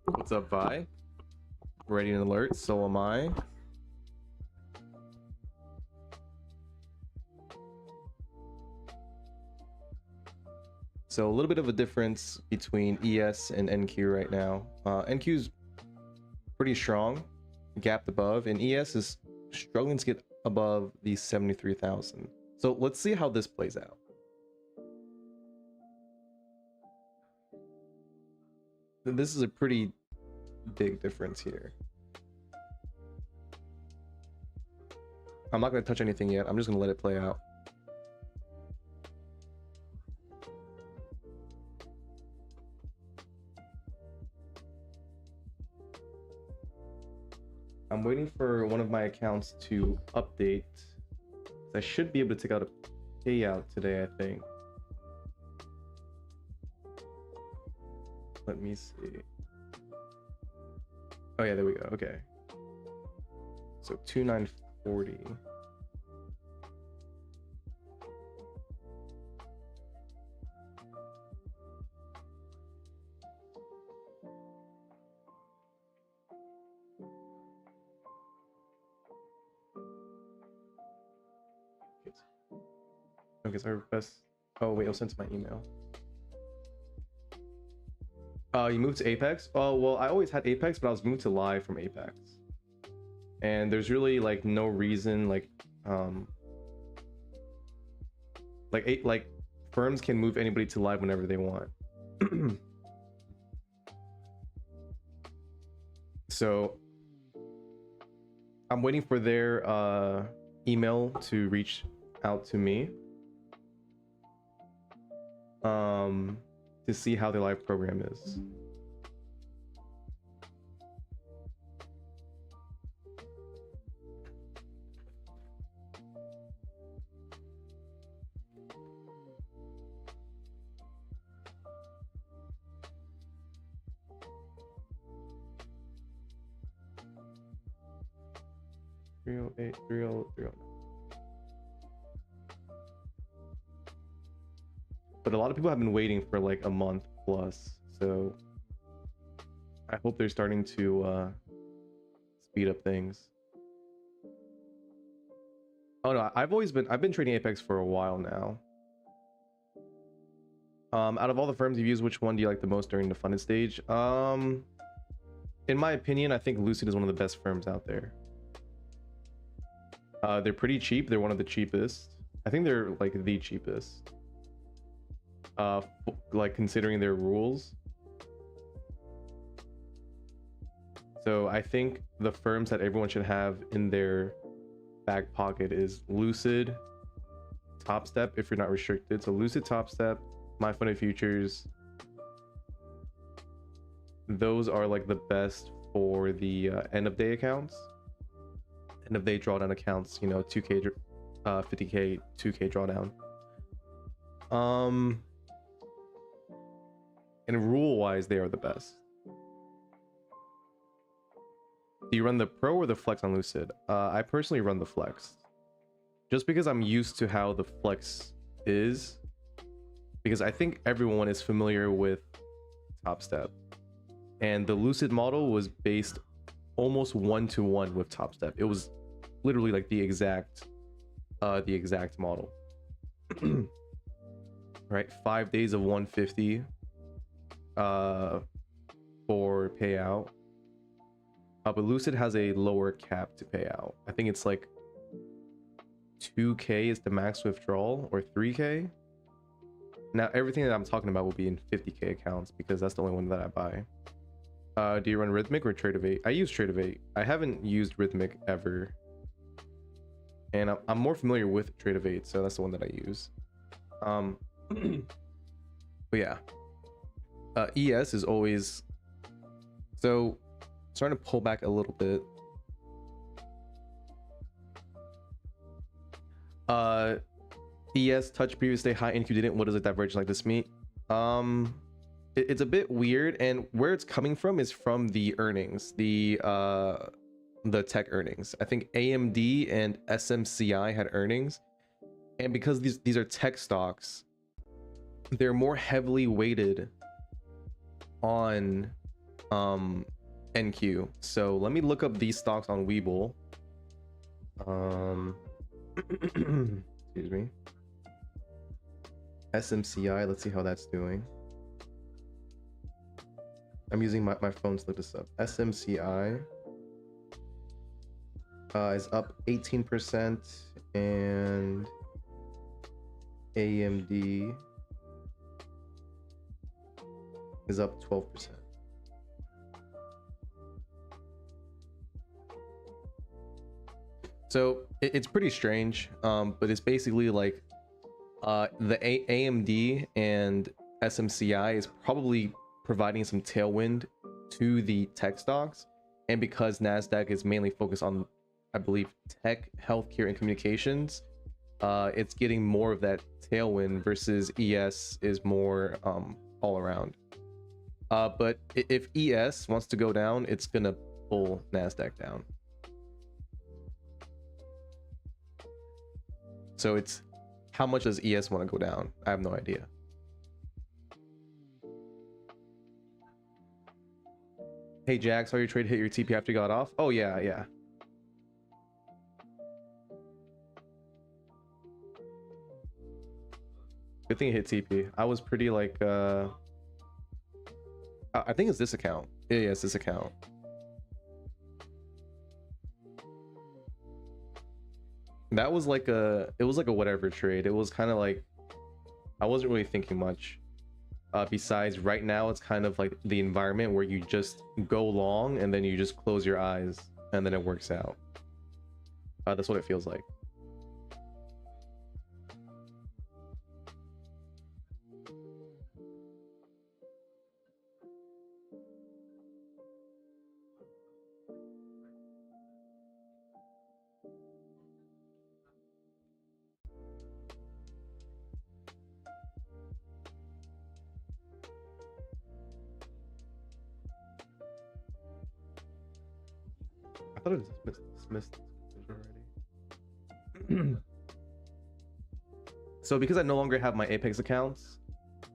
What's up, Vi? Ready and alert, so am I. So a little bit of a difference between ES and NQ right now. NQ's pretty strong, gapped above, and ES is struggling to get above the 73,000. So let's see how this plays out. This is a pretty big difference here. I'm not going to touch anything yet. I'm just going to let it play out. I'm waiting for one of my accounts to update. I should be able to take out a payout today, I think. Let me see. Oh yeah, there we go. Okay. So 2940. Okay, so our best. Oh wait, I'll send to my email. You moved to Apex? Oh well, I always had Apex, but I was moved to Live from Apex. And there's really like no reason like firms can move anybody to Live whenever they want. So I'm waiting for their email to reach out to me to see how their live program is. $308, $309. But a lot of people have been waiting for like a month plus, so I hope they're starting to speed up things. Oh no, I've been trading Apex for a while now. Out of all the firms you've used, which one do you like the most during the funded stage? In my opinion, I think Lucid is one of the best firms out there. They're pretty cheap. They're one of the cheapest. I think they're like the cheapest. Like considering their rules. So I think the firms that everyone should have in their back pocket is Lucid, Top Step if you're not restricted. So Lucid, Top Step, My Funded Futures. Those are like the best for the end of day accounts. End of day drawdown accounts, you know, 2k 50k 2k drawdown. And rule wise they are the best. Do you run the pro or the flex on Lucid? I personally run the flex just because I'm used to how the flex is, because I think everyone is familiar with Top Step, and the Lucid model was based almost one-to-one with Top Step. It was literally like the exact model. Right, 5 days of 150 for payout. But Lucid has a lower cap to pay out. I think it's like 2k is the max withdrawal, or 3k. Now everything that I'm talking about will be in 50k accounts because that's the only one that I buy. Do you run Rhythmic or Trade of 8? I use Trade of 8. I haven't used Rhythmic ever, and I'm more familiar with Trade of 8, so that's the one that I use. But yeah, ES is always so. Starting to pull back a little bit. ES touched previous day high, NQ didn't. What does a divergence like this mean? It's a bit weird, and where it's coming from is from the earnings, the tech earnings. I think AMD and SMCI had earnings, and because these are tech stocks, they're more heavily weighted on NQ. So let me look up these stocks on Webull. Excuse me. SMCI, let's see how that's doing. I'm using my phone to look this up. SMCI is up 18%, and AMD is up 12%. So it's pretty strange, but it's basically like the AMD and SMCI is probably providing some tailwind to the tech stocks, and because NASDAQ is mainly focused on, I believe, tech, healthcare, and communications, it's getting more of that tailwind versus ES is more all around. But if ES wants to go down, it's gonna pull NASDAQ down. So it's how much does ES want to go down? I have no idea. Hey Jack, saw your trade hit your TP after you got off. Oh yeah. Good thing it hit TP. I was pretty like I think it's this account. Yeah, it's this account. That was like it was like a whatever trade. It was kind of like I wasn't really thinking much. Besides, right now it's kind of like the environment where you just go long and then you just close your eyes and then it works out. That's what it feels like. I thought it was dismissed already. So because I no longer have my Apex accounts,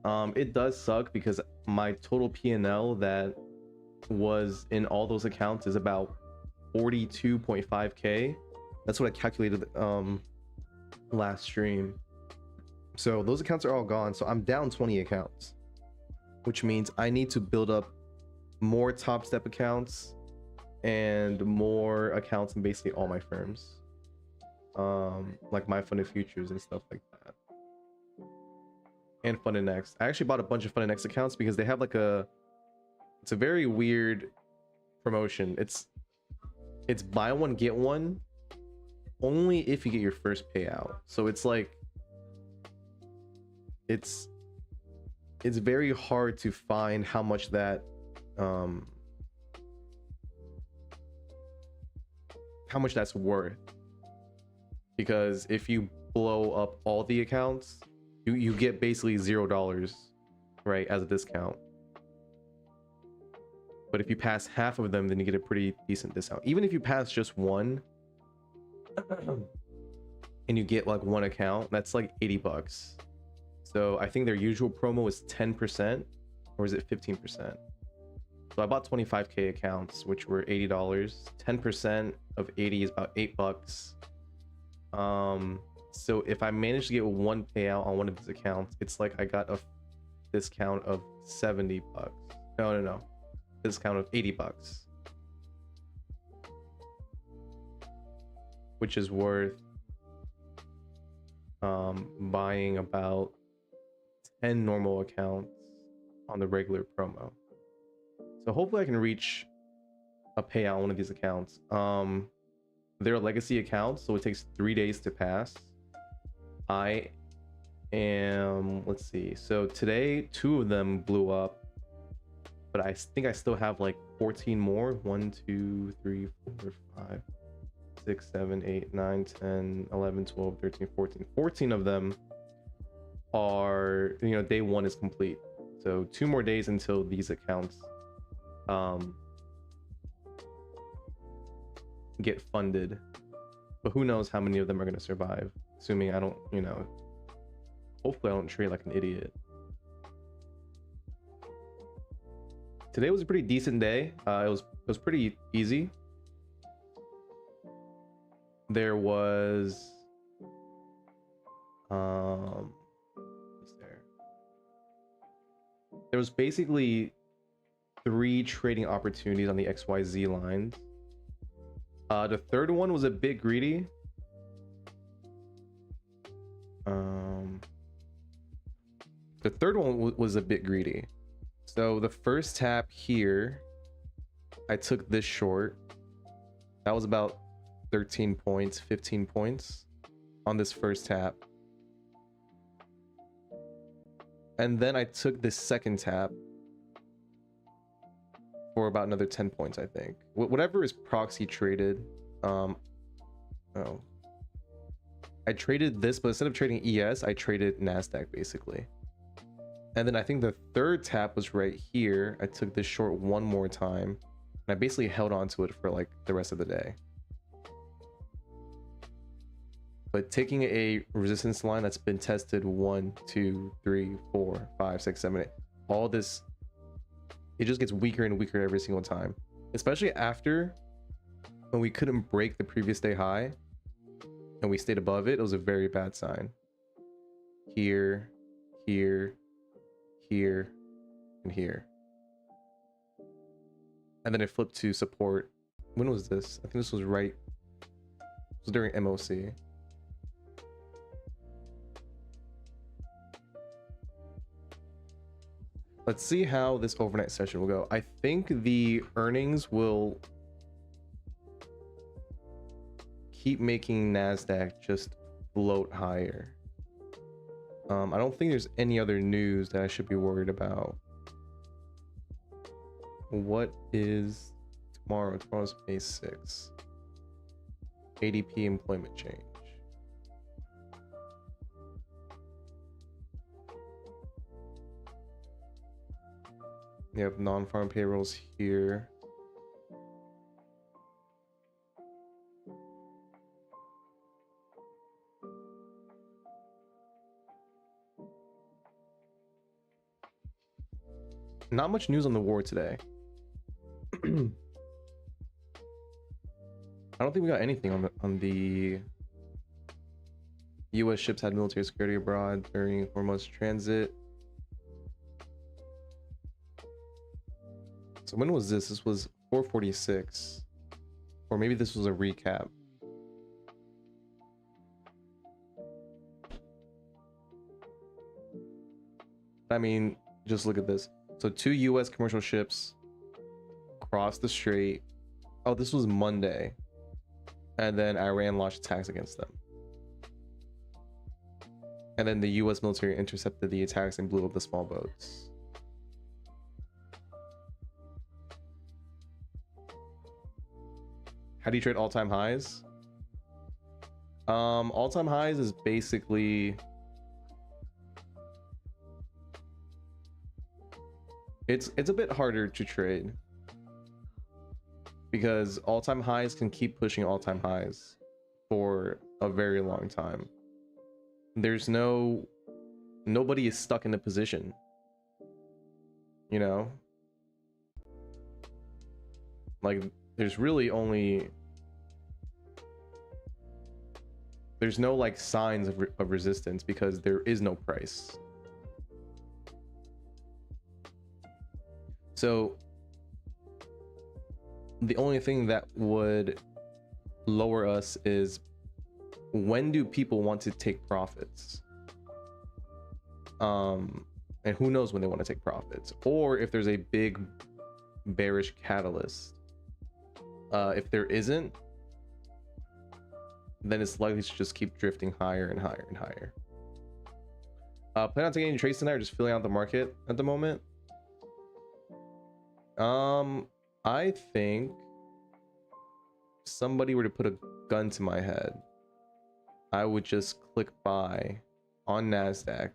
it does suck because my total P&L that was in all those accounts is about 42.5k. That's what I calculated last stream. So those accounts are all gone. So I'm down 20 accounts, which means I need to build up more Top Step accounts and more accounts in basically all my firms, like my Funded Futures and stuff like that, and Funded Next. I actually bought a bunch of Funded Next accounts because they have like it's a very weird promotion. It's buy one get one only if you get your first payout. So it's like it's very hard to find how much that how much that's worth, because if you blow up all the accounts, you get basically $0, right, as a discount. But if you pass half of them, then you get a pretty decent discount. Even if you pass just one and you get like one account, that's like $80. So I think their usual promo is 10%, or is it 15%? So I bought 25k accounts, which were $80. 10% of 80 is about $8. So if I manage to get one payout on one of these accounts, it's like I got a discount of $70. No, discount of $80, which is worth buying about 10 normal accounts on the regular promo. So hopefully I can reach a payout on one of these accounts. They're legacy accounts, so it takes 3 days to pass. I am, let's see, so today 2 of them blew up, but I think I still have like 14 more. 1 2 3 4 5 6 7 8 9 10 11 12 13 14 of them are, you know, day 1 is complete. So 2 more days until these accounts get funded, but who knows how many of them are going to survive, assuming I don't, you know, hopefully I don't trade like an idiot. Today was a pretty decent day. It was pretty easy. There was what's there? There was basically 3 trading opportunities on the XYZ lines. The third one was a bit greedy. The third one was a bit greedy. So the first tap here, I took this short. That was about 13 points, 15 points on this first tap. And then I took this second tap for about another 10 points, I think. Whatever is proxy traded. Oh. I traded this, but instead of trading ES, I traded NASDAQ basically. And then I think the third tap was right here. I took this short one more time, and I basically held on to it for like the rest of the day. But taking a resistance line that's been tested 1, 2, 3, 4, 5, 6, 7, 8, all this, it just gets weaker and weaker every single time. Especially after when we couldn't break the previous day high and we stayed above it, it was a very bad sign. Here, here, here, and here. And then it flipped to support. When was this? I think this was right. It was during MOC. Let's see how this overnight session will go. I think the earnings will keep making NASDAQ just float higher. I don't think there's any other news that I should be worried about. What is tomorrow? Tomorrow's May 6th. ADP employment change. You have non-farm payrolls here. Not much news on the war today. I don't think we got anything on the U.S. ships had military security abroad during Hormuz transit. So when was this? This was 4:46, or maybe this was a recap. I mean, just look at this. So 2 U.S. commercial ships crossed the strait. Oh, this was Monday. And then Iran launched attacks against them. And then the U.S. military intercepted the attacks and blew up the small boats. How do you trade all-time highs? All-time highs is basically... It's a bit harder to trade because all-time highs can keep pushing all-time highs for a very long time. There's nobody is stuck in a position, you know? Like there's really only, there's no like signs of resistance because there is no price. So the only thing that would lower us is when do people want to take profits? And who knows when they want to take profits, or if there's a big bearish catalyst. If there isn't, then it's likely to just keep drifting higher and higher and higher. Plan on taking any trades tonight or just filling out the market at the moment? I think if somebody were to put a gun to my head, I would just click buy on NASDAQ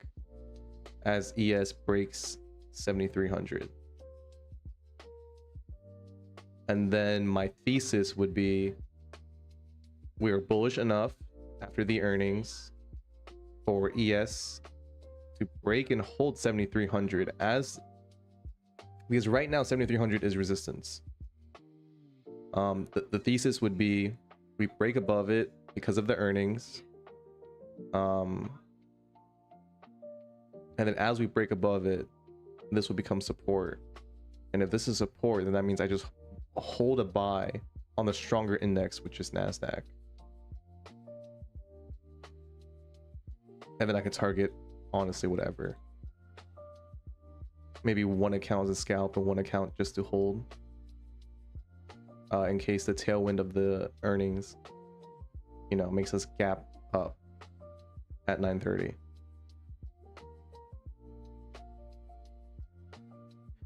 as ES breaks 7,300. And then my thesis would be we are bullish enough after the earnings for ES to break and hold 7,300 as because right now 7,300 is resistance. The thesis would be we break above it because of the earnings, and then as we break above it, this will become support. And if this is support, then that means I just hold a buy on the stronger index, which is NASDAQ. And then I can target, honestly, whatever. Maybe one account as a scalp and one account just to hold. In case the tailwind of the earnings, you know, makes us gap up at 9:30.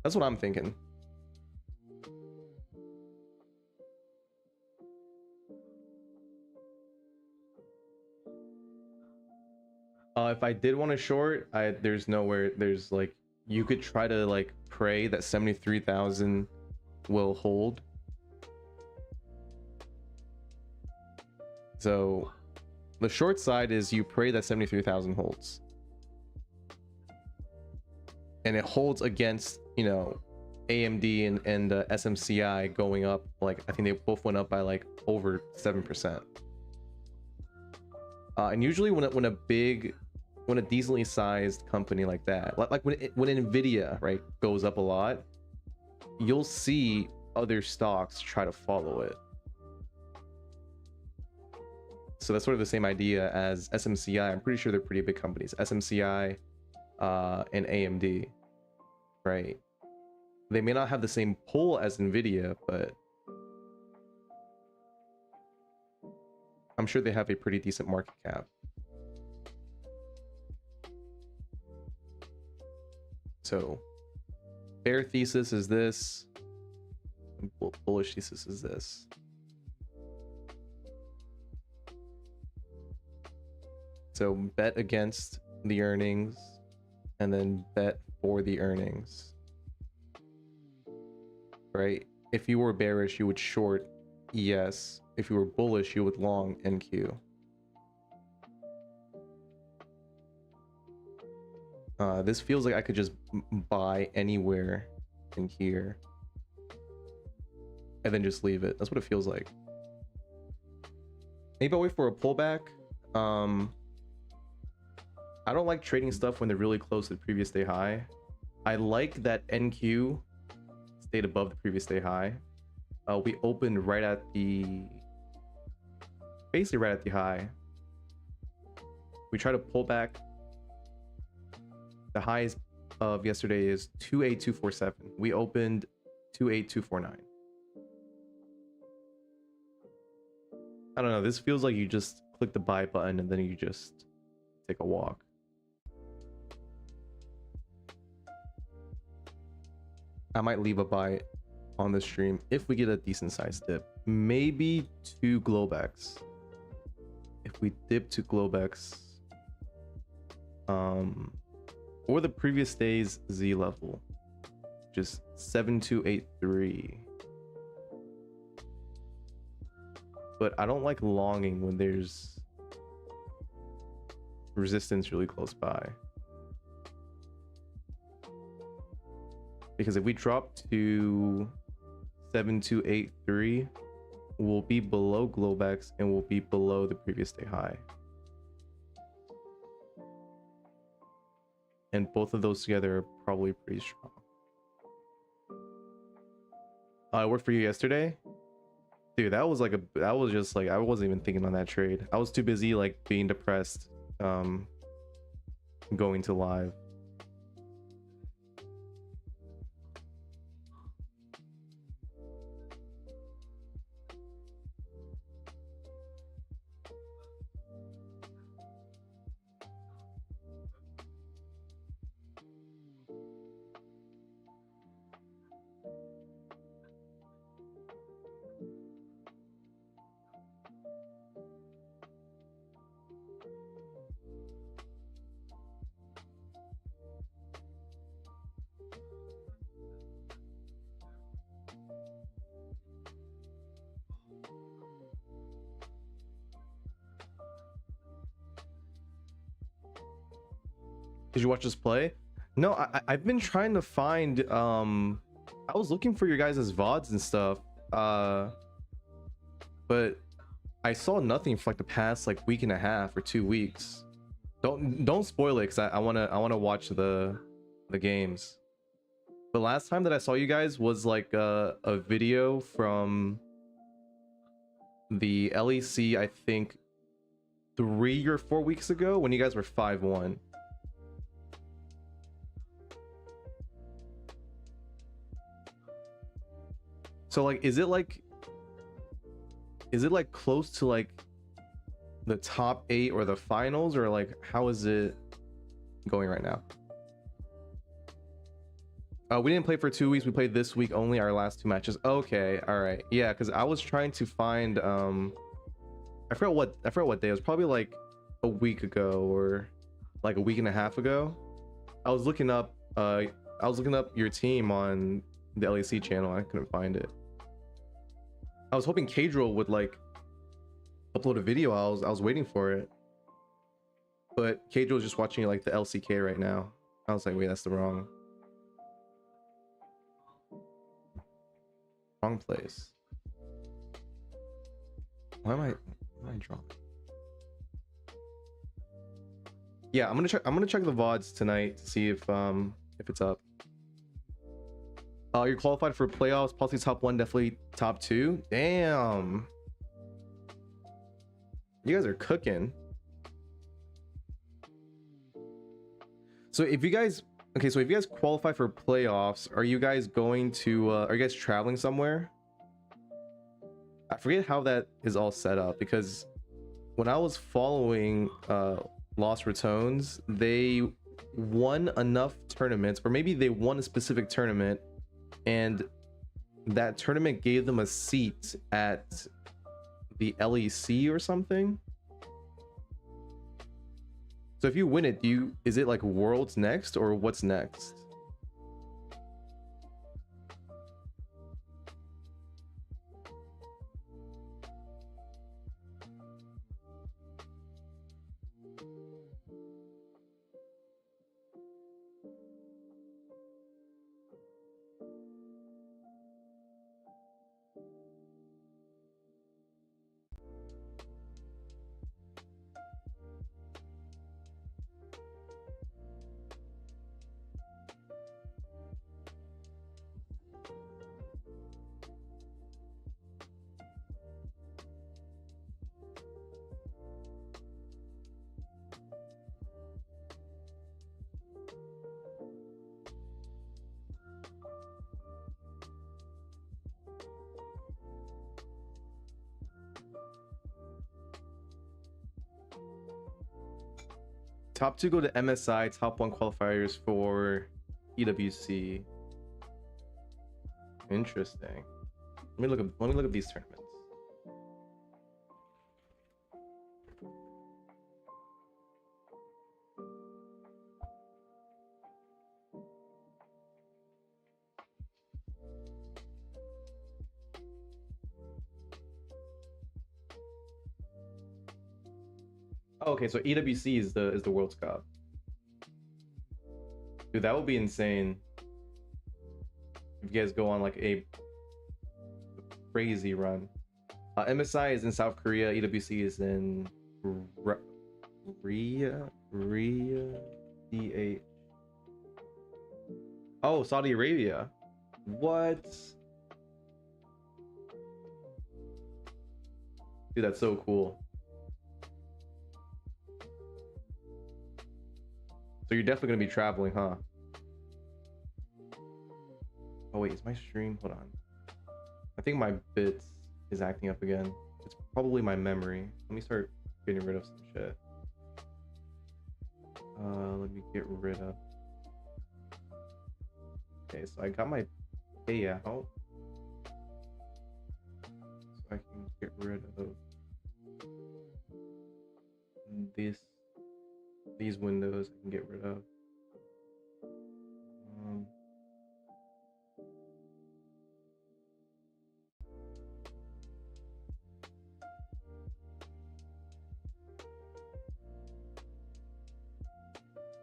That's what I'm thinking. If I did want to short, there's nowhere. There's like, you could try to like pray that 73,000 will hold. So the short side is you pray that 73,000 holds, and it holds against, you know, AMD and SMCI going up. Like, I think they both went up by like over 7%. And usually when a decently sized company like that, like when Nvidia, right, goes up a lot, you'll see other stocks try to follow it. So that's sort of the same idea as SMCI. I'm pretty sure they're pretty big companies. SMCI and AMD, right? They may not have the same pull as Nvidia, but I'm sure they have a pretty decent market cap. So bear thesis is this, bullish thesis is this. So bet against the earnings and then bet for the earnings, right? If you were bearish, you would short ES. If you were bullish, you would long NQ. This feels like I could just buy anywhere in here and then just leave it. That's what it feels like. Maybe I'll wait for a pullback. I don't like trading stuff when they're really close to the previous day high. I like that NQ stayed above the previous day high. We opened right at the, basically right at the high. We try to pull back. The highs of yesterday is 28247. We opened 28249. I don't know, this feels like you just click the buy button and then you just take a walk. I might leave a buy on the stream if we get a decent sized dip. Maybe to Globex. If we dip to Globex, or the previous day's Z level, just 7283. But I don't like longing when there's resistance really close by. Because if we drop to 7283, we'll be below Globex and we'll be below the previous day high. And both of those together are probably pretty strong. I worked for you yesterday, dude. That was just like, I wasn't even thinking on that trade. I was too busy like being depressed, going to live. Did you watch this play? No, I've been trying to find I was looking for your guys' VODs and stuff, but I saw nothing for like the past like week and a half or 2 weeks. Don't spoil it, because I wanna watch the games. The last time that I saw you guys was like a video from the LEC, I think 3 or 4 weeks ago, when you guys were 5-1. So like, is it like close to like the top 8 or the finals, or like how is it going right now? We didn't play for 2 weeks. We played this week only, our last 2 matches. Okay, all right, yeah, because I was trying to find I forgot what day. It was probably like a week ago or like a week and a half ago. I was looking up your team on the LEC channel. I couldn't find it. I was hoping Kadrill would like upload a video. I was waiting for it, but Kadrill's just watching like the LCK right now. I was like, wait, that's the wrong place. Why am I drunk? Yeah, I'm gonna check the VODs tonight to see if it's up. You're qualified for playoffs, possibly top 1, definitely top 2. Damn, you guys are cooking. So if you guys qualify for playoffs, are you guys going to are you guys traveling somewhere? I forget how that is all set up, because when I was following Lost Ratones, they won enough tournaments, or maybe they won a specific tournament, and that tournament gave them a seat at the LEC or something. So if you win it, is it like Worlds next, or what's next? Top 2 go to MSI, top 1 qualifiers for EWC. Interesting. Let me look at these tournaments. Oh, okay, so EWC is the World Cup. Dude, that would be insane if you guys go on like a crazy run. MSI is in South Korea. EWC is in Riyadh. DH. Oh, Saudi Arabia. What? Dude, that's so cool. So you're definitely gonna be traveling, huh? Oh wait, is my stream? Hold on. I think my bits is acting up again. It's probably my memory. Let me start getting rid of some shit. Let me get rid of. Okay, so I got my payout, so I can get rid of these windows. I can get rid of.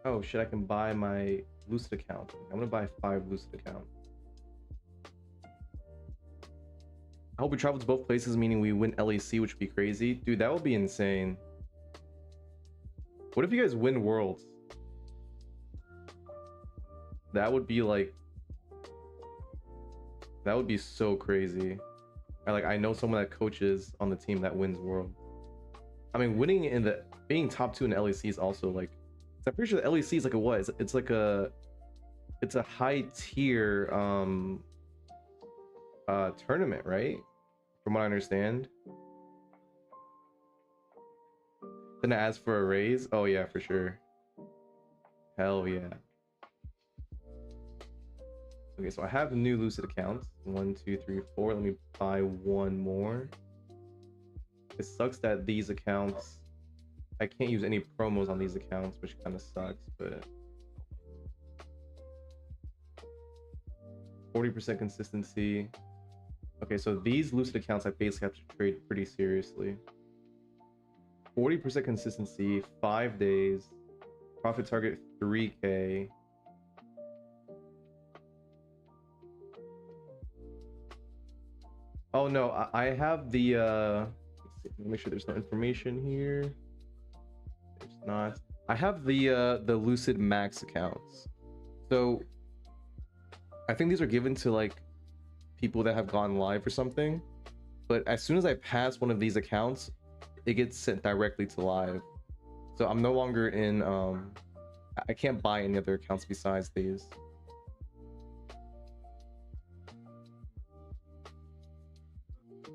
Oh shit, I can buy my Lucid account. I'm gonna buy 5 Lucid accounts. I hope we travel to both places, meaning we win LEC, which would be crazy. Dude, that would be insane. What if you guys win Worlds? That would be like... That would be so crazy. I know someone that coaches on the team that wins World. I mean, winning in the... Being top 2 in the LEC is also like... I'm pretty sure the LEC is like a what? It's like a... It's a high tier tournament, right? From what I understand. Then it asks for a raise. Oh yeah, for sure. Hell yeah. Okay, so I have new Lucid accounts. 1, 2, 3, 4. Let me buy one more. It sucks that these accounts, I can't use any promos on these accounts, which kind of sucks, but 40% consistency. Okay, so these Lucid accounts I basically have to trade pretty seriously. 40% consistency, 5 days, profit target 3K. Oh no, I have the let's see, let me make sure there's no information here. There's not. I have the Lucid Max accounts. So I think these are given to like people that have gone live or something. But as soon as I pass one of these accounts, it gets sent directly to live. So I'm no longer in I can't buy any other accounts besides these.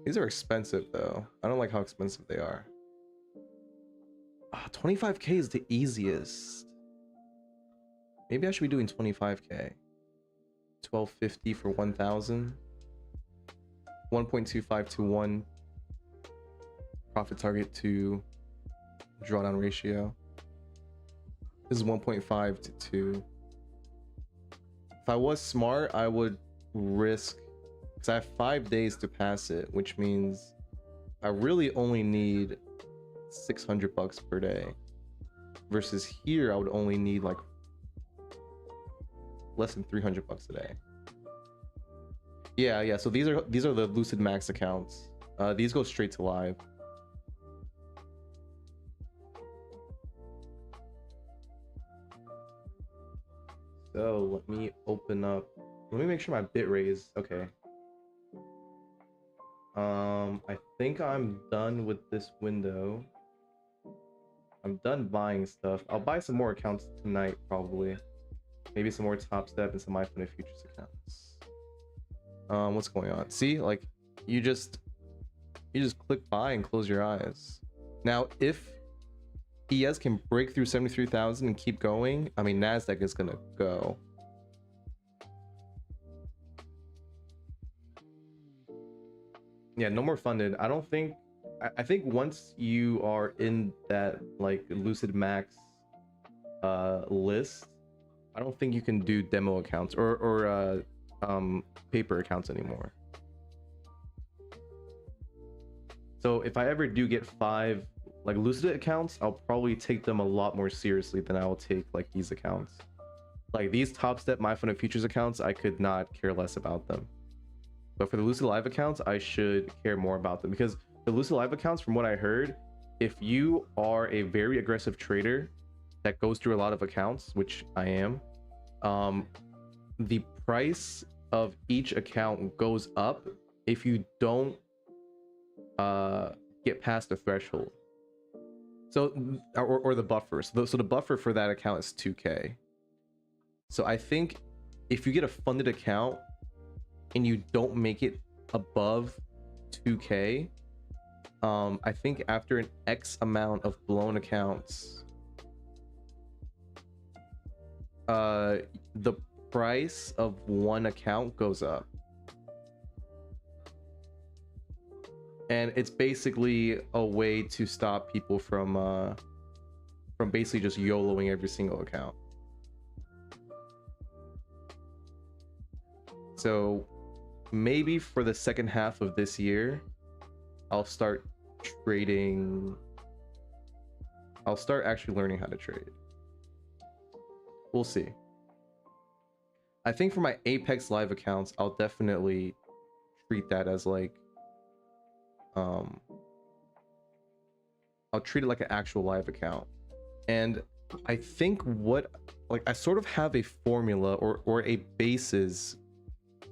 These are expensive though. I don't like how expensive they are. 25k is the easiest. Maybe I should be doing 25k. 1250 for 1000. 1.25 to 1 profit target to drawdown ratio. This is 1.5 to 2. If I was smart, I would risk, because I have 5 days to pass it, which means I really only need 600 bucks per day. Versus here, I would only need like less than 300 bucks a day. Yeah. So these are the Lucid Max accounts. These go straight to live. So let me open up. Let me make sure my bitrate is okay. I think I'm done with this window. I'm done buying stuff. I'll buy some more accounts tonight probably. Maybe some more Top Step and some iPhone Futures accounts. What's going on? See, like you just click buy and close your eyes. Now, if ES can break through 73,000 and keep going, I mean, Nasdaq is gonna go. Yeah, no more funded. I don't think. I think once you are in that like Lucid Max list, I don't think you can do demo accounts or paper accounts anymore. So if I ever do get 5 like Lucid accounts, I'll probably take them a lot more seriously than I will take like these accounts. Like these Top Step, iPhone Futures accounts, I could not care less about them. But for the Lucid Live accounts, I should care more about them, because the Lucid Live accounts, from what I heard, if you are a very aggressive trader that goes through a lot of accounts, which I am, the price of each account goes up if you don't get past the threshold. So or the buffer. So the buffer for that account is 2k. So I think if you get a funded account and you don't make it above 2k, I think after an X amount of blown accounts, the price of one account goes up. And it's basically a way to stop people from basically just YOLOing every single account. So maybe for the second half of this year, I'll start trading. I'll start actually learning how to trade. We'll see. I think for my Apex Live accounts, I'll definitely treat that as like um I'll treat it like an actual live account. And I think what, like, I sort of have a formula or a basis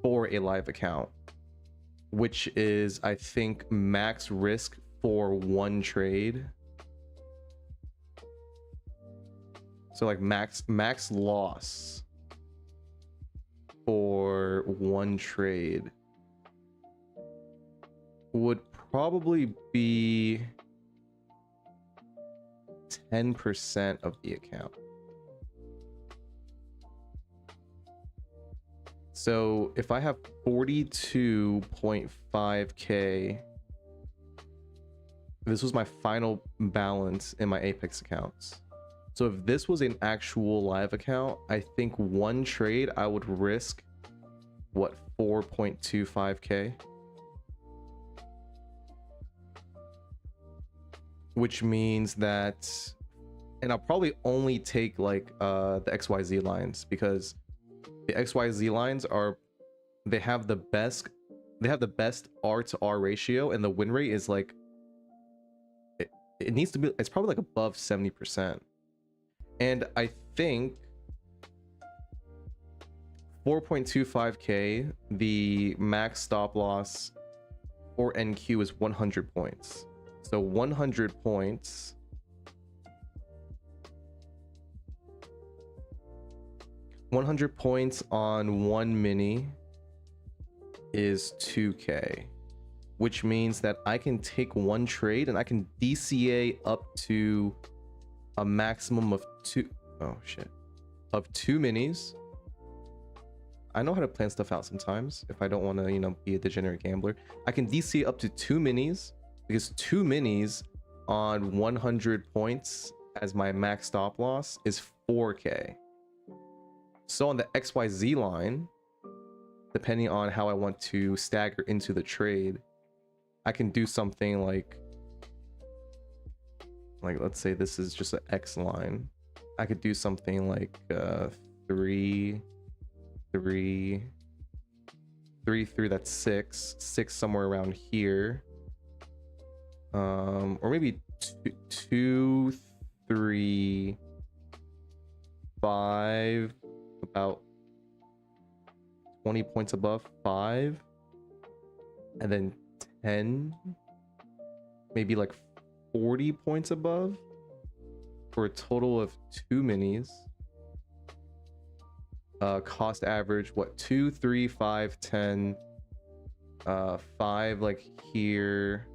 for a live account, which is, I think, max risk for one trade. So like max loss for one trade would probably be 10% of the account. So if I have 42.5k, this was my final balance in my Apex accounts. So if this was an actual live account, I think one trade I would risk, what, 4.25k? Which means that, and I'll probably only take like the XYZ lines, because the XYZ lines are, they have the best R to R ratio, and the win rate is like, it needs to be, it's probably like above 70%. And I think 4.25k, the max stop loss for NQ is 100 points. So 100 points, on one mini is 2k, which means that I can take one trade and I can DCA up to a maximum of two minis. I know how to plan stuff out sometimes if I don't want to, you know, be a degenerate gambler. I can DCA up to 2 minis, because 2 minis on 100 points as my max stop loss is 4k. So on the XYZ line, depending on how I want to stagger into the trade, I can do something like let's say this is just an X line. I could do something like 3 3 3, that's 6 somewhere around here, or maybe 2 3 5, about 20 points above 5, and then 10, maybe like 40 points above, for a total of 2 minis. Cost average, what, 2 3 5 10, 5 like here,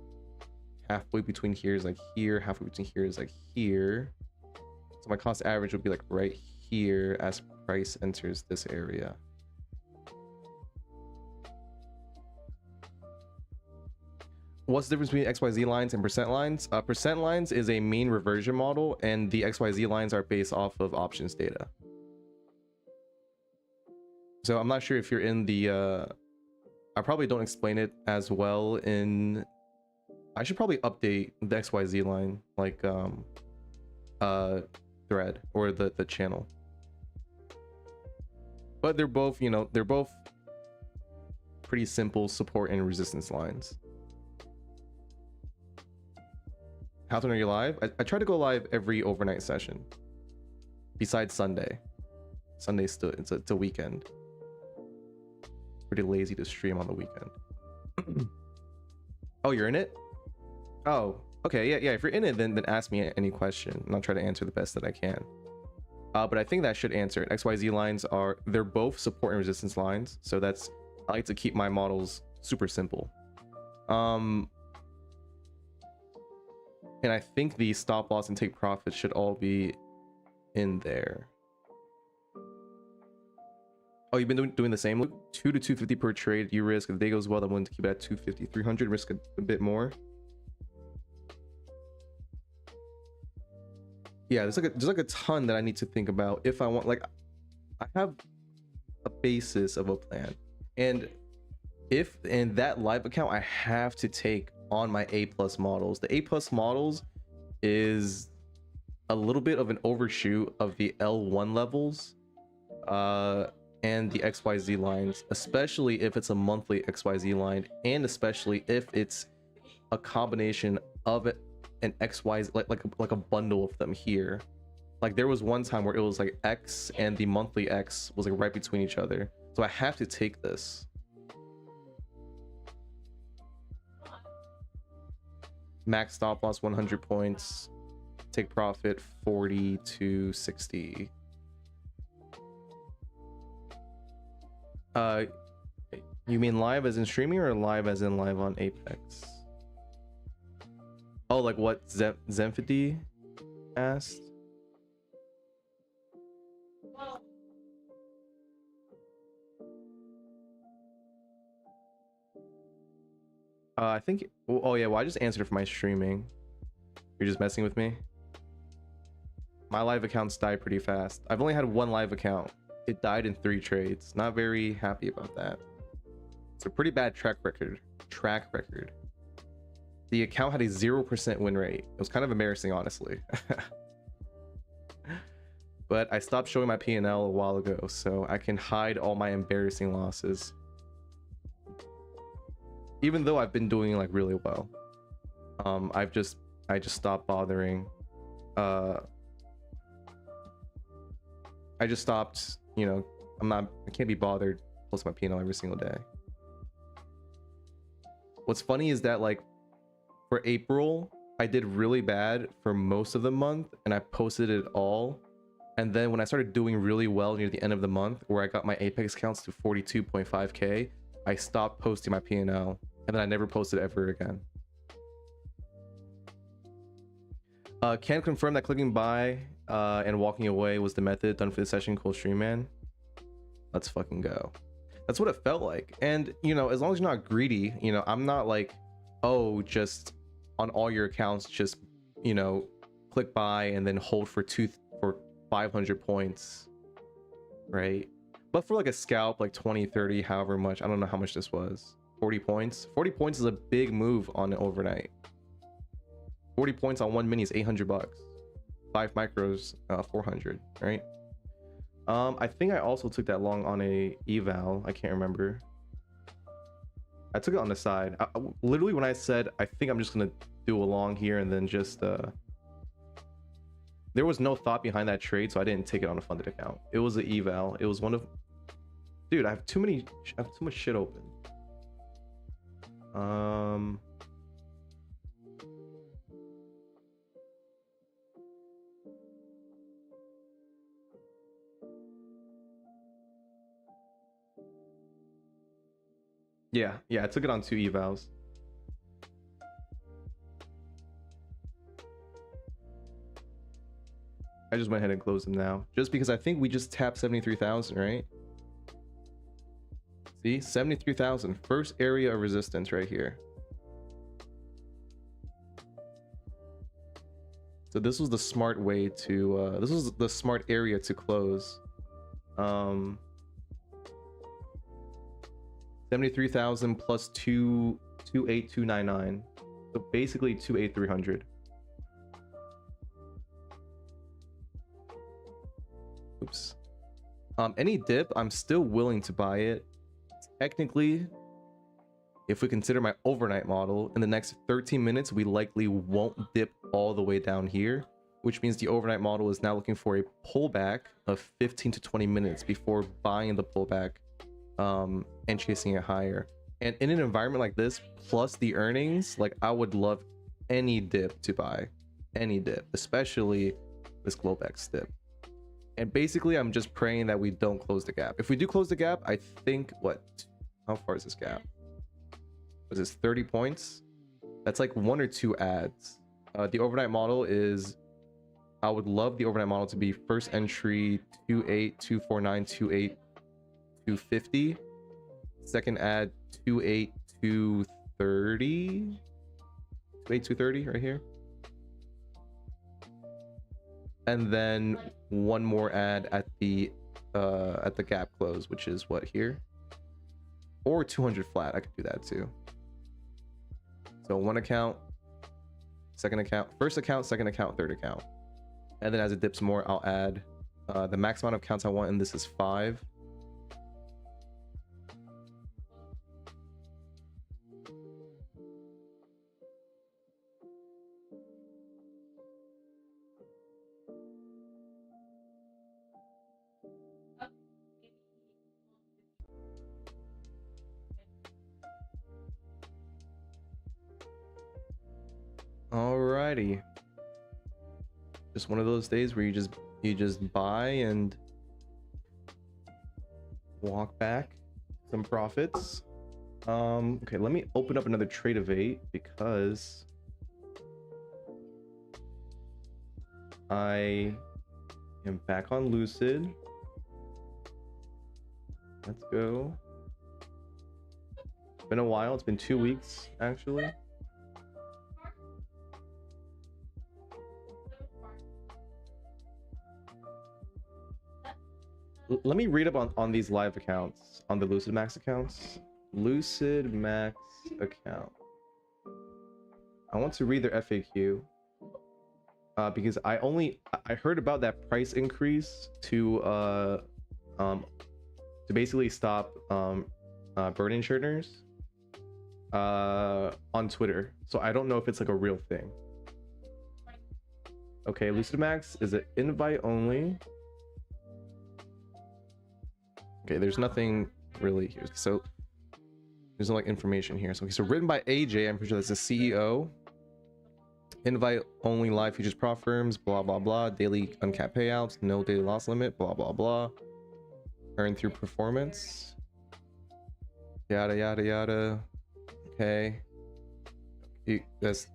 halfway between here is like here, halfway between here is like here. So my cost average would be like right here as price enters this area. What's the difference between XYZ lines and percent lines? Percent lines is a mean reversion model, and the XYZ lines are based off of options data. So I'm not sure if you're in the I probably don't explain it as well in, I should probably update the XYZ line like thread or the channel. But they're both, you know, they're both pretty simple support and resistance lines. How often are you live? I try to go live every overnight session, besides Sunday. Sunday's still, it's a weekend. Pretty lazy to stream on the weekend. Oh, you're in it? Oh, okay, yeah. If you're in it, then ask me any question, and I'll try to answer the best that I can. But I think that should answer it. XYZ lines are, they're both support and resistance lines, so that's, I like to keep my models super simple. And I think the stop loss and take profit should all be in there. Oh, you've been doing the same? 2 to 250 per trade. You risk, if the day goes well, I'm willing to keep it at 250, 300, risk a bit more. Yeah, there's like a ton that I need to think about if I want, like, I have a basis of a plan, and if in that live account I have to take on my A+ models. The A+ models is a little bit of an overshoot of the L1 levels and the XYZ lines, especially if it's a monthly XYZ line, and especially if it's a combination of it and XY, like a bundle of them here. Like there was one time where it was like X and the monthly X was like right between each other. So I have to take this. Max stop loss 100 points. Take profit 40 to 60. You mean live as in streaming or live as in live on Apex? Oh, like what Zenfity asked? I think, oh yeah, well I just answered it for my streaming. You're just messing with me? My live accounts die pretty fast. I've only had one live account. It died in 3 trades. Not very happy about that. It's a pretty bad track record. The account had a 0% win rate. It was kind of embarrassing, honestly. But I stopped showing my P&L a while ago, so I can hide all my embarrassing losses. Even though I've been doing like really well. I just stopped bothering. I just stopped, you know, I can't be bothered posting my P&L every single day. What's funny is that like for April, I did really bad for most of the month and I posted it all. And then when I started doing really well near the end of the month, where I got my Apex counts to 42.5k, I stopped posting my P&L and then I never posted ever again. Can confirm that clicking buy and walking away was the method done for the session. Cool stream, man. Let's fucking go. That's what it felt like. And you know, as long as you're not greedy, you know, I'm not like, oh, just on all your accounts, just, you know, click buy and then hold for 500 points, right? But for like a scalp, like 20, 30, however much, I don't know how much this was. 40 points. 40 points is a big move on an overnight. 40 points on one mini is 800 bucks. 5 micros, 400, right? I think I also took that long on a eval. I can't remember. I took it on the side. Literally when I said I think I'm just gonna do a long here and then just there was no thought behind that trade, so I didn't take it on a funded account. It was an eval. It was one of, dude, I have too much shit open. Yeah, I took it on 2 evals. I just went ahead and closed them now, just because I think we just tapped 73,000, right? See, 73,000, first area of resistance right here. So this was the smart way to, this was the smart area to close. 73,000 plus 28299. So basically 28300. Oops. Any dip, I'm still willing to buy it. Technically, if we consider my overnight model, in the next 13 minutes, we likely won't dip all the way down here, which means the overnight model is now looking for a pullback of 15 to 20 minutes before buying the pullback and chasing it higher. And in an environment like this, plus the earnings, like I would love any dip to buy, any dip, especially this Globex dip. And basically, I'm just praying that we don't close the gap. If we do close the gap, I think, how far is this gap? Was this 30 points? That's like 1 or 2 ads. The overnight model is, I would love the overnight model to be first entry 28249, 28250. Second ad 28230. 28230 right here. And then one more ad at the gap close, which is what here, or 200 flat. I could do that too. So one account, second account, first account, second account, third account, and then as it dips more, I'll add the max amount of counts I want, and this is 5. Alrighty. Just one of those days where you just buy and walk back some profits. Okay, let me open up another trade of 8 because I am back on Lucid. Let's go. It's been a while. It's been 2 weeks actually. Let me read up on these live accounts, on the Lucid Max accounts. Lucid Max account. I want to read their FAQ because I heard about that price increase to basically stop burn insurers on Twitter. So I don't know if it's like a real thing. Okay, Lucid Max is it invite only? Okay, there's nothing really here. So there's no like information here. So, okay, so written by AJ, I'm pretty sure that's the CEO. Invite only live futures prop firms, blah blah blah. Daily uncapped payouts, no daily loss limit, blah blah blah. Earn through performance. Yada yada yada. Okay. That's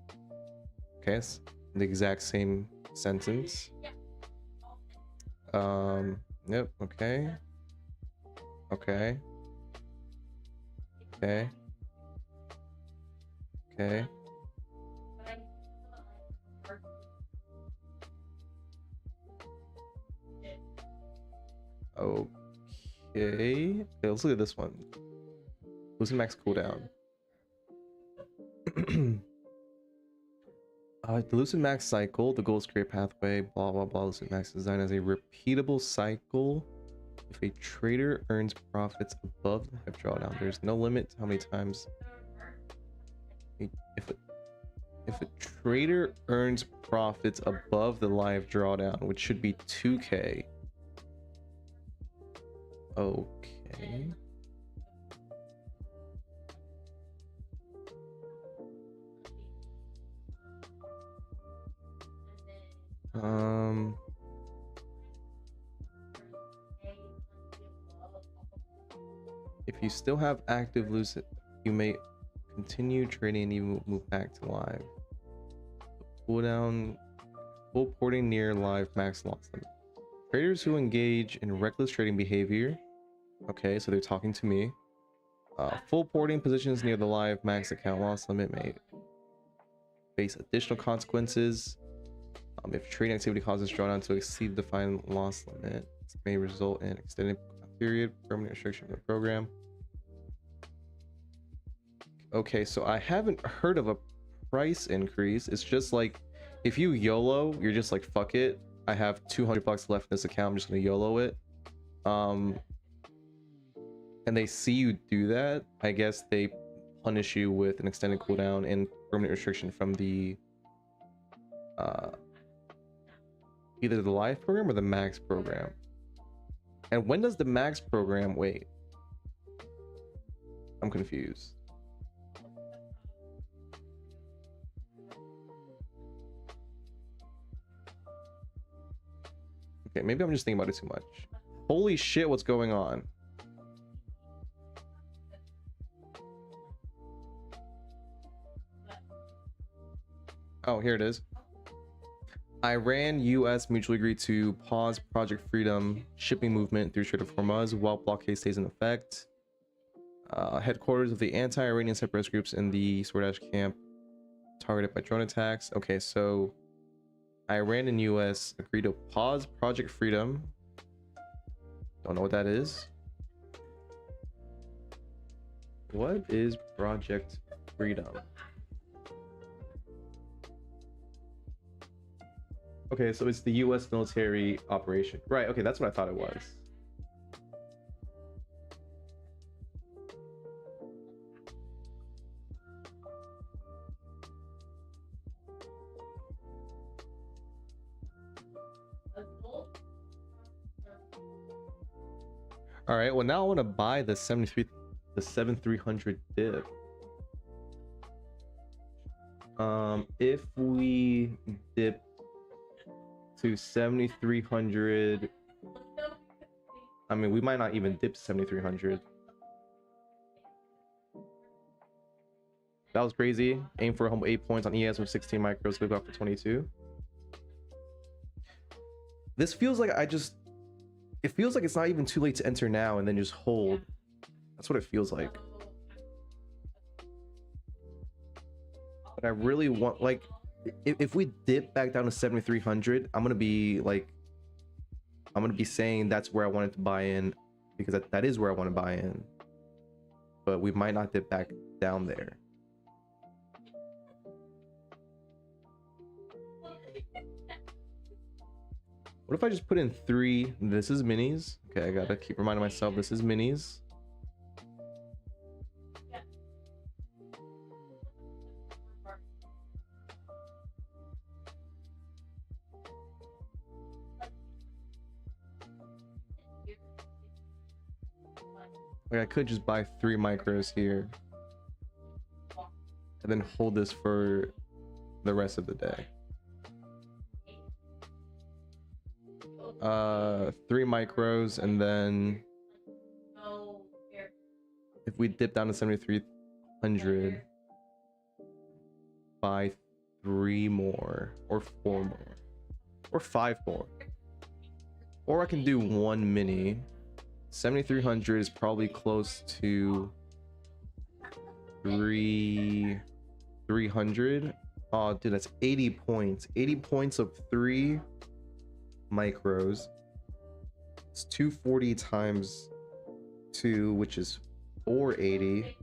okay. It's the exact same sentence. Yep. Okay. Okay. Okay. Okay. Okay. Let's look at this one. Lucid Max cooldown. The Lucid Max cycle, the goal is create pathway, blah blah blah. Lucid Max design as a repeatable cycle. If a trader earns profits above the live drawdown, there's no limit to how many times. If a trader earns profits above the live drawdown, which should be 2K. Okay. If you still have active Lucid, you may continue trading and even move back to live. Cooldown, full porting near live max loss limit. Traders who engage in reckless trading behavior. Okay, so they're talking to me. Full porting positions near the live max account loss limit may face additional consequences. If trading activity causes drawdown to exceed the defined loss limit, it may result in extended period, permanent restriction of the program. Okay, so I haven't heard of a price increase. It's just like if you YOLO, you're just like fuck it. I have $200 left in this account. I'm just gonna YOLO it. And they see you do that. I guess they punish you with an extended cooldown and permanent restriction from the either the live program or the max program. And when does the max program wait? I'm confused. Okay, maybe I'm just thinking about it too much. Holy shit, what's going on? Oh, here it is. Iran, US mutually agreed to pause Project Freedom shipping movement through Strait of Hormuz while blockade stays in effect. Headquarters of the anti-Iranian separatist groups in the Swardash camp targeted by drone attacks. Okay, so Iran and US agreed to pause Project Freedom. Don't know what that is. What is Project Freedom? Okay, so it's the US military operation. Right, okay, that's what I thought it was. All right, well now I want to buy the 7300 dip. If we dip to 7,300, I mean, we might not even dip to 7,300. That was crazy. Aim for a humble 8 points on ES with 16 micros. Go up for 22. This feels like it feels like it's not even too late to enter now and then just hold. That's what it feels like. But I really want, like, if we dip back down to 7,300, I'm gonna be saying that's where I wanted to buy in, because that is where I want to buy in. But we might not dip back down there. What if I just put in 3? This is minis. Okay, I gotta keep reminding myself this is minis. Like, I could just buy 3 micros here and then hold this for the rest of the day. 3 micros, and then if we dip down to 7,300, buy 3 more or 4 more or 5 more, or I can do 1 mini. 7,300 is probably close to 300. Oh dude, that's 80 points. 80 points of 3 micros. It's 240 times 2, which is 480.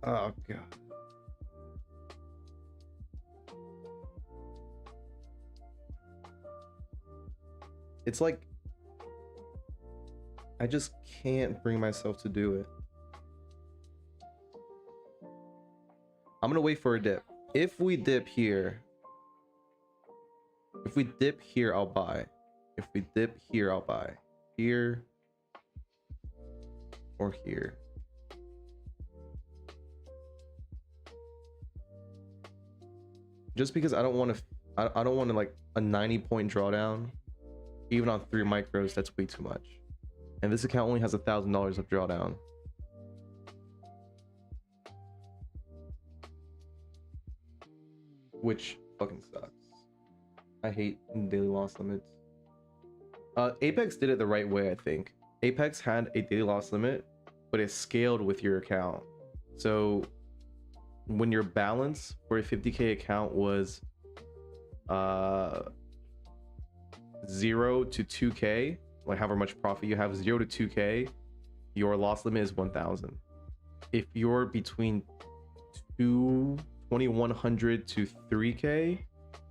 Oh god. It's like I just can't bring myself to do it. I'm gonna wait for a dip. If we dip here, I'll buy. If we dip here, I'll buy. Here or here. Just because I don't want to like a 90-point drawdown, even on 3 micros. That's way too much. And this account only has $1,000 of drawdown. Which fucking sucks. I hate daily loss limits. Apex did it the right way, I think. Apex had a daily loss limit, but it scaled with your account. So when your balance for a 50k account was 0 to 2k, like however much profit you have, 0 to 2k, your loss limit is 1,000. If you're between 2,100 to 3k,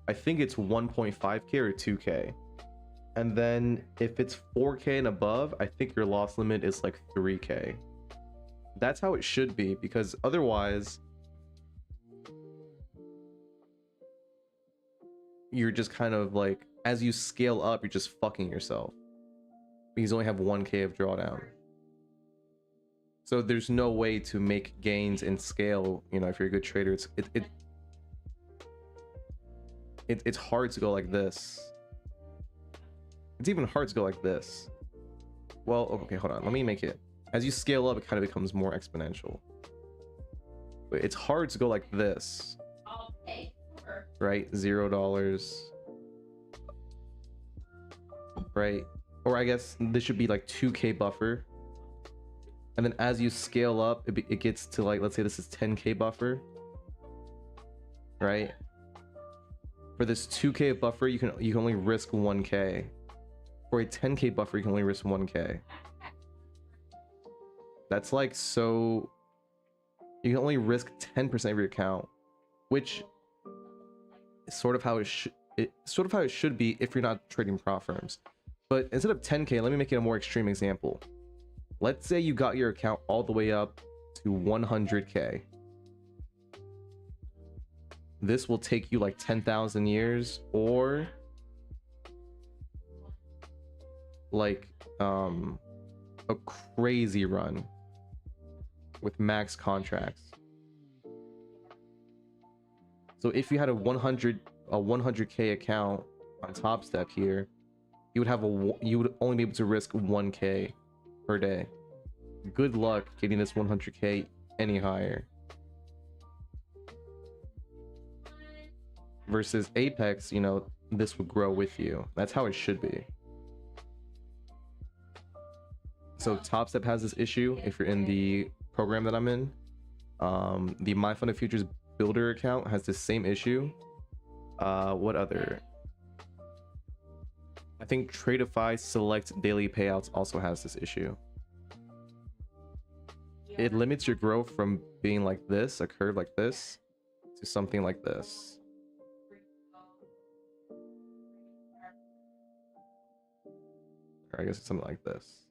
I think it's 1.5k or 2k. And then if it's 4k and above, I think your loss limit is like 3k. That's how it should be, because otherwise you're just kind of like, as you scale up, you're just fucking yourself because you only have 1k of drawdown. So there's no way to make gains in scale. You know, if you're a good trader, it's hard to go like this. It's even hard to go like this. Well, okay, hold on. Let me make it. As you scale up, it kind of becomes more exponential. But it's hard to go like this. Right? $0. Right? Or I guess this should be like 2k buffer. And then as you scale up, it gets to like, let's say this is 10k buffer. Right? For this 2k buffer, you can only risk 1k. For a 10k buffer, you can only risk 1k. That's like, so you can only risk 10% of your account, which is sort of how it should be if you're not trading prop firms. But instead of 10k, let me make it a more extreme example. Let's say you got your account all the way up to 100k. This will take you like 10,000 years, or like a crazy run. with max contracts. So if you had a 100k account on Top Step here, you would only be able to risk 1k per day. Good luck getting this 100k any higher. Versus Apex, you know, this would grow with you. That's how it should be. So Top Step has this issue if you're in the program that I'm in. The My Funded Futures Builder account has the same issue. What other? I think Tradeify Select Daily Payouts also has this issue. It limits your growth from being like this, a curve like this, to something like this. Or I guess it's something like this.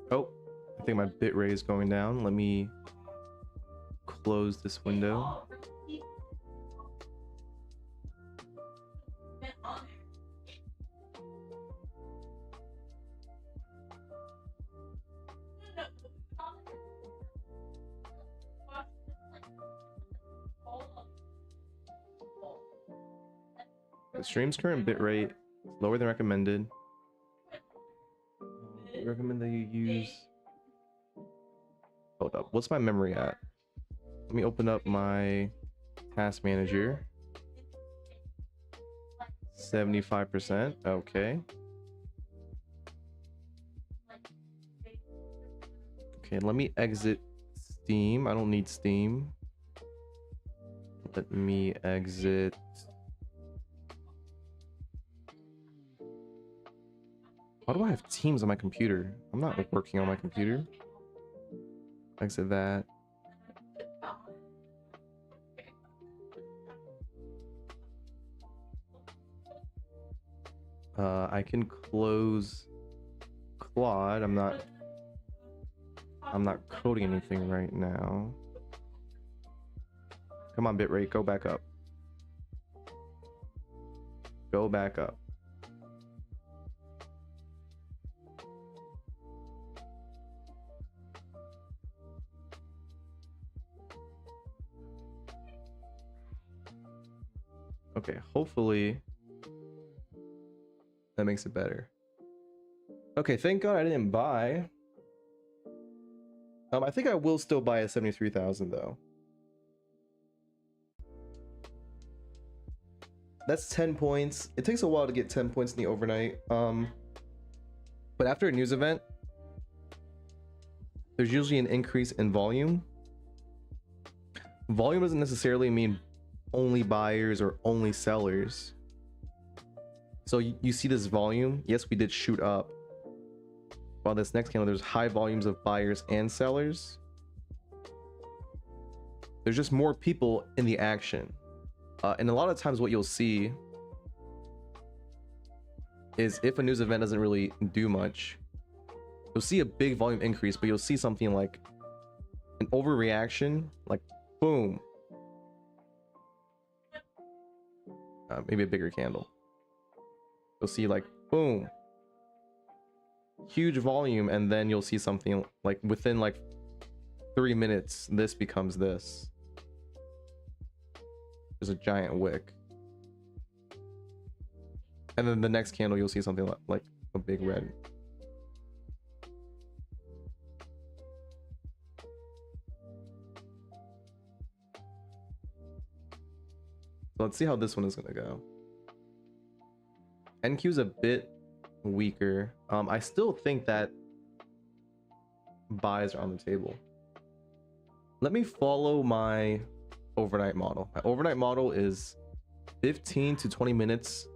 Oh, I think my bitrate is going down. Let me close this window. The stream's current bitrate is lower than recommended. I recommend that you use... Hold up, what's my memory at? Let me open up my task manager. 75%, okay. Okay, let me exit Steam. I don't need Steam. Let me exit... Why do I have Teams on my computer? I'm not working on my computer. Exit that. I can close Claude. I'm not coding anything right now. Come on, bitrate, go back up. Go back up. Okay, hopefully that makes it better. Okay, thank God I didn't buy. I think I will still buy a 73,000 though. That's 10 points. It takes a while to get 10 points in the overnight. But after a news event, there's usually an increase in volume. Volume doesn't necessarily mean only buyers or only sellers. So you see this volume. Yes, we did shoot up. While this next candle, there's high volumes of buyers and sellers. There's just more people in the action. And a lot of times what you'll see is if a news event doesn't really do much, you'll see a big volume increase, but you'll see something like an overreaction, like boom. Maybe a bigger candle. You'll see like boom, huge volume, and then you'll see something like within like 3 minutes this becomes this. There's a giant wick, and then the next candle you'll see something like a big red. So let's see how this one is gonna go. NQ's a bit weaker. I still think that buys are on the table. Let me follow my overnight model. My overnight model is 15 to 20 minutes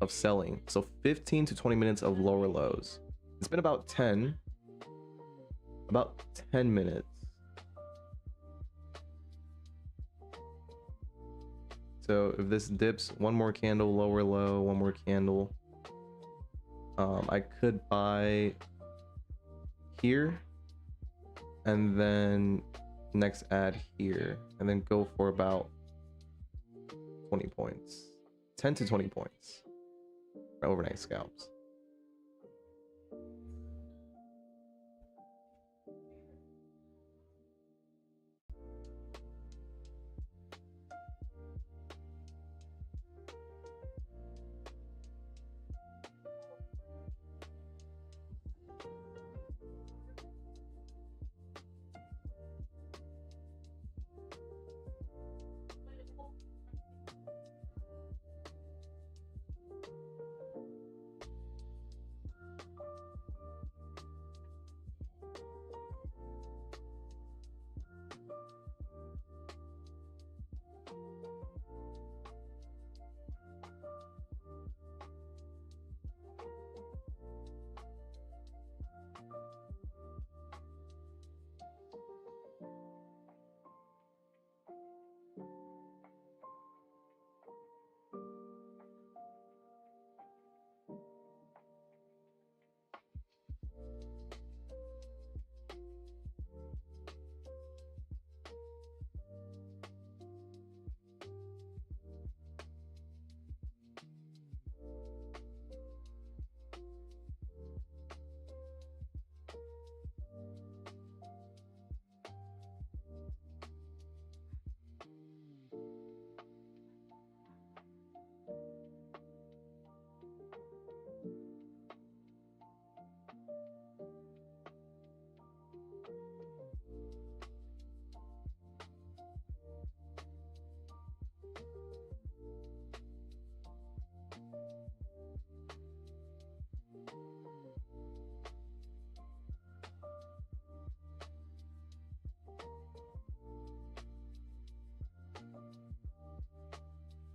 of selling. So 15 to 20 minutes of lower lows. It's been about 10 minutes. So if this dips, one more candle, lower low, one more candle. I could buy here and then next add here and then go for about 20 points, 10 to 20 points for overnight scalps.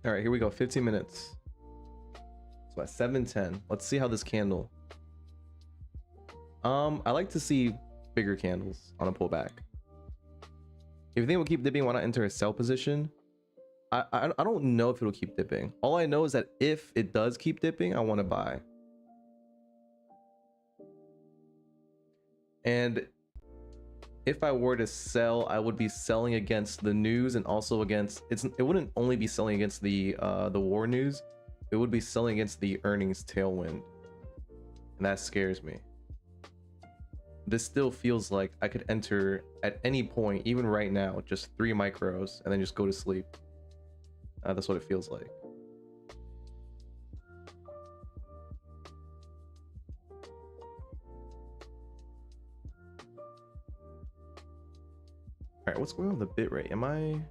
All right, here we go. 15 minutes. So at 7:10, let's see how this candle. I like to see bigger candles on a pullback. If you think it will keep dipping, why not enter a sell position? I don't know if it'll keep dipping. All I know is that if it does keep dipping, I want to buy. And if I were to sell, I would be selling against the news and also against it wouldn't only be selling against the war news, it would be selling against the earnings tailwind. And that scares me. This still feels like I could enter at any point, even right now, just 3 micros and then just go to sleep. That's what it feels like. All right, what's going on with the bit rate? Am I...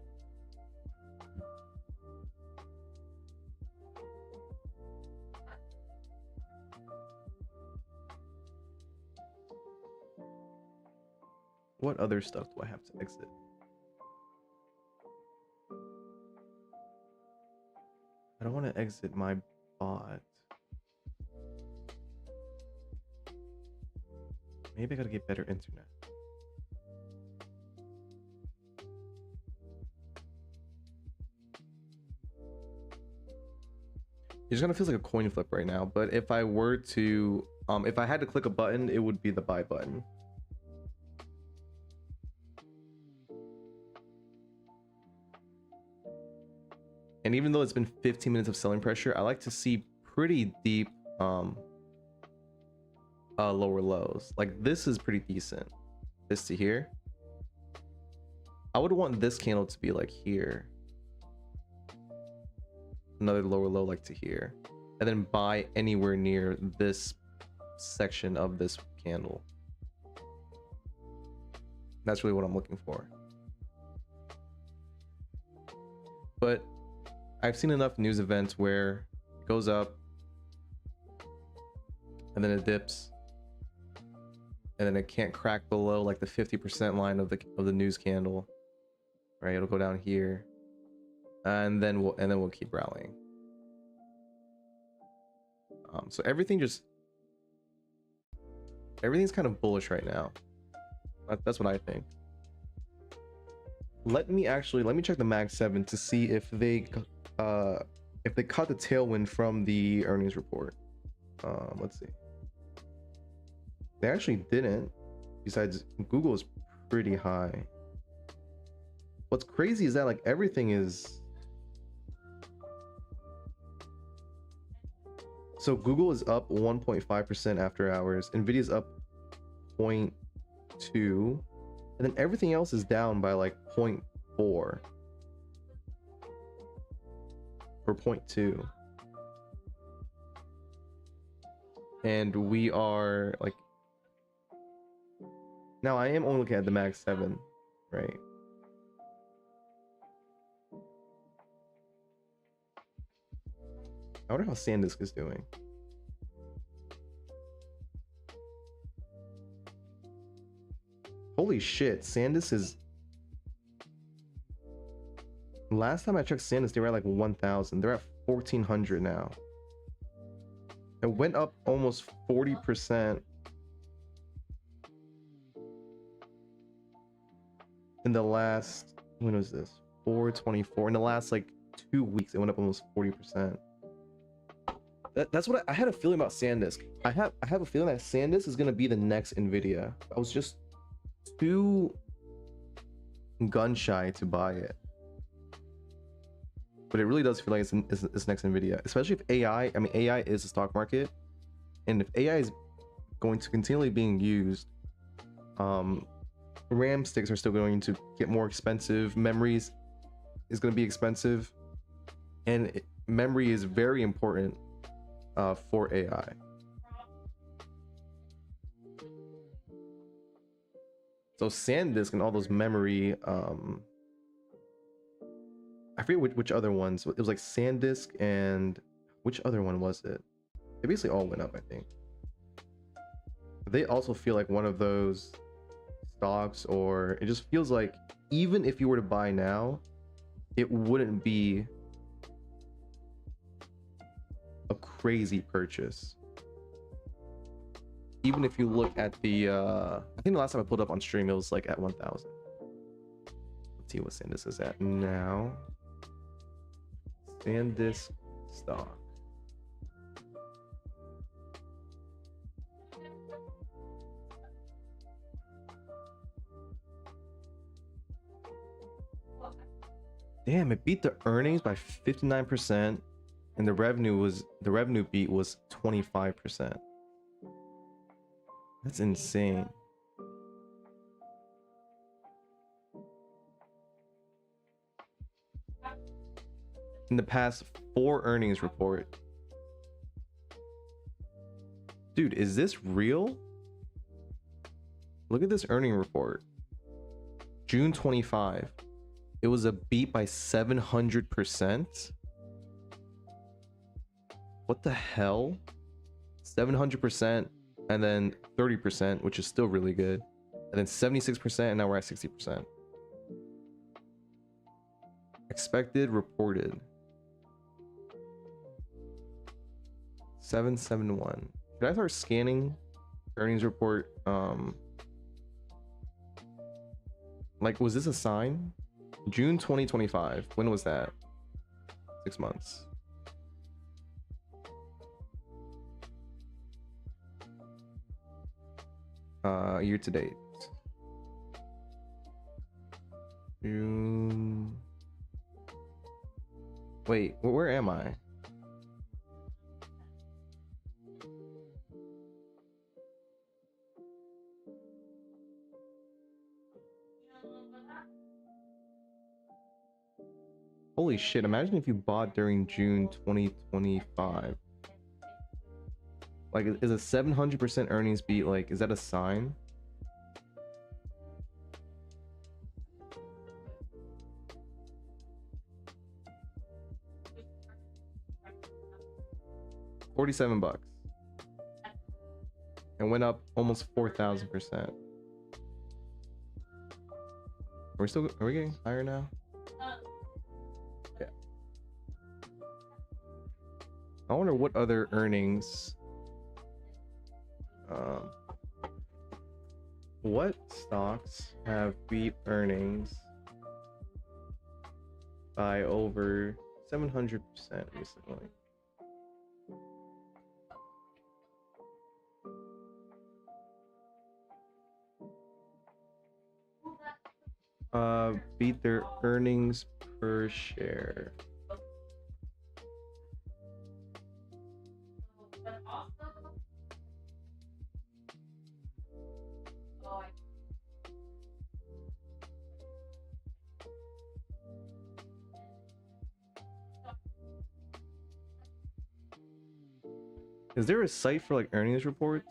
What other stuff do I have to exit? I don't want to exit my bot. Maybe I gotta get better internet. It just kind of feels like a coin flip right now, but if I were to, if I had to click a button, it would be the buy button. And even though it's been 15 minutes of selling pressure, I like to see pretty deep lower lows. Like this is pretty decent. This to here. I would want this candle to be like here. Another lower low like to here. And then buy anywhere near this section of this candle. That's really what I'm looking for. But I've seen enough news events where it goes up and then it dips and then it can't crack below like the 50% line of the news candle, right? It'll go down here and then we'll keep rallying. So everything's kind of bullish right now. That's what I think. Let me check the Mag 7 to see if they caught the tailwind from the earnings report. Let's see. They actually didn't. Besides, Google is pretty high. What's crazy is that like everything is. So Google is up 1.5% after hours. Nvidia's up 0.2, and then everything else is down by like 0.4 or 0.2. And we are like, now I am only looking at the Max 7, right? I wonder how SanDisk is doing. Holy shit, SanDisk is... Last time I checked SanDisk, they were at like 1,000. They're at 1,400 now. It went up almost 40% in the last... When was this? 4/24. In the last like 2 weeks, it went up almost 40%. That's what I had a feeling about SanDisk. I have a feeling that SanDisk is gonna be the next Nvidia. I was just too gun shy to buy it, but it really does feel like it's next Nvidia, especially if AI. I mean, AI is a stock market, and if AI is going to continually being used, RAM sticks are still going to get more expensive. Memories is going to be expensive, and memory is very important for AI. So SanDisk and all those memory, I forget which other ones. It was like SanDisk and which other one was it? They basically all went up, I think. They also feel like one of those stocks, or it just feels like even if you were to buy now, it wouldn't be a crazy purchase. Even if you look at the I think the last time I pulled up on stream, it was like at 1,000. Let's see what SanDisk is at now. SanDisk stock. Damn, it beat the earnings by 59%, and the revenue beat was 25%. That's insane. In the past 4 earnings report. Dude, is this real? Look at this earning report. June 25. It was a beat by 700%. What the hell? 700%, and then 30%, which is still really good. And then 76%, and now we're at 60%. Expected, reported. 771. Should I start scanning earnings report? Like, was this a sign? June 2025. When was that? 6 months. Year to date. June. Wait, where am I? Holy shit, imagine if you bought during June 2025. Like, is a 700% earnings beat, like, is that a sign? $47. And went up almost 4,000%. Are we getting higher now? Yeah. I wonder what other earnings. What stocks have beat earnings by over 700% recently? beat their earnings per share. Is there a site for like earnings reports?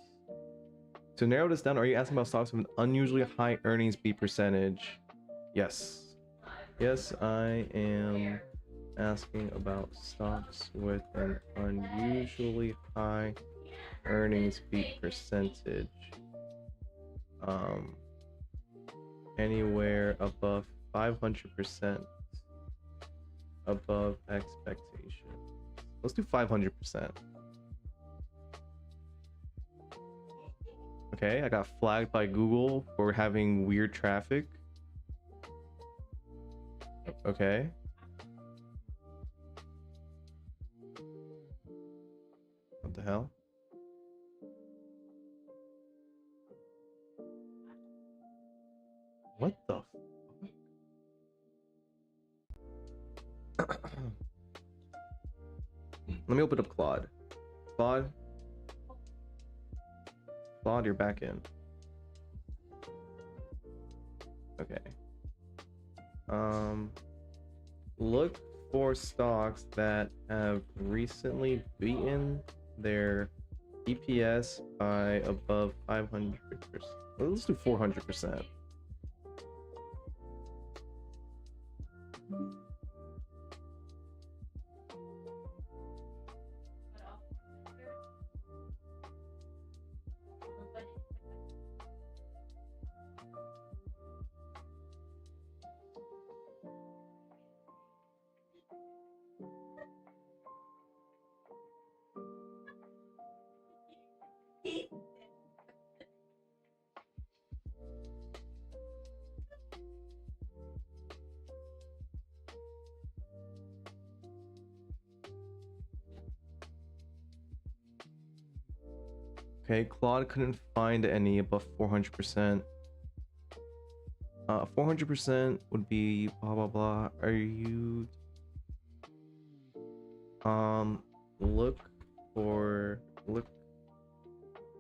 To narrow this down, are you asking about stocks with an unusually high earnings beat percentage? Yes. Yes, I am asking about stocks with an unusually high earnings beat percentage. Anywhere above 500% above expectation. Let's do 500%. Okay, I got flagged by Google for having weird traffic. Okay. What the hell? What the fuck? Let me open up Claude. Claude, you're back in. Okay. Look for stocks that have recently beaten their EPS by above 500%. Let's do 400%. Okay, Claude couldn't find any above 400%. 400% would be blah blah blah. Are you look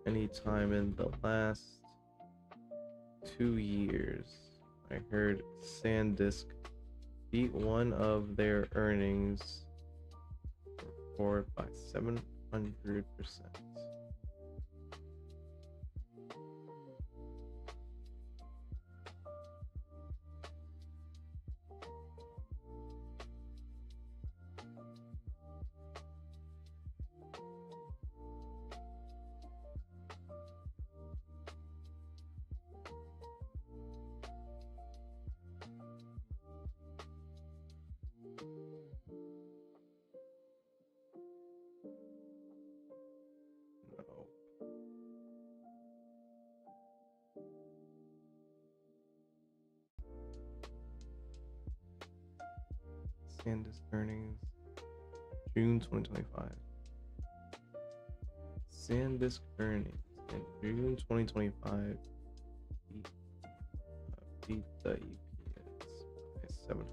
any time in the last 2 years? I heard SanDisk beat one of their earnings report by 700%. No. SanDisk earnings June 2025. SanDisk earnings in June 2025 beat the EPS by 700%.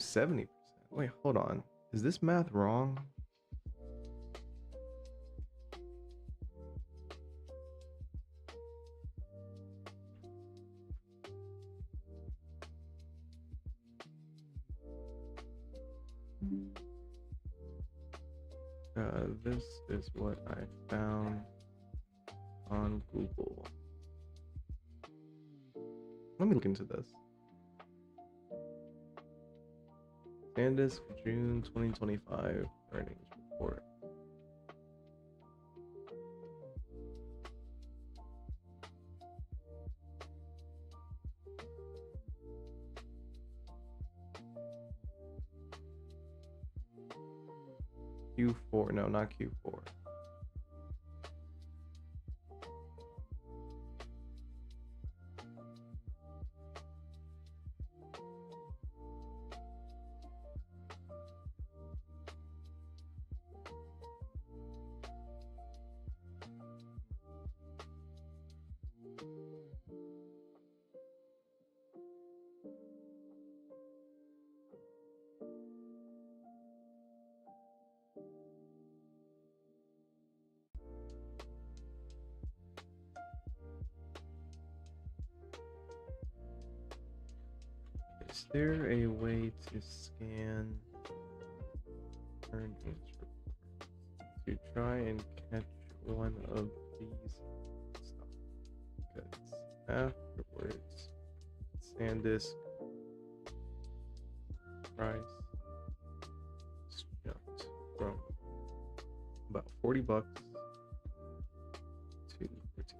$70. Wait, hold on. Is this math wrong? This is what I found on Google. Let me look into this. SanDisk June 2025 earnings report. Q4. No, not Q4. Is there a way to scan earnings reports to try and catch one of these stock cuts afterwards? SanDisk price jumped from about $40 to 14.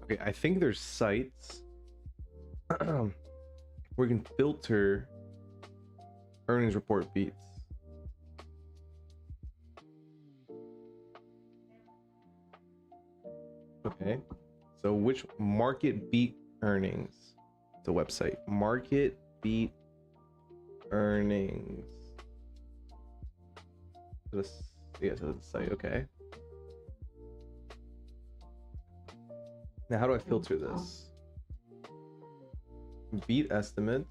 Okay, I think there's sites where we can filter earnings report beats. Okay, so which market beat earnings? The website market beat earnings. This, yeah, so the site. Okay. Now, how do I filter this? Beat estimates.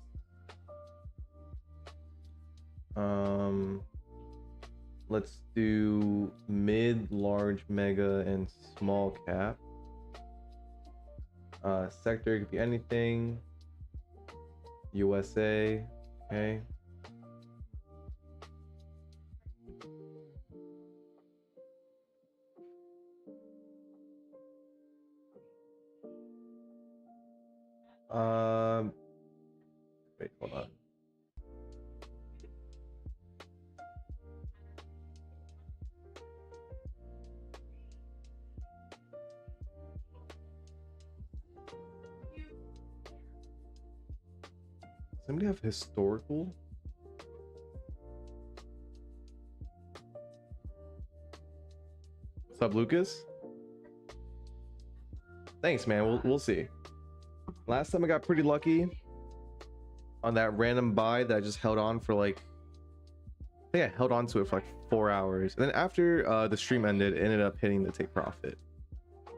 Let's do mid, large, mega, and small cap. Sector could be anything. USA. Okay. Wait, hold on. Does anybody have historical? What's up, Lucas? Thanks, man. We'll see. Last time I got pretty lucky on that random buy that I just held on for like, I think I held on to it for like 4 hours, and then after the stream ended, it ended up hitting the take profit.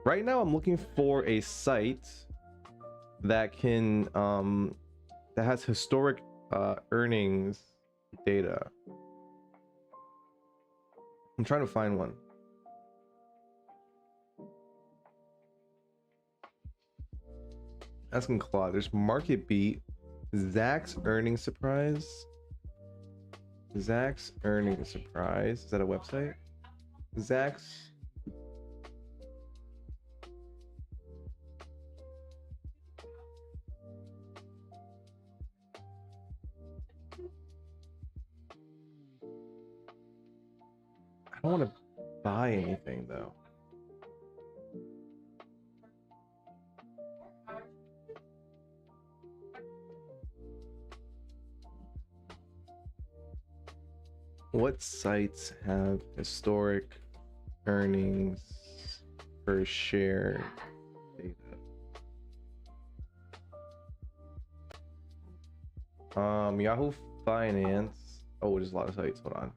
Right now I'm looking for a site that can that has historic earnings data. I'm trying to find one. Asking Claude. There's Market Beat, Zach's earnings surprise. Zach's earnings surprise. Is that a website? Zach's. I don't want to buy anything though. What sites have historic earnings per share data? Yahoo Finance. Oh, there's a lot of sites. Hold on.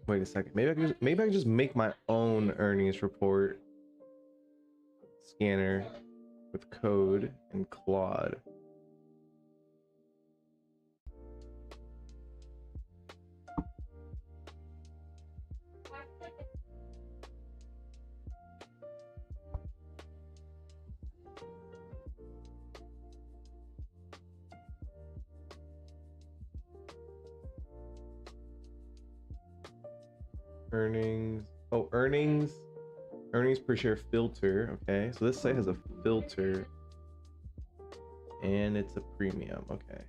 Wait a second. Maybe I can just make my own earnings report scanner with code and Claude. Earnings. Oh, earnings per share filter. Okay, so this site has a filter and it's a premium. Okay,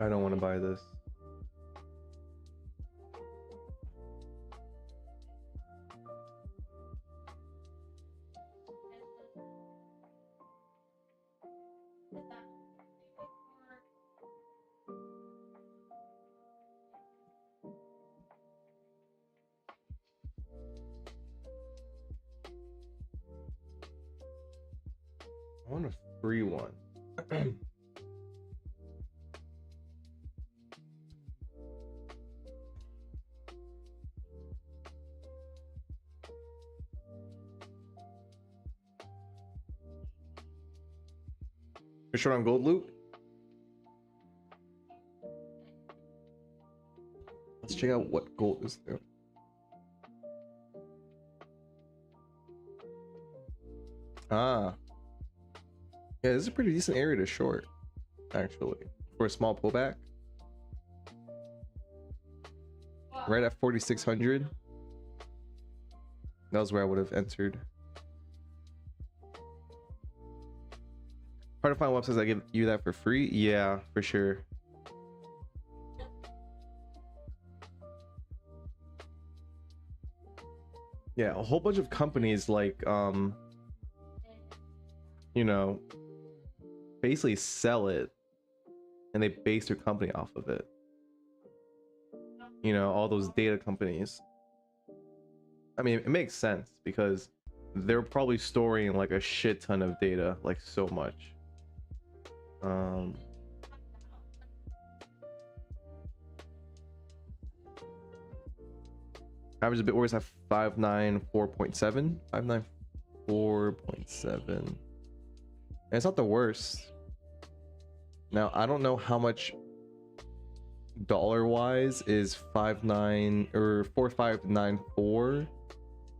I don't want to buy this. I want a free one. You're short on gold loot? Let's check out what gold is there. Ah. Yeah, this is a pretty decent area to short, actually, for a small pullback. Right at 4,600. That was where I would have entered. Hard to find websites that give you that for free. Yeah, for sure. Yeah, a whole bunch of companies like you know, basically sell it and they base their company off of it. You know, all those data companies. I mean, it makes sense because they're probably storing like a shit ton of data, like so much. Average bit orders have 594.7. 594.7. And it's not the worst. Now, I don't know how much dollar wise is 59 or 4594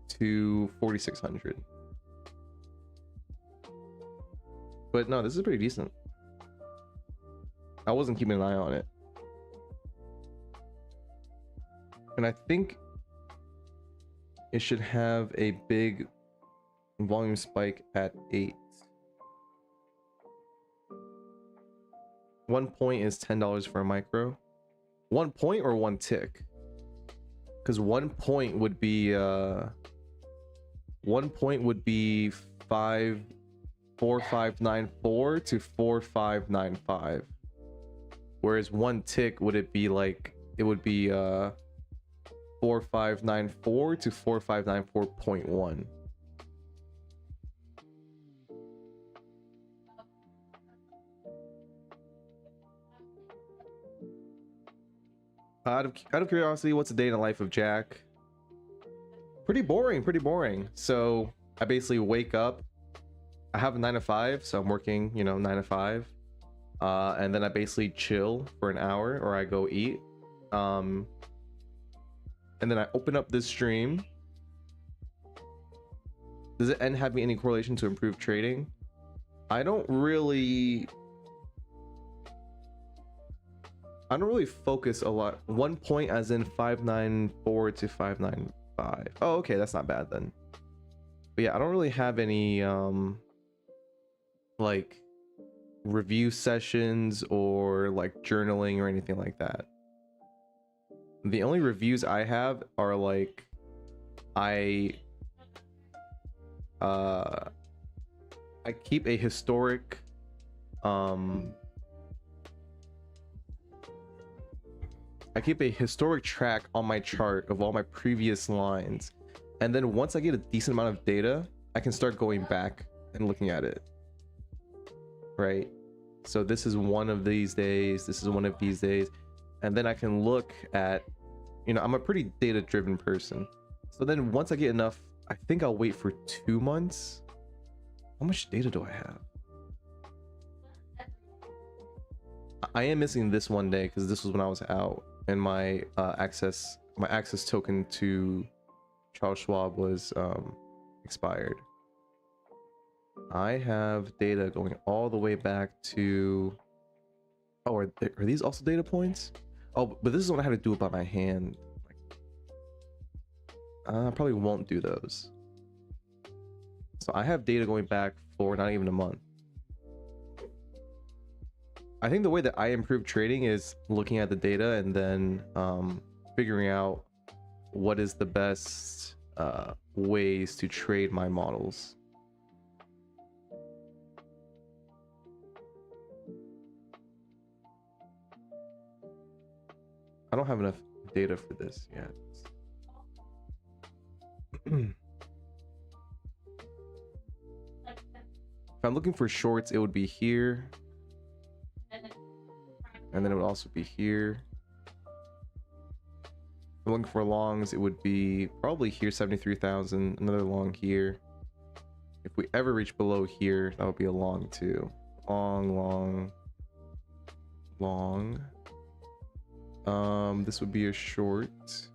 to 4600. But no, this is pretty decent. I wasn't keeping an eye on it. And I think it should have a big volume spike at 8. 1 point is $10 for a micro. 1 point or 1 tick? Because 1 point would be 1 point would be 4594 to 4595. Whereas 1 tick would it be like it would be 4594 to 4594.1. Out of curiosity, what's a day in the life of Jack? Pretty boring, pretty boring. So I basically wake up. I have a 9 to 5, so I'm working, you know, 9 to 5. And then I basically chill for an hour, or I go eat. And then I open up this stream. Does it end having any correlation to improved trading? I don't really focus a lot. 1 point as in 594 to 595. Oh, okay, that's not bad then. But yeah, I don't really have any like review sessions or like journaling or anything like that. The only reviews I have are like I keep a historic track on my chart of all my previous lines, and then once I get a decent amount of data, I can start going back and looking at it, right? So this is one of these days, this is one of these days, and then I can look at, you know, I'm a pretty data driven person, so then once I get enough, I think I'll wait for 2 months. How much data do I have? I am missing this one day because this was when I was out and my access token to Charles Schwab was expired. I have data going all the way back to, oh, are these also data points? Oh, but this is what I had to do it by my hand. I probably won't do those. So I have data going back for not even a month. I think the way that I improve trading is looking at the data and then figuring out what is the best ways to trade my models. I don't have enough data for this yet. If I'm looking for shorts, it would be here. And then it would also be here. If I'm looking for longs, it would be probably here, 73,000, another long here. If we ever reach below here, that would be a long too. Long. This would be a short. This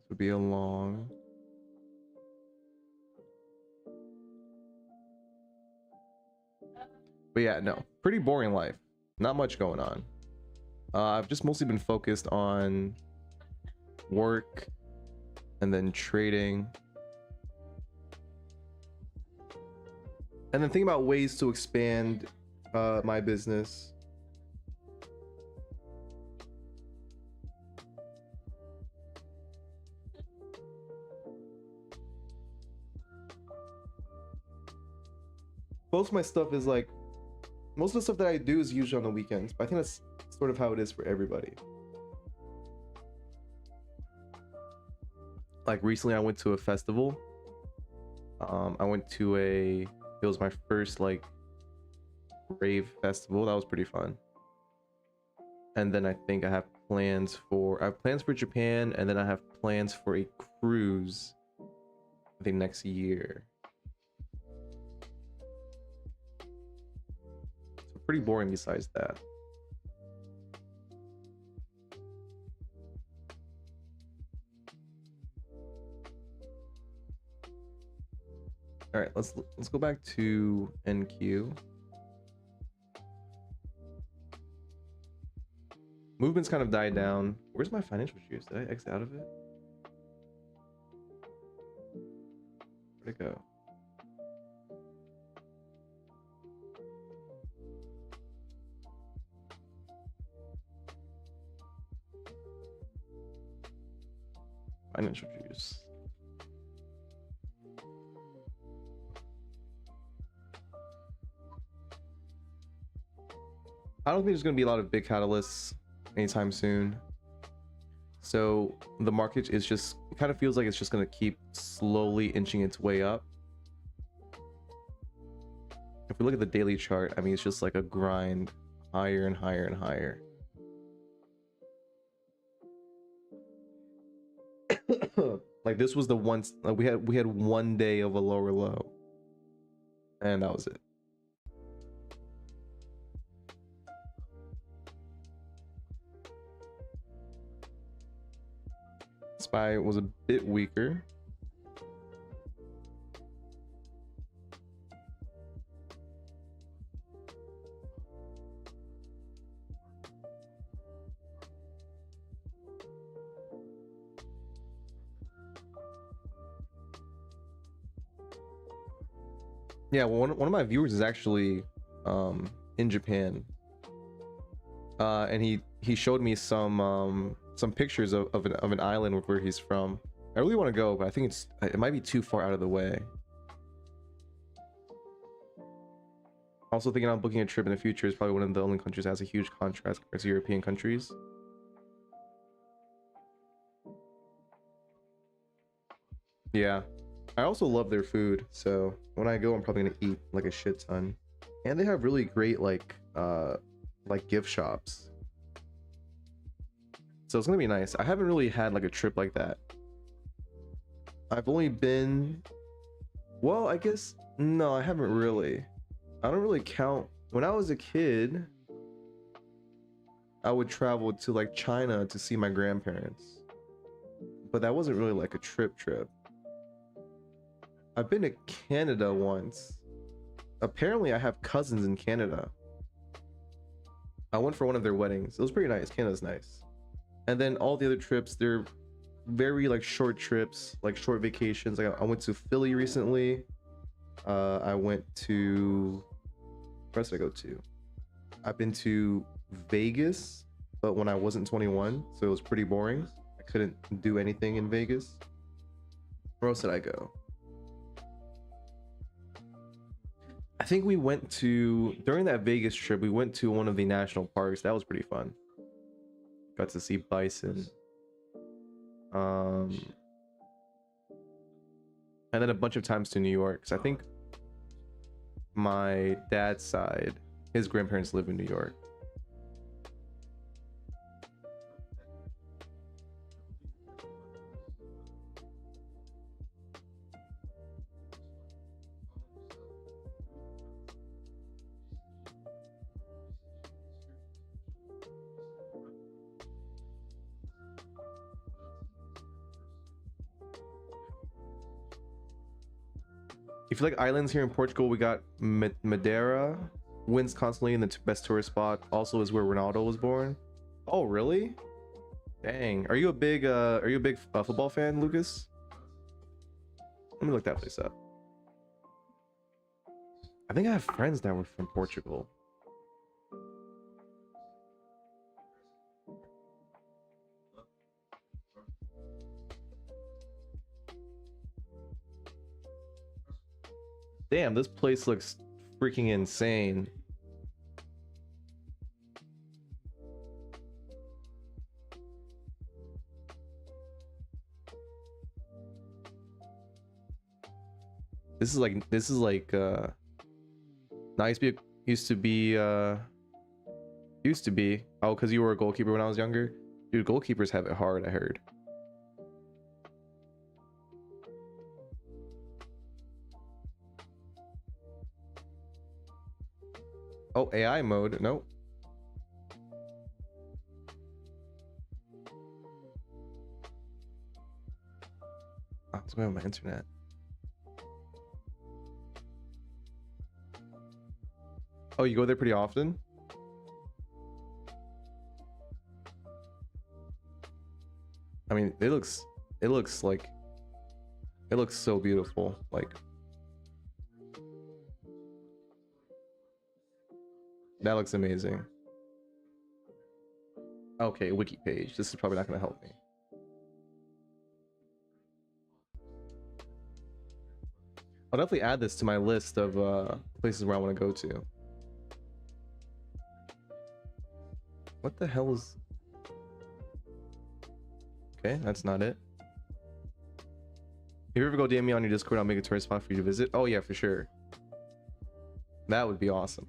would be a long. But yeah, no, pretty boring life. Not much going on. I've just mostly been focused on work and then trading. And then thinking about ways to expand my business. Most of my stuff is like, most of the stuff that I do is usually on the weekends, but I think that's sort of how it is for everybody. Like recently I went to a festival. I went to it was my first like rave festival. That was pretty fun. And then I think I have plans for Japan, and then I have plans for a cruise I think next year. So pretty boring besides that. All right, let's go back to NQ. Movement's kind of died down. Where's my financial juice? Did I exit out of it? Where'd it go? Financial juice. I don't think there's going to be a lot of big catalysts anytime soon. So the market is just, it kind of feels like it's just going to keep slowly inching its way up. If we look at the daily chart, I mean, it's just like a grind higher and higher and higher. Like this was the one, like we had one day of a lower low, and that was it. SPY was a bit weaker. Yeah, well, one of my viewers is actually in Japan, and he showed me some pictures of an island where he's from. I really want to go, but I think it might be too far out of the way. Also thinking on booking a trip in the future is probably one of the only countries that has a huge contrast compared to European countries. Yeah, I also love their food, so when I go, I'm probably gonna eat like a shit ton. And they have really great like gift shops. So it's gonna be nice. I haven't really had like a trip like that. I've only been, well, I guess, no, I haven't really. I don't really count. When I was a kid, I would travel to like China to see my grandparents. But that wasn't really like a trip. I've been to Canada once. Apparently I have cousins in Canada. I went for one of their weddings. It was pretty nice. Canada's nice. And then all the other trips, they're very like short trips, like short vacations. Like I went to Philly recently. I went to, where else did I go to? I've been to Vegas, but when I wasn't 21, so it was pretty boring. I couldn't do anything in Vegas. Where else did I go? I think we went to, during that Vegas trip, we went to one of the national parks. That was pretty fun. Got to see bison. And then a bunch of times to New York. So I think my dad's side, his grandparents live in New York. If you like islands here in Portugal, we got Madeira, wins constantly in the best tourist spot. Also is where Ronaldo was born. Oh, really? Dang. Are you a big football fan, Lucas? Let me look that place up. I think I have friends that were from Portugal. Damn, this place looks freaking insane. This is like nice. Used to be oh, because you were a goalkeeper when I was younger. Dude, goalkeepers have it hard, I heard. Oh, AI mode. Nope. Oh, what's going on with my internet? Oh, you go there pretty often? I mean, it looks so beautiful. Like, that looks amazing. Okay, wiki page. This is probably not going to help me. I'll definitely add this to my list of places where I want to go to. What the hell is... Okay, that's not it. If you ever go DM me on your Discord, I'll make a tourist spot for you to visit. Oh yeah, for sure. That would be awesome.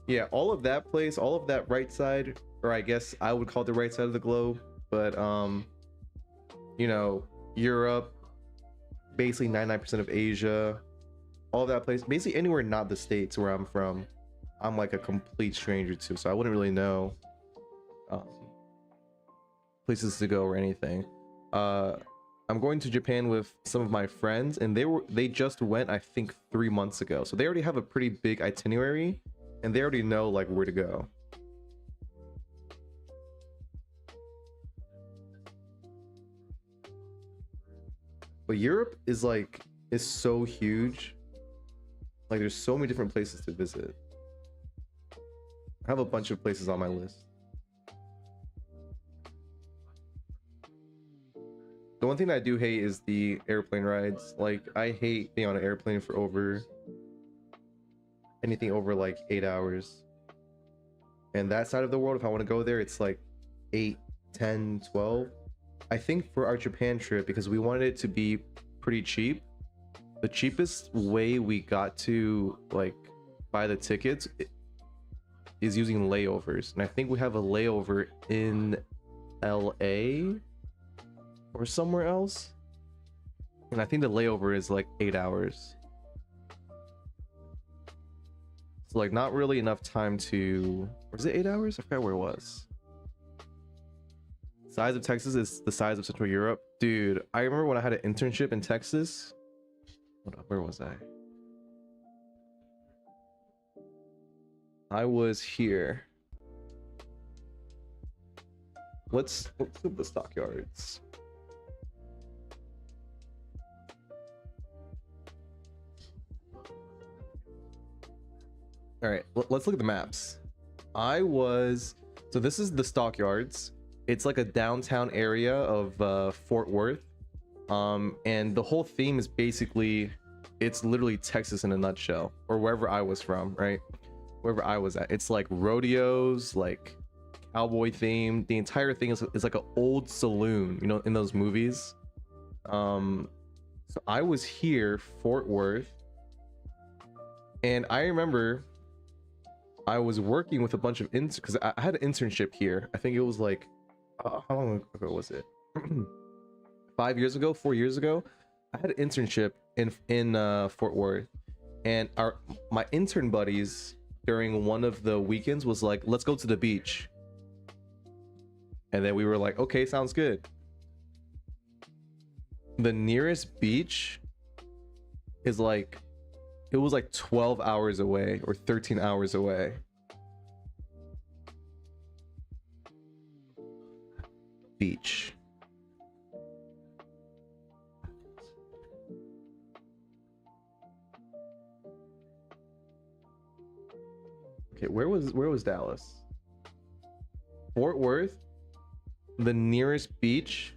Yeah, all of that place, all of that right side, or I guess I would call it the right side of the globe, but you know, Europe, basically 99% of Asia, all of that place, basically anywhere not the States where I'm from, I'm like a complete stranger to, so I wouldn't really know places to go or anything. I'm going to Japan with some of my friends, and they just went, I think, 3 months ago, so they already have a pretty big itinerary, and they already know like where to go. But Europe is so huge. Like there's so many different places to visit. I have a bunch of places on my list. The one thing that I do hate is the airplane rides. Like I hate being on an airplane for anything over like 8 hours. And that side of the world, if I want to go there, it's like 8, 10, 12. I think for our Japan trip, because we wanted it to be pretty cheap, the cheapest way we got to like buy the tickets is using layovers. And I think we have a layover in LA or somewhere else. And I think the layover is like 8 hours. So like not really enough time to... Was it 8 hours? I forgot where it was. Size of Texas is the size of Central Europe. Dude, I remember when I had an internship in Texas. Hold up, where was I? I was here. Let's look at the stockyards. All right, let's look at the maps. So this is the stockyards. It's like a downtown area of Fort Worth. And the whole theme is basically, it's literally Texas in a nutshell, or wherever I was from, right? Wherever I was at. It's like rodeos, like cowboy theme. The entire thing is like an old saloon, you know, in those movies. So I was here, Fort Worth, and I remember I was working with a bunch of interns, because I had an internship here. I think it was like, how long ago was it? 5 years ago, 4 years ago. I had an internship in Fort Worth, and my intern buddies during one of the weekends was like, let's go to the beach. And then we were like, okay, sounds good. The nearest beach is like, it was like 12 hours away or 13 hours away. Beach. Okay, where was Dallas? Fort Worth, the nearest beach.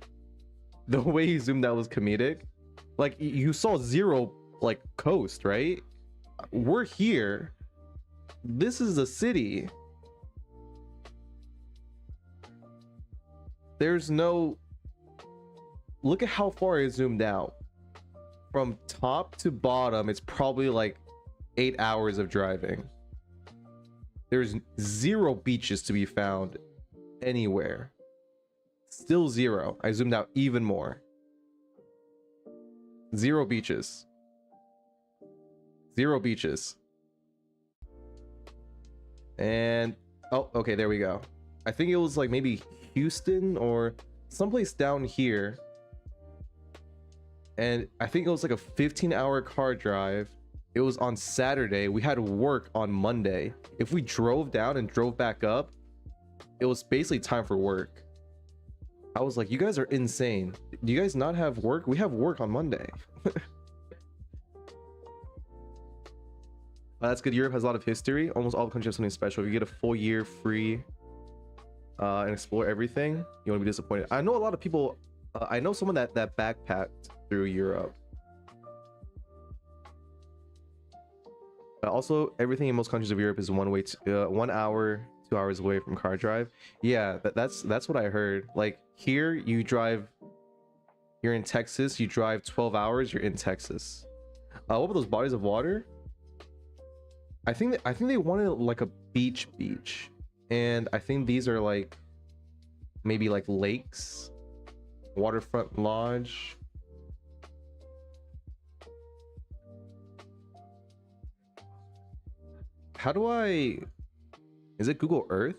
The way he zoomed out was comedic. Like you saw zero like coast, right? We're here. This is a city. There's no... Look at how far it zoomed out. From top to bottom, it's probably like 8 hours of driving. There's zero beaches to be found anywhere. Still zero. I zoomed out even more. Zero beaches. Zero beaches. And oh, okay, there we go. I think it was like maybe Houston or someplace down here. And I think it was like a 15-hour car drive. It was on Saturday. We had work on Monday. If we drove down and drove back up, it was basically time for work. I was like, you guys are insane. Do you guys not have work? We have work on Monday. That's good. Europe has a lot of history. Almost all the countries have something special. If you get a full year free and explore everything, you won't be disappointed. I know a lot of people I know someone that backpacked through Europe. Also, everything in most countries of Europe is 1 hour, 2 hours away from car drive. Yeah, that's what I heard. Like here, you drive. You're in Texas. You drive 12 hours. You're in Texas. What were those bodies of water? I think they wanted like a beach, and I think these are like maybe like lakes, waterfront lodge. How do I? Is it Google Earth?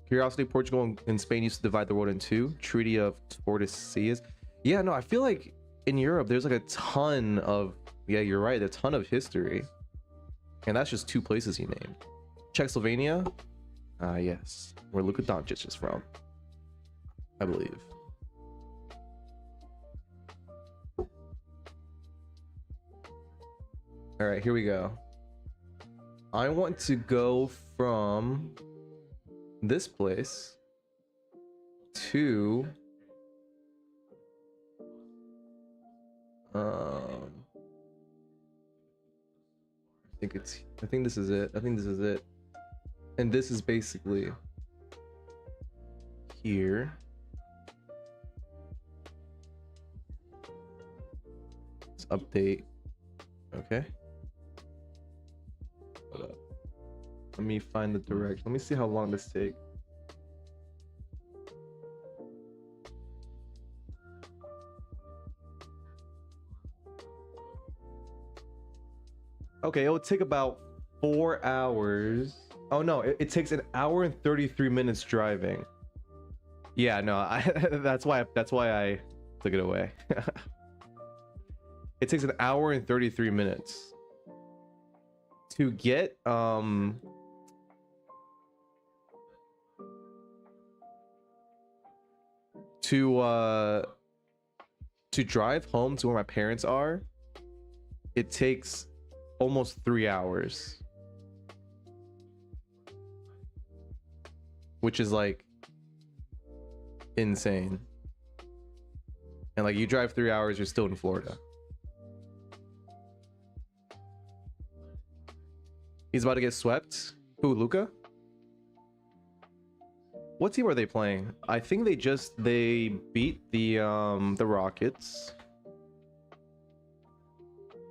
Curiosity, Portugal and Spain used to divide the world in two. Treaty of Tordesillas. Yeah, no, I feel like in Europe there's like a ton of, yeah, you're right, a ton of history. And that's just two places he named. Czechoslovakia. Yes. Where Luka Doncic is from, I believe. All right, here we go. I want to go from this place to I think this is it. And this is basically here. Let's update. Okay. Hold up. Let me find the direction. Let me see how long this takes. Okay, it will take about 4 hours. Oh no, it takes an hour and 33 minutes driving. Yeah, no, that's why I took it away. It takes an hour and 33 minutes to get to drive home to where my parents are. It takes almost 3 hours, which is like insane. And like you drive 3 hours, you're still in Florida. He's about to get swept. Who, Luka? What team are they playing? I think they beat the Rockets,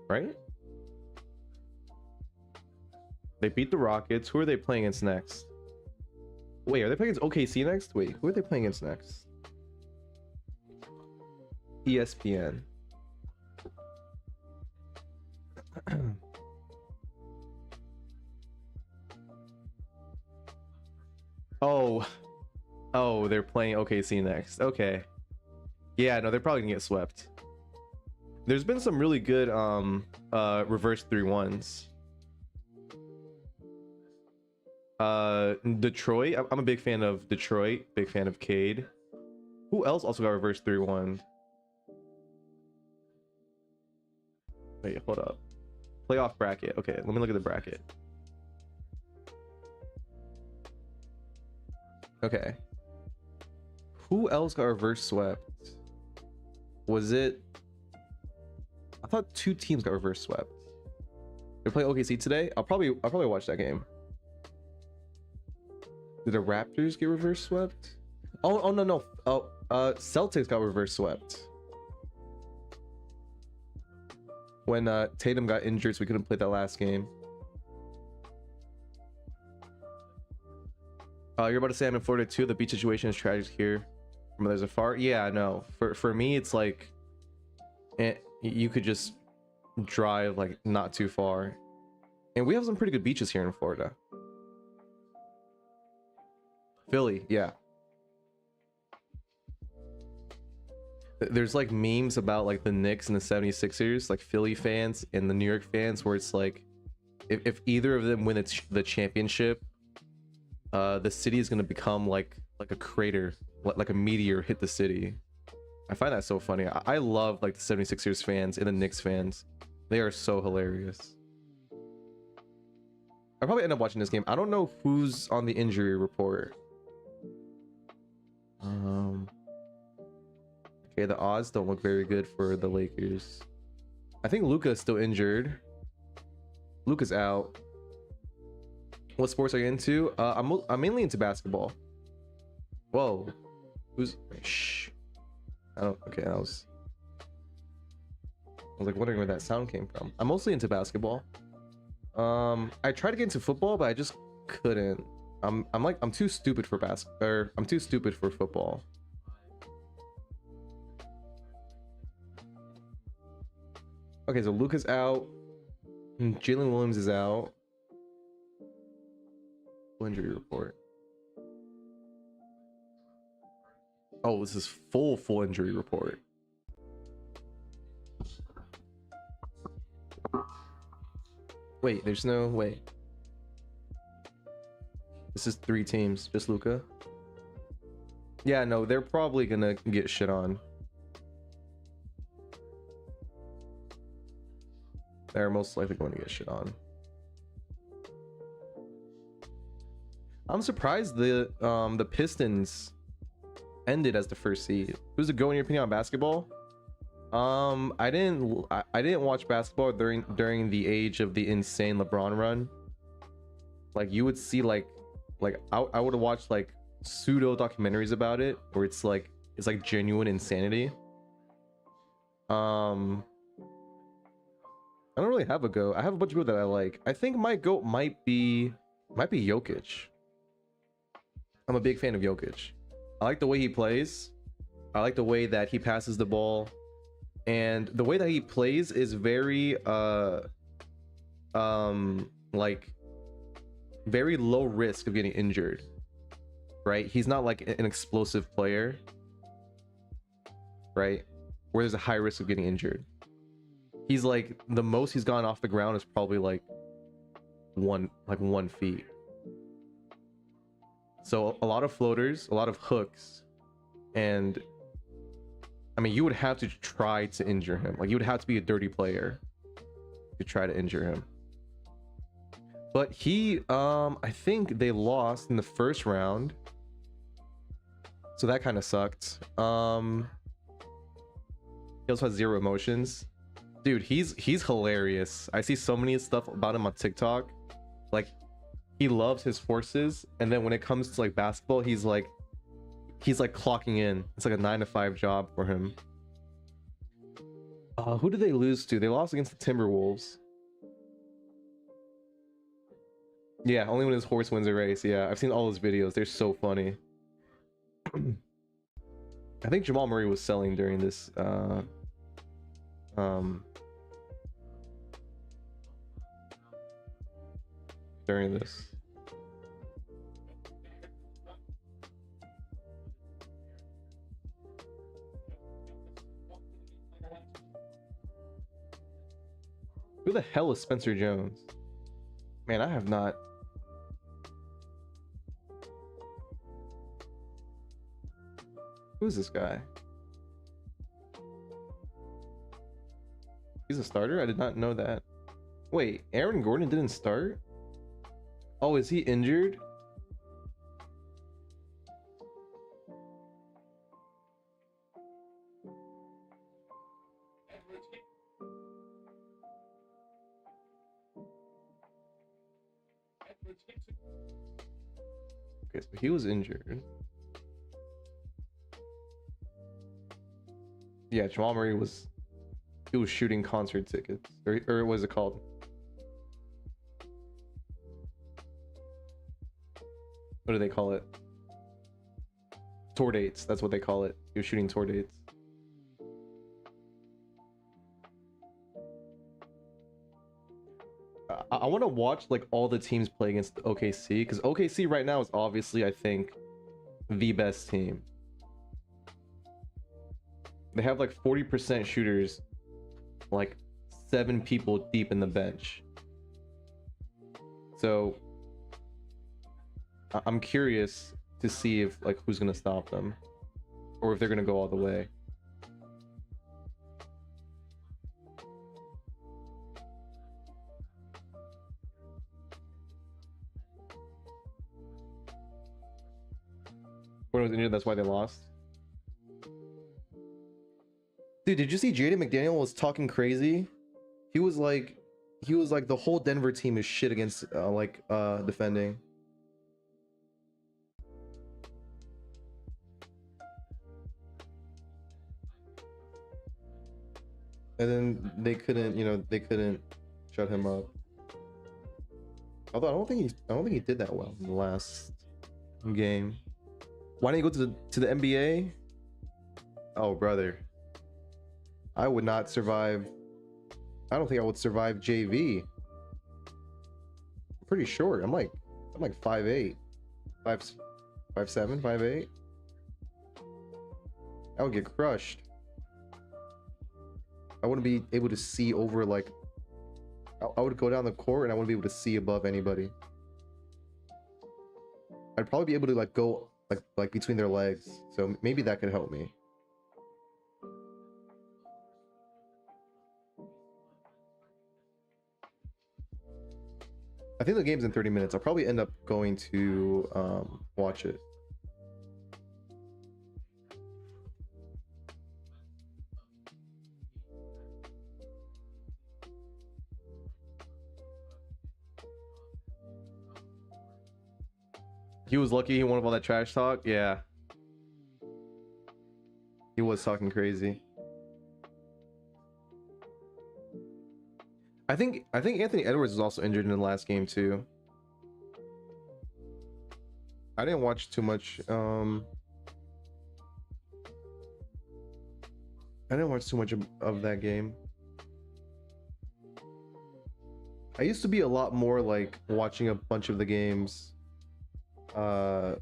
right? They beat the Rockets. Who are they playing against next? Wait, are they playing against OKC next? Wait, who are they playing against next? ESPN. Oh, they're playing OKC next. Okay. Yeah, no, they're probably gonna get swept. There's been some really good reverse 3-1s. Detroit. I'm a big fan of Detroit. Big fan of Cade. Who else also got reverse 3-1? Wait, hold up. Playoff bracket. Okay, let me look at the bracket. Okay. Who else got reverse swept? Was it? I thought 2 teams got reverse swept. They're playing OKC today. I'll probably watch that game. Did the Raptors get reverse swept? Oh no. Celtics got reverse swept when Tatum got injured, so we couldn't play that last game. You're about to say I'm in Florida too. The beach situation is tragic here. From others afar. Yeah, no. For me, it's like, you could just drive like not too far, and we have some pretty good beaches here in Florida. Philly, yeah. There's like memes about like the Knicks and the 76ers, like Philly fans and the New York fans, where it's like, if either of them win the championship, the city is gonna become like a crater, like a meteor hit the city. I find that so funny. I love like the 76ers fans and the Knicks fans. They are so hilarious. I probably end up watching this game. I don't know who's on the injury report. Okay, the odds don't look very good for the Lakers. I think Luka is still injured. Luka's out. What sports are you into? I'm mainly into basketball. Whoa. Who's shh? I don't okay, I was like wondering where that sound came from. I'm mostly into basketball. I tried to get into football, but I just couldn't. I'm too stupid for I'm too stupid for football. Okay, so Luka's out. Jalen Williams is out. Injury report. Oh, this is full injury report. Wait, there's no way. This is 3 teams, just Luka. Yeah, no, they're probably gonna get shit on. They're most likely going to get shit on. I'm surprised the Pistons ended as the first seed. Who's a go in your opinion on basketball? I didn't watch basketball during the age of the insane LeBron run. Like you would see like I would have watched like pseudo documentaries about it where it's like genuine insanity. I don't really have a go. I have a bunch of people that I like. I think my goat might be Jokic. I'm a big fan of Jokic. I like the way he plays. I like the way that he passes the ball. And the way that he plays is very like very low risk of getting injured. Right? He's not like an explosive player. Right? Where there's a high risk of getting injured. He's like the most he's gone off the ground is probably like 1 feet. So a lot of floaters, a lot of hooks, and I mean you would have to try to injure him. Like you would have to be a dirty player to try to injure him. But he I think they lost in the first round. So that kind of sucked. He also has 0 emotions. Dude, he's hilarious. I see so many stuff about him on TikTok. Like he loves his horses, and then when it comes to like basketball, he's like clocking in. It's like a 9-to-5 job for him. Who did they lose to? They lost against the Timberwolves. Yeah, only when his horse wins a race. Yeah, I've seen all those videos. They're so funny. I think Jamal Murray was selling during this during this. Who the hell is Spencer Jones? Man, I have not. Who is this guy? He's a starter? I did not know that. Wait, Aaron Gordon didn't start? Oh, is he injured? Okay, so he was injured. Yeah, Jamal Murray was shooting concert tickets, or what was it called? What do they call it? Tour dates. That's what they call it. He was shooting tour dates. I want to watch like all the teams play against OKC, because OKC right now is obviously, I think, the best team. They have like 40% shooters, like 7 people deep in the bench. So I'm curious to see if like who's gonna stop them, or if they're gonna go all the way. Gordon was injured, that's why they lost. Dude, did you see Jaden McDaniel was talking crazy? He was like the whole Denver team is shit against defending. And then they couldn't shut him up. Although I don't think he did that well in the last game. Why didn't he go to the NBA? Oh brother, I would not survive. I don't think I would survive JV. I'm pretty short. I'm like 5'8", 5'7", 5'8". I would get crushed. I wouldn't be able to see over like. I would go down the court and I wouldn't be able to see above anybody. I'd probably be able to like go like between their legs, so maybe that could help me. I think the game's in 30 minutes. I'll probably end up going to watch it. He was lucky he won all that trash talk. Yeah. He was talking crazy. I think Anthony Edwards was also injured in the last game too. I didn't watch too much. I didn't watch too much of that game. I used to be a lot more like watching a bunch of the games. I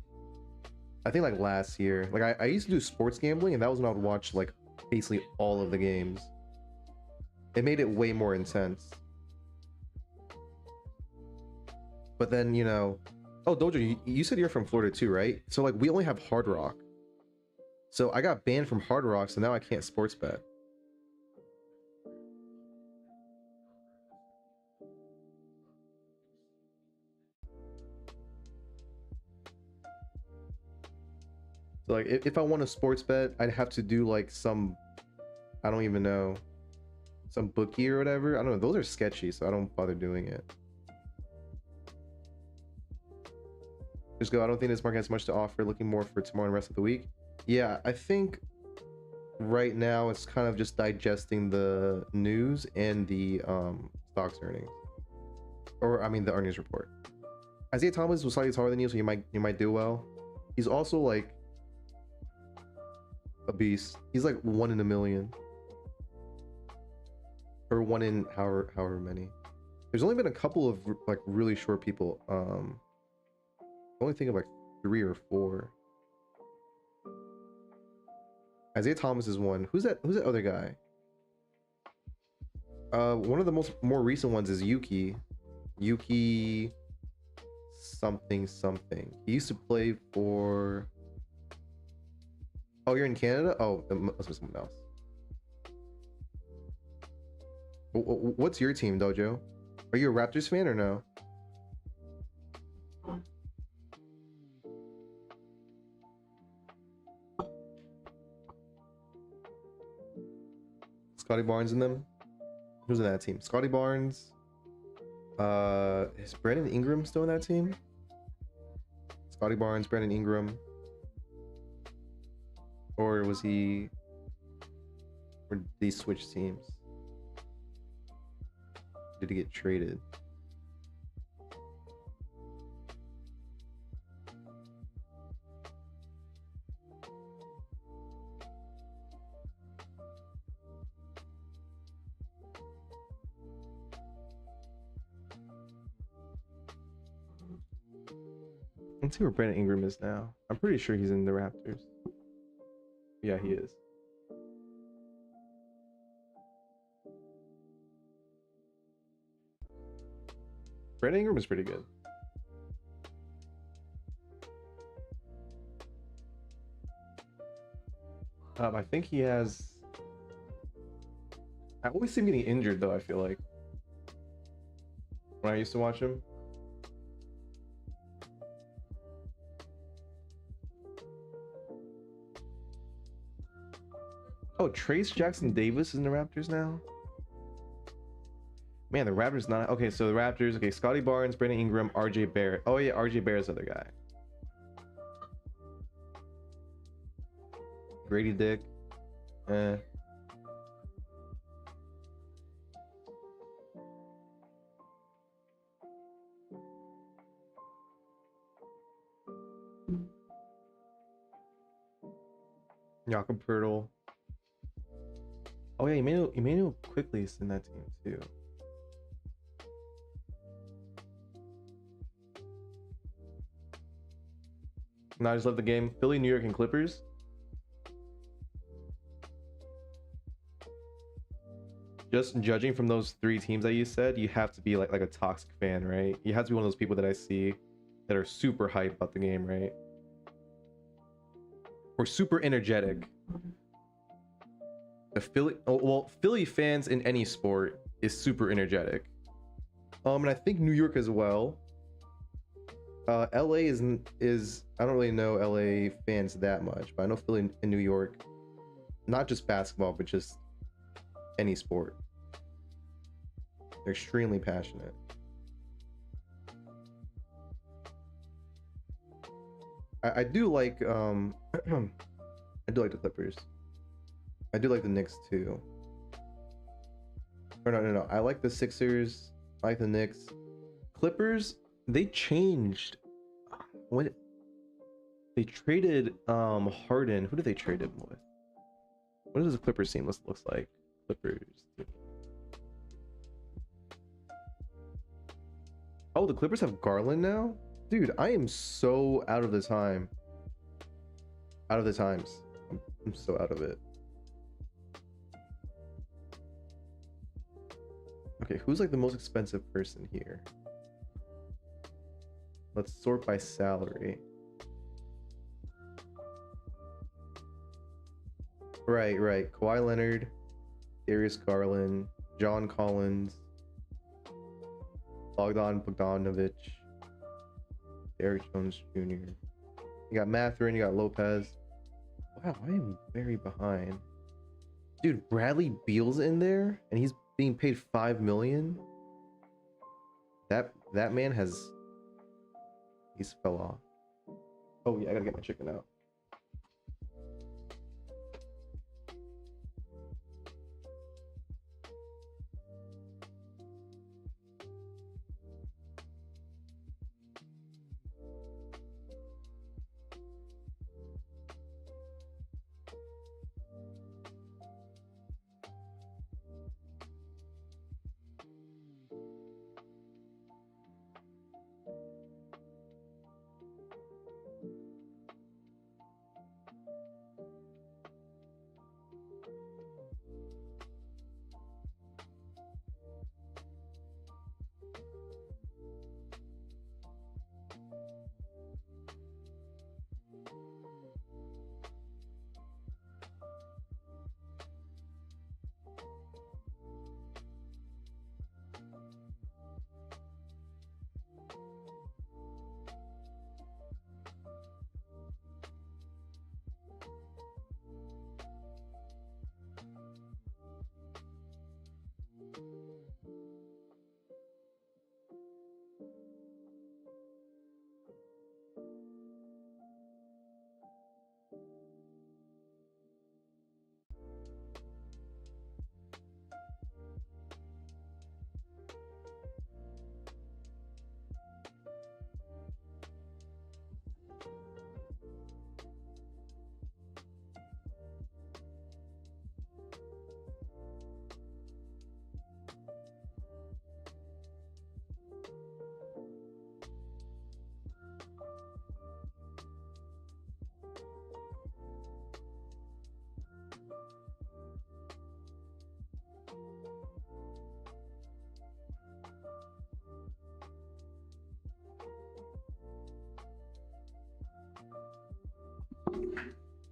think like last year. Like I used to do sports gambling, and that was when I would watch like basically all of the games. It made it way more intense. But then, you know, oh Dojo, you said you're from Florida too, right? So like we only have Hard Rock. So I got banned from Hard Rock, so now I can't sports bet. So like if I want a sports bet, I'd have to do like some, I don't even know, some bookie or whatever. I don't know, those are sketchy, so I don't bother doing it. Just go, I don't think this market has much to offer, looking more for tomorrow and the rest of the week. Yeah, I think right now it's kind of just digesting the news and the stocks earnings, or I mean the earnings report. Isaiah Thomas was slightly taller than you, so you might do well. He's also like a beast. He's like 1 in a million, or 1 in however many. There's only been a couple of like really short people. I only think of like 3 or 4. Isaiah Thomas is one. Who's that other guy? One of the more recent ones is Yuki something. He used to play for, oh, you're in Canada? Oh, it must be someone else. What's your team, Dojo? Are you a Raptors fan or no? Scotty Barnes in them? Who's in that team? Scotty Barnes. Is Brandon Ingram still in that team? Scotty Barnes, Brandon Ingram. Or was he... Or did he switch teams? Did he get traded? Let's see where Brandon Ingram is now. I'm pretty sure he's in the Raptors. Yeah, he is. Brandon Ingram is pretty good. I think he has... I always see him getting injured though, I feel like. When I used to watch him. Oh, Trace Jackson Davis is in the Raptors now. Man, the Raptors not okay. So the Raptors, okay, Scotty Barnes, Brandon Ingram, RJ Barrett. Oh yeah, RJ Barrett's the other guy. Grady Dick. Jakob Pertl. Oh yeah, Emmanuel quickly is in that team too. Now I just love the game. Philly, New York, and Clippers. Just judging from those three teams that you said, you have to be like a toxic fan, right? You have to be one of those people that I see that are super hyped about the game, right? Or super energetic. Philly fans in any sport is super energetic. And I think New York as well. LA is I don't really know LA fans that much, but I know Philly and New York, not just basketball, but just any sport. They're extremely passionate. I do like I do like the Clippers. I do like the Knicks too. Or no. I like the Sixers. I like the Knicks. Clippers, they changed. When they traded Harden. Who did they trade him with? What does the Clippers team looks like? Clippers. Oh, the Clippers have Garland now? Dude, I am so out of the time. Out of the times. I'm so out of it. Okay, who's like the most expensive person here? Let's sort by salary. Right. Kawhi Leonard, Darius Garland, John Collins, Bogdan Bogdanovic, Derrick Jones Jr. You got Mathurin, you got Lopez. Wow, I am very behind. Dude, Bradley Beal's in there and he's being paid $5 million. That man he's fell off. Oh yeah, I gotta get my chicken out.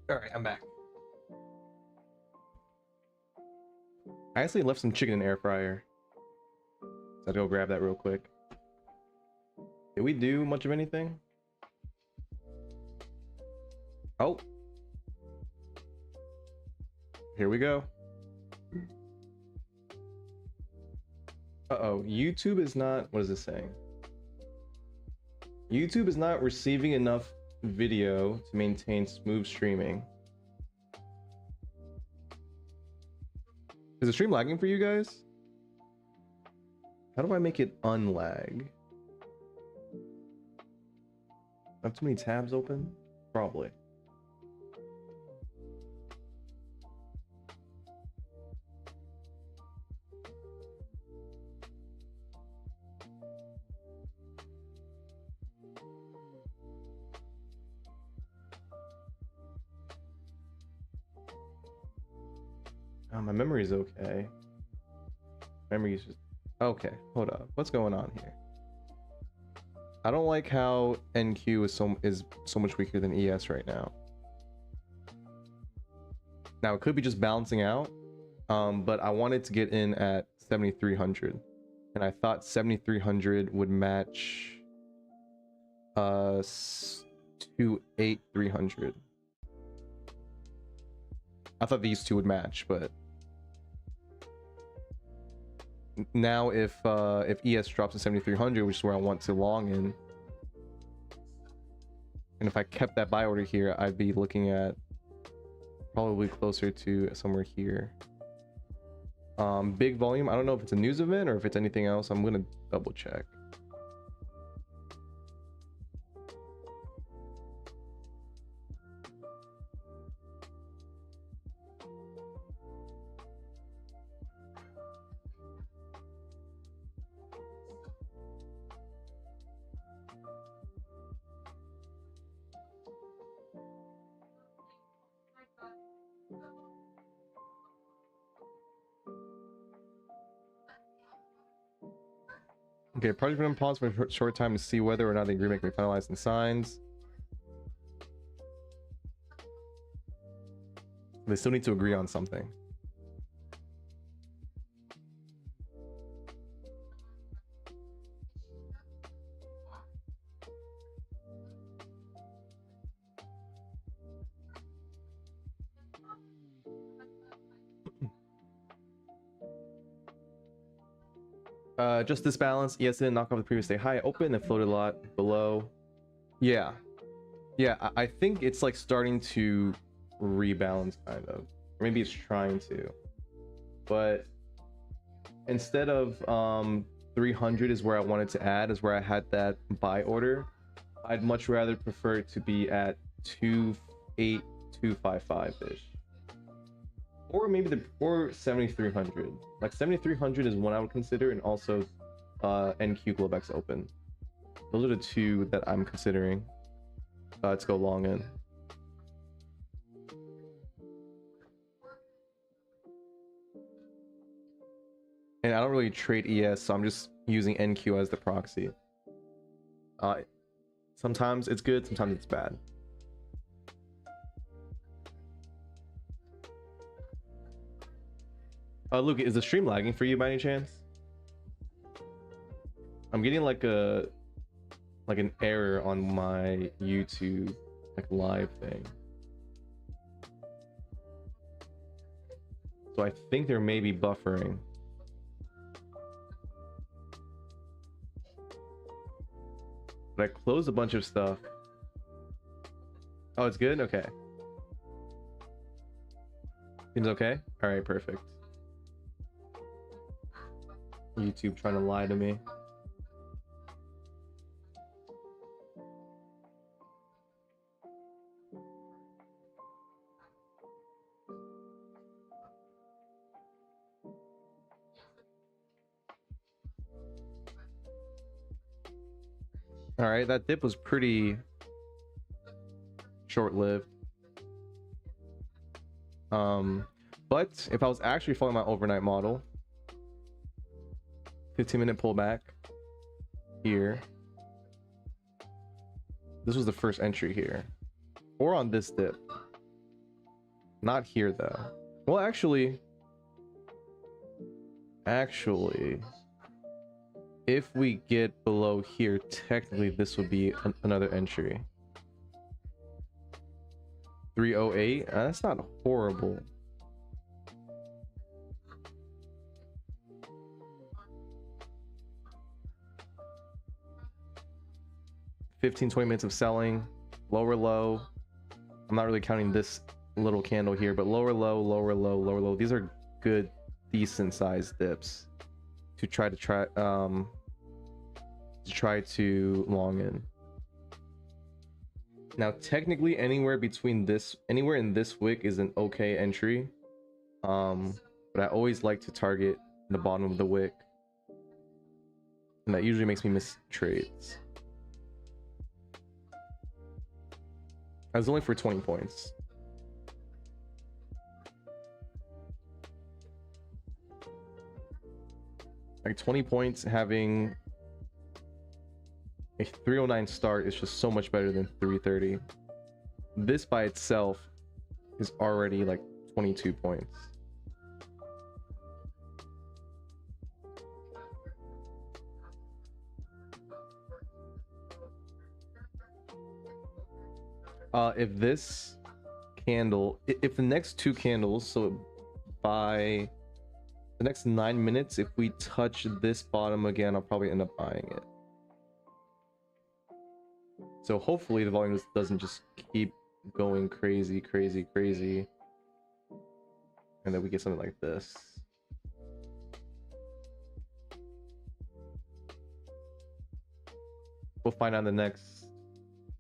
All right, I'm back. I actually left some chicken in the air fryer, so I'll go grab that real quick. Did we do much of anything? Oh, here we go. Uh-oh, YouTube is not, what is this saying? YouTube is not receiving enough video to maintain smooth streaming. Is the stream lagging for you guys? How do I make it unlag? I have too many tabs open? Probably. Oh, my memory's okay. Memory's just okay. Hold up. What's going on here? I don't like how NQ is so much weaker than ES right now. Now it could be just balancing out, but I wanted to get in at 7300, and I thought 7300 would match 28300. I thought these two would match, but now if ES drops to 7300, which is where I want to long in, and if I kept that buy order here, I'd be looking at probably closer to somewhere here. Big volume. I don't know if it's a news event or if it's anything else. I'm gonna double check. Okay, project been on pause for a short time to see whether or not the agreement can be finalized and signed. They still need to agree on something. Just this balance. ES didn't knock off the previous day high. Open and floated a lot below. Yeah, I think it's like starting to rebalance, kind of. Or maybe it's trying to. But instead of 300 is where I wanted to add, is where I had that buy order. I'd much rather prefer it to be at 28255 ish. Or maybe or 7300. Like 7300 is one I would consider, and also NQ Globex Open. Those are the two that I'm considering to go long in. And I don't really trade ES, so I'm just using NQ as the proxy. Sometimes it's good, sometimes it's bad. Luke, is the stream lagging for you by any chance? I'm getting like an error on my YouTube like live thing. So I think there may be buffering. But I closed a bunch of stuff. Oh, it's good? Okay. Seems okay? Alright, perfect. YouTube trying to lie to me. All right, that dip was pretty short-lived. But if I was actually following my overnight model, 15-minute pullback here. This was the first entry here, or on this dip. Not here though. Well, actually, if we get below here, technically this would be another entry. 308. That's not horrible. 15-20 minutes of selling, lower low. I'm not really counting this little candle here, but lower low, lower low, lower low. These are good, decent sized dips to try to long in. Now technically anywhere in this wick is an okay entry, but I always like to target the bottom of the wick, and that usually makes me miss trades. I was only for 20 points. Like 20 points having a 309 start is just so much better than 330. This by itself is already like 22 points. If this candle, if the next two candles, so by the next 9 minutes, if we touch this bottom again, I'll probably end up buying it. So hopefully the volume doesn't just keep going crazy, and then we get something like this. We'll find out in the next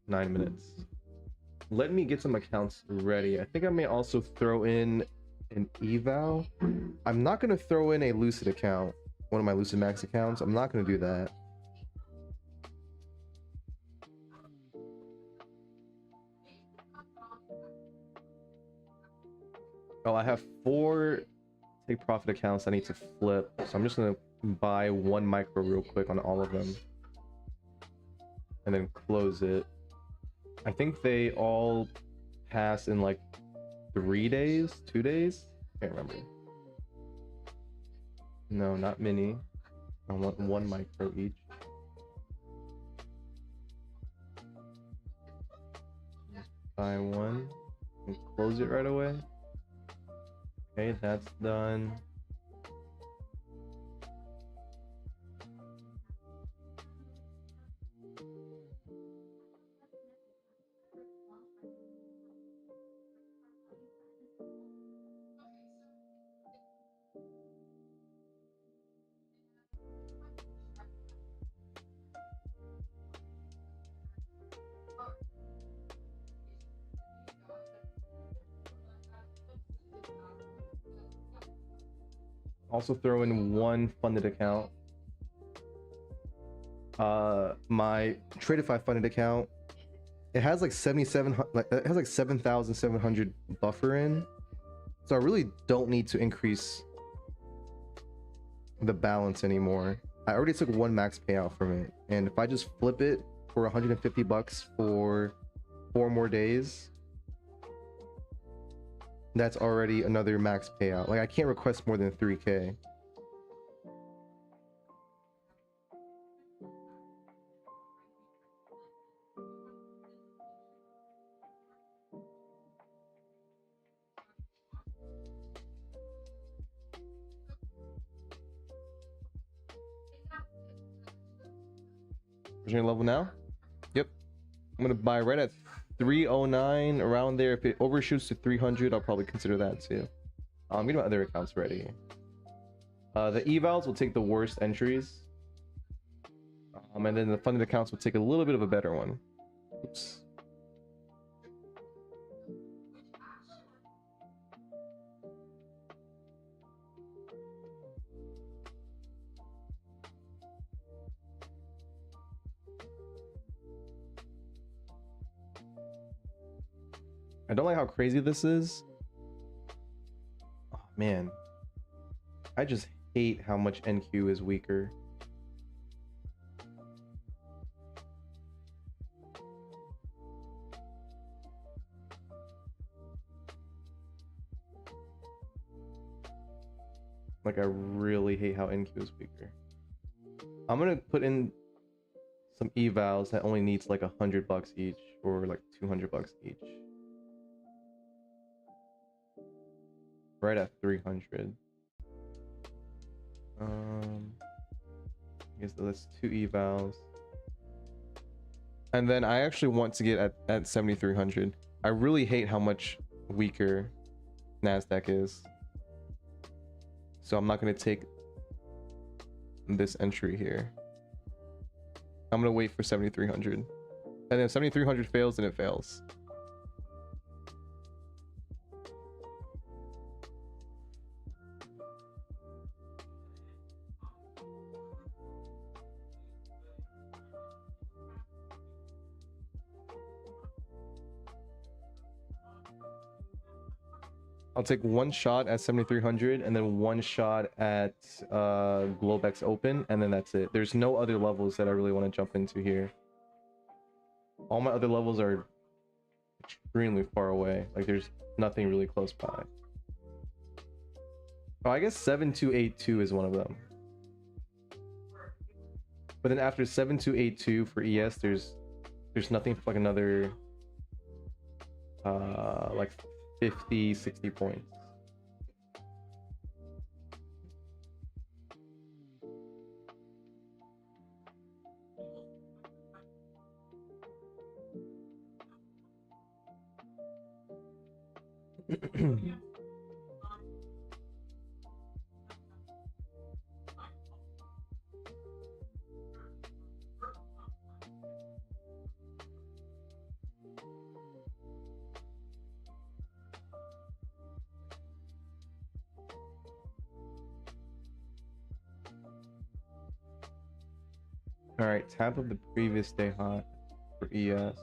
9 minutes. Let me get some accounts ready. I think I may also throw in an eval. I'm not going to throw in a Lucid account, one of my Lucid Max accounts. I'm not going to do that. Oh, I have 4 take profit accounts I need to flip, so I'm just going to buy 1 micro real quick on all of them and then close it. I think they all pass in like 3 days, 2 days. Can't remember. No, not mini. I want 1 micro each. Buy 1 and close it right away. Okay, that's done. Also throw in 1 funded account. My Tradeify funded account, it has like 7,700 buffer in, so I really don't need to increase the balance anymore. I already took 1 max payout from it, and if I just flip it for 150 bucks for 4 more days, that's already another max payout. Like, I can't request more than 3k. Original level now? Yep. I'm gonna buy right at 309, around there. If it overshoots to 300, I'll probably consider that too. I'm getting my other accounts ready. The evals will take the worst entries, and then the funded accounts will take a little bit of a better one. Oops. I don't like how crazy this is. Oh man, I just hate how much NQ is weaker. Like, I really hate how NQ is weaker. I'm gonna put in some evals that only needs like $100 each, or like $200 each. Right at 300. I guess that's 2 evals. And then I actually want to get at 7,300. I really hate how much weaker NASDAQ is. So I'm not going to take this entry here. I'm going to wait for 7,300. And if 7,300 fails, then it fails. I'll take one shot at 7,300 and then one shot at Globex Open, and then that's it. There's no other levels that I really want to jump into here. All my other levels are extremely far away. Like there's nothing really close by. Oh, I guess 7282 is one of them. But then after 7282 for ES, there's nothing for like another like 50, 60 points. All right, tap of the previous day high for ES.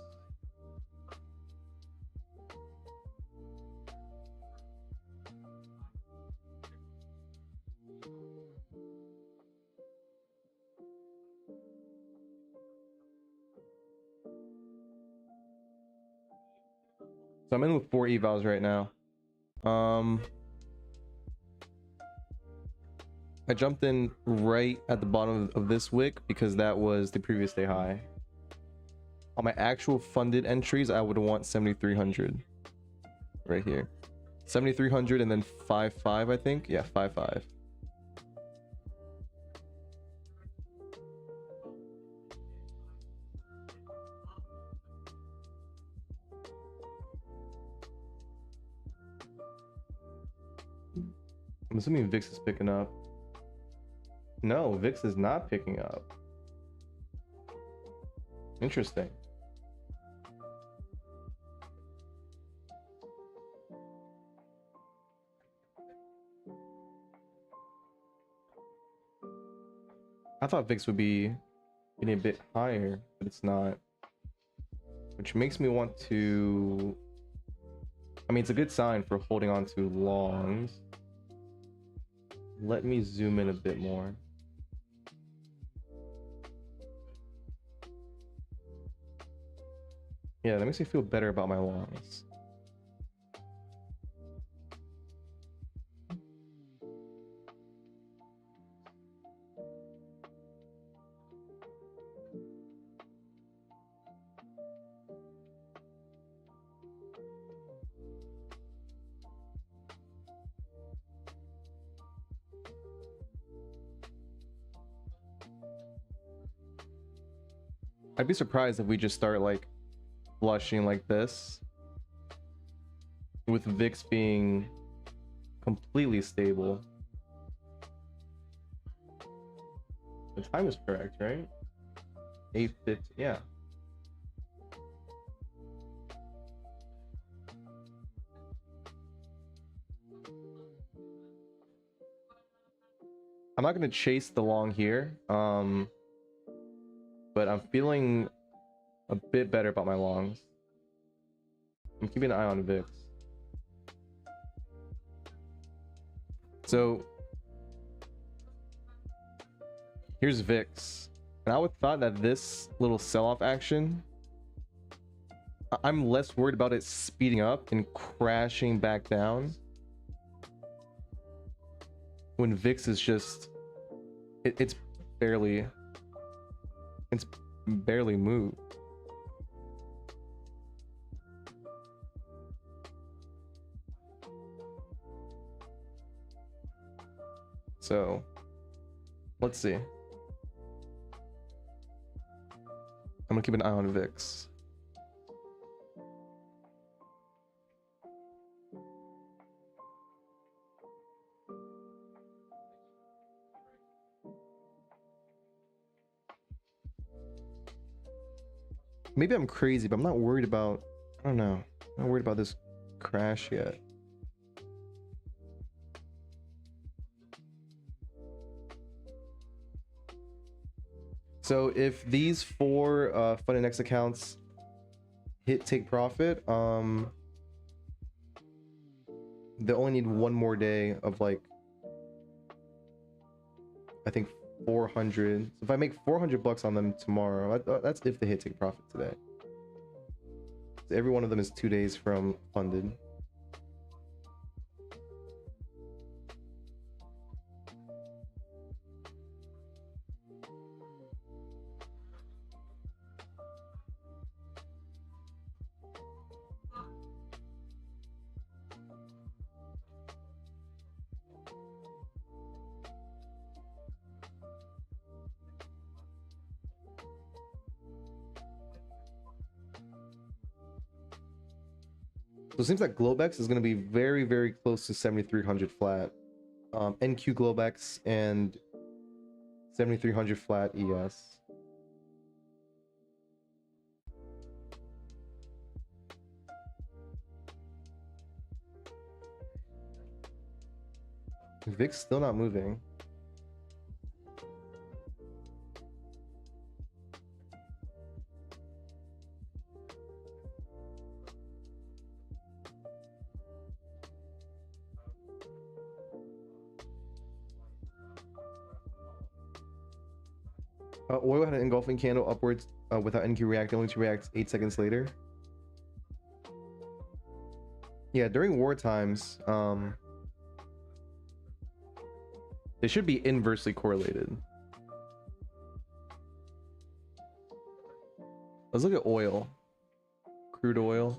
So I'm in with 4 evals right now. I jumped in right at the bottom of this wick because that was the previous day high. On my actual funded entries, I would want 7,300 right here. 7,300 and then 5.5, I think. Yeah, 5.5. I'm assuming VIX is picking up. No, VIX is not picking up. Interesting. I thought VIX would be getting a bit higher, but it's not. Which makes me want to... I mean, it's a good sign for holding on to longs. Let me zoom in a bit more. Yeah, that makes me feel better about my longs. I'd be surprised if we just start like flushing like this, with VIX being completely stable. The time is correct, right? 8:50, yeah. I'm not going to chase the long here, but I'm feeling a bit better about my longs. I'm keeping an eye on VIX. So here's VIX, and I would thought that this little sell-off action, I'm less worried about it speeding up and crashing back down when VIX is just it's barely moved. So let's see. I'm gonna keep an eye on VIX. Maybe I'm crazy, but I'm not worried about, I don't know. I'm not worried about this crash yet. So if these 4 Fund and X accounts hit take profit, they only need 1 more day of like, I think 400. So if I make 400 bucks on them tomorrow, that's if they hit take profit today. So every one of them is 2 days from funded. So it seems like Globex is going to be very, very close to 7,300 flat. NQ Globex and 7,300 flat ES. VIX still not moving. Oil had an engulfing candle upwards without NQ reacting, only to react 8 seconds later. Yeah, during war times, they should be inversely correlated. Let's look at oil. Crude oil.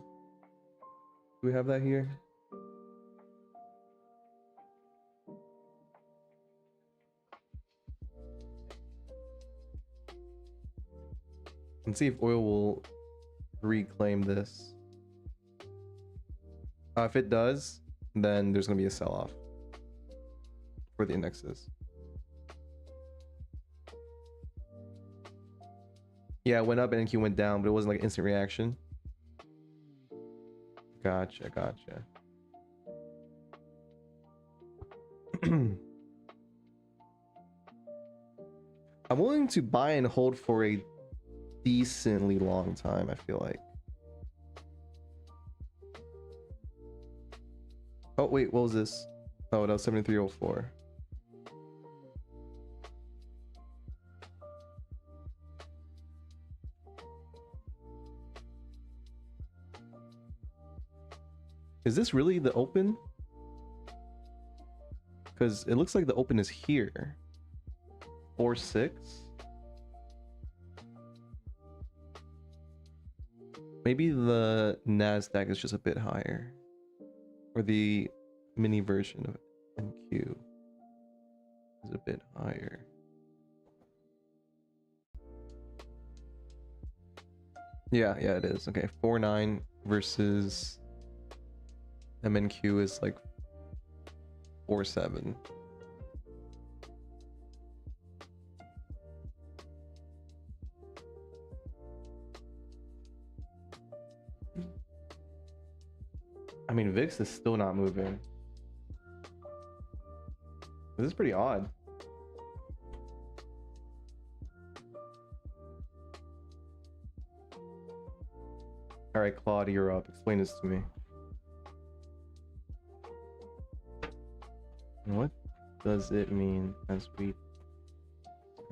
Do we have that here? Let's see if oil will reclaim this. If it does, then there's going to be a sell-off for the indexes. Yeah, it went up and NQ went down, but it wasn't like an instant reaction. Gotcha. I'm willing to buy and hold for a decently long time, I feel like. Oh, wait, what was this? Oh, that was 7304. Is this really the open? Because it looks like the open is here. 4-6. Maybe the NASDAQ is just a bit higher. Or the mini version of NQ is a bit higher. Yeah, it is. Okay, 4.9 versus MNQ is like 4.7. I mean, VIX is still not moving. This is pretty odd. All right, Claude, you're up. Explain this to me. What does it mean as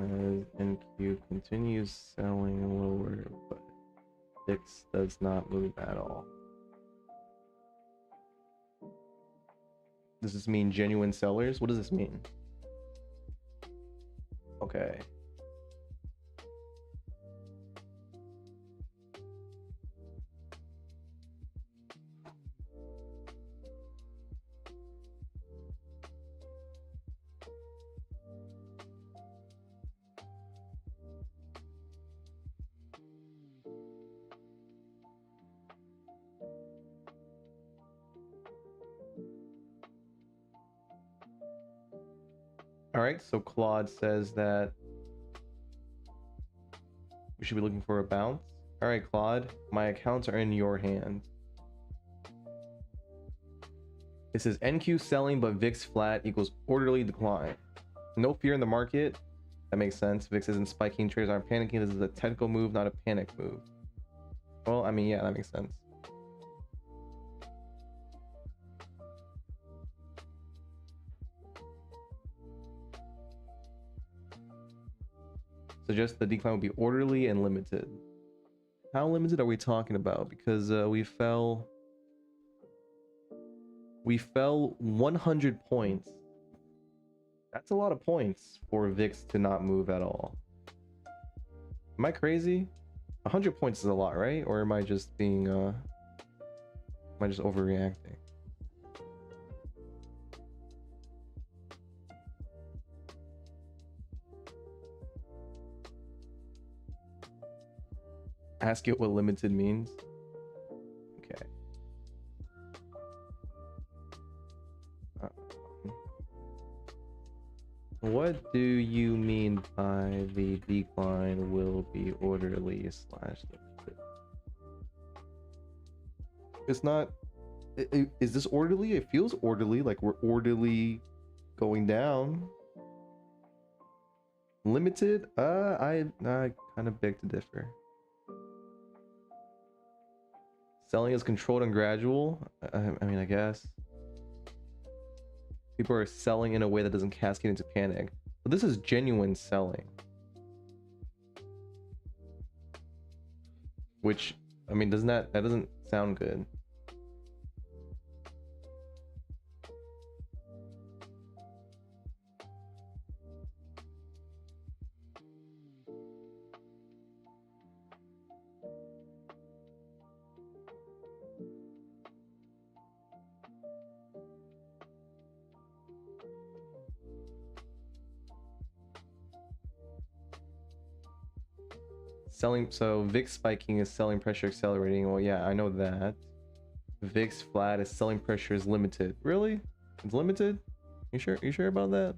NQ continues selling lower, but VIX does not move at all? Does this mean genuine sellers? What does this mean? Okay. All right, so Claude says that we should be looking for a bounce. All right, Claude, my accounts are in your hand. This is NQ selling, but VIX flat equals orderly decline. No fear in the market. That makes sense. VIX isn't spiking, traders aren't panicking. This is a technical move, not a panic move. Well, I mean, yeah, that makes sense. Suggest the decline will be orderly and limited. How limited are we talking about? Because we fell 100 points. That's a lot of points for VIX to not move at all. Am I crazy? 100 points is a lot, right? Or am I just being am I just overreacting? Ask it what limited means. Okay. What do you mean by the decline will be orderly / limited? It's not. Is this orderly? It feels orderly, like we're orderly going down. Limited? I kind of beg to differ. Selling is controlled and gradual. I mean, I guess. People are selling in a way that doesn't cascade into panic. But this is genuine selling. Which, I mean, doesn't that doesn't sound good. Selling, so VIX spiking is selling pressure accelerating. Well, yeah, I know that. VIX flat is selling pressure is limited. Really? It's limited? You sure? You sure about that?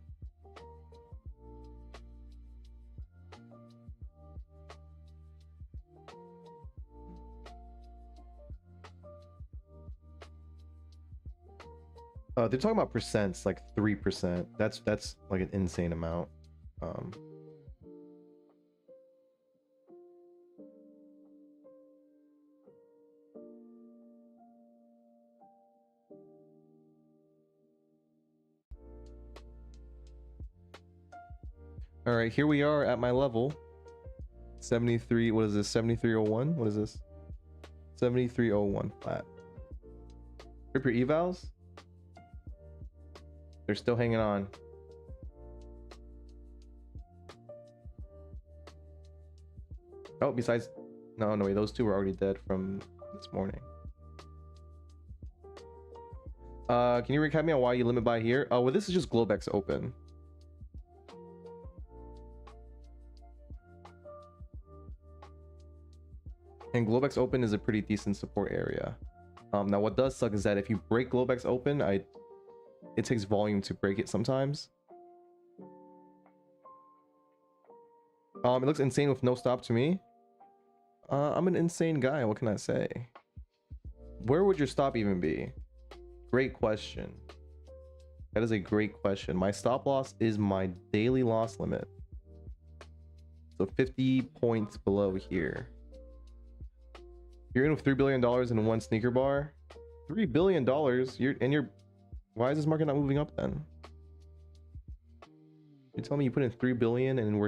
They're talking about percents, like 3%. That's like an insane amount. All right, here we are at my level. 73, what is this? 7301? What is this? 7301 flat. Rip your evals? They're still hanging on. Oh, besides, no, wait, those two were already dead from this morning. Can you recap me on why you limit buy here? Oh, well, this is just Globex open. And Globex open is a pretty decent support area. Now what does suck is that if you break Globex open, it takes volume to break it sometimes. It looks insane with no stop to me. I'm an insane guy, what can I say? Where would your stop even be? Great question. That is a great question. My stop loss is my daily loss limit. So 50 points below here. You're in with $3 billion in one sneaker bar. $3 billion. Why is this market not moving up then? You're telling me you put in 3 billion and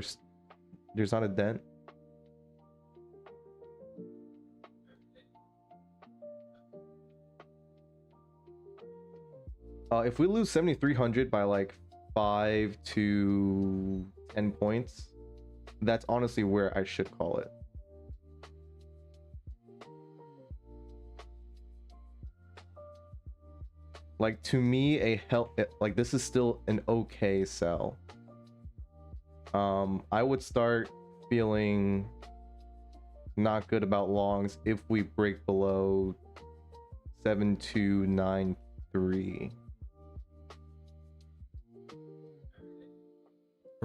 there's not a dent? If we lose 7,300 by like 5 to 10 points, that's honestly where I should call it. Like, to me, like, this is still an okay sell. I would start feeling not good about longs if we break below 7293.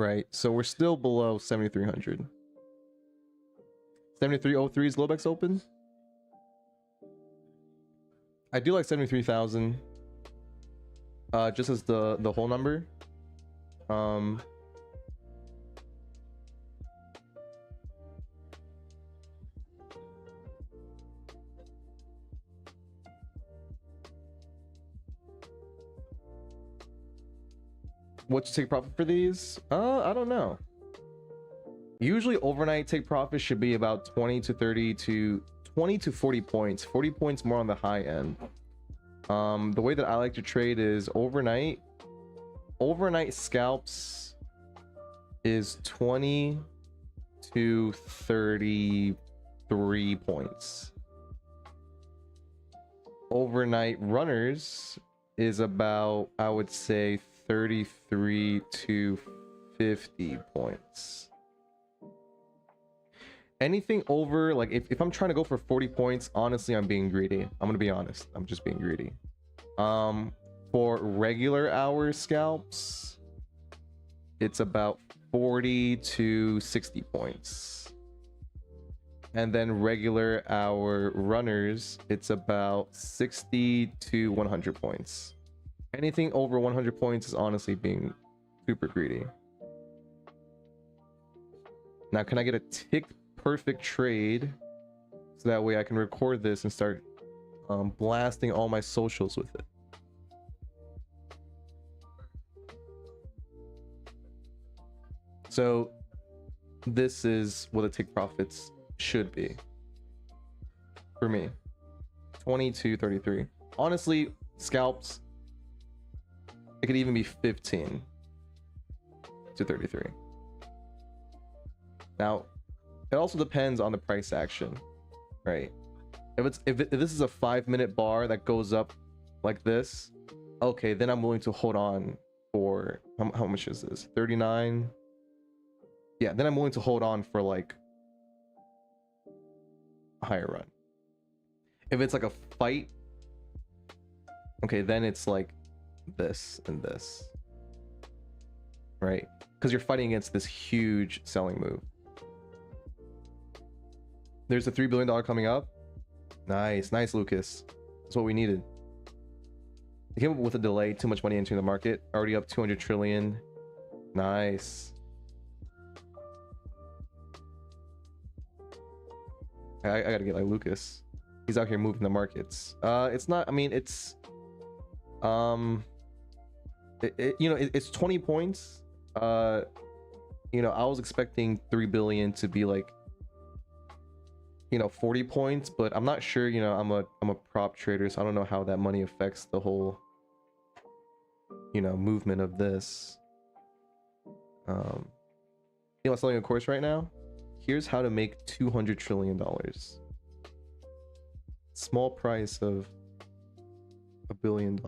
right? So we're still below 7,300. 7,303 is Globex open. I do like 73,000. Just as the whole number. What to take profit for these? I don't know. Usually overnight take profit should be about 20 to 30 to 20 to 40 points. 40 points more on the high end. The way that I like to trade is overnight scalps is 20 to 33 points. Overnight runners is about, I would say, 33 to 50 points. Anything over, like if I'm trying to go for 40 points, honestly, I'm being greedy. I'm gonna be honest, I'm just being greedy. For regular hour scalps, it's about 40 to 60 points. And then regular hour runners, it's about 60 to 100 points. Anything over 100 points is honestly being super greedy. Now, can I get a tick perfect trade so that way I can record this and start blasting all my socials with it? So this is what the tick profits should be for me. 20 to 33. Honestly, scalps, it could even be 15 to 33. Now, it also depends on the price action, right? If this is a 5-minute bar that goes up like this, okay, then I'm willing to hold on for how much is this? 39. Yeah, then I'm willing to hold on for like a higher run. If it's like a fight, okay, then it's like this and this, right? Because you're fighting against this huge selling move. There's a $3 billion coming up. Nice, Lucas. That's what we needed. It came up with a delay, too much money entering the market. Already up 200 trillion. Nice. I gotta get like Lucas. He's out here moving the markets. It's not, I mean, it's it's 20 points. I was expecting 3 billion to be like 40 points, but I'm not sure. I'm a prop trader, so I don't know how that money affects the whole movement of this. What's selling a course right now? Here's how to make $200 trillion. Small price of $1 billion.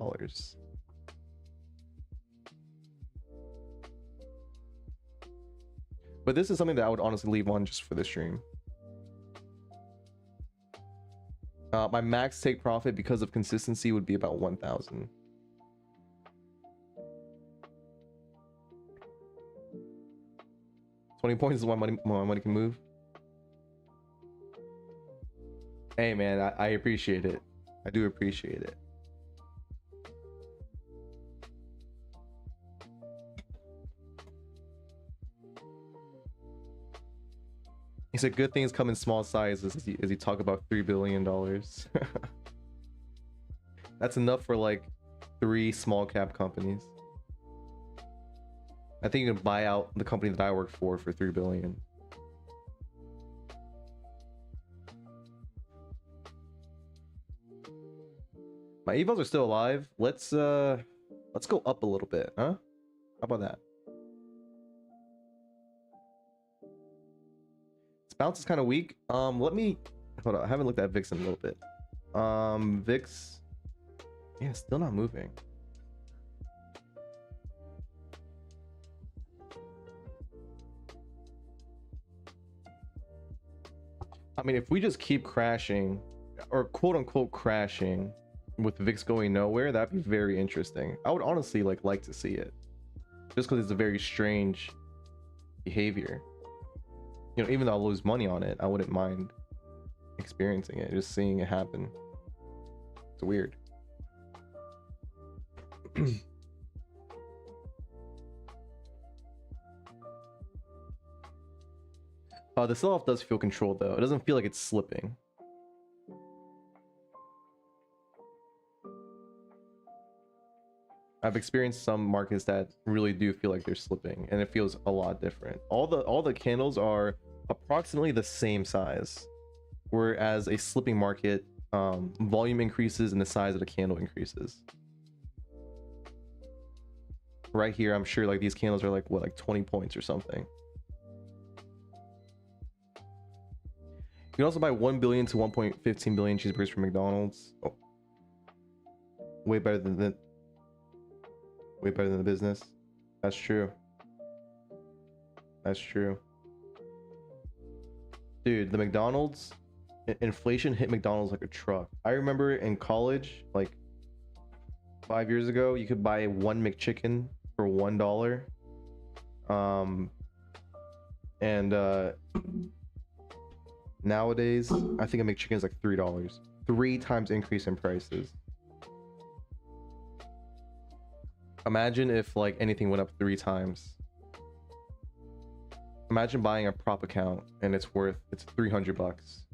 But this is something that I would honestly leave on just for the stream. My max take profit because of consistency would be about 1,000. $20 points is what my money can move. Hey man, I appreciate it. I do appreciate it. He said good things come in small sizes as you talk about $3 billion. That's enough for like 3 small cap companies. I think you can buy out the company that I work for $3 billion. My evos are still alive. Let's go up a little bit, huh? How about that? This bounce is kind of weak. Let me hold on. I haven't looked at VIX in a little bit. VIX, yeah, still not moving. I mean, if we just keep crashing, or quote unquote crashing, with VIX going nowhere, that'd be very interesting. I would honestly like to see it, just because it's a very strange behavior. You know, even though I'll lose money on it, I wouldn't mind experiencing it, just seeing it happen. It's weird. The sell-off does feel controlled though. It doesn't feel like it's slipping. I've experienced some markets that really do feel like they're slipping, and it feels a lot different. All the candles are approximately the same size, whereas a slipping market, volume increases and the size of the candle increases. Right here, I'm sure like these candles are like what, like 20 points or something. You can also buy 1 billion to 1.15 billion cheeseburgers from McDonald's. Oh. Way better than the business. That's true. That's true. Dude, the McDonald's inflation hit McDonald's like a truck. I remember in college, like 5 years ago, you could buy one McChicken for $1. Nowadays, I think a McChicken is like $3. 3 times increase in prices. Imagine if like anything went up 3 times. Imagine buying a prop account and it's 300 bucks.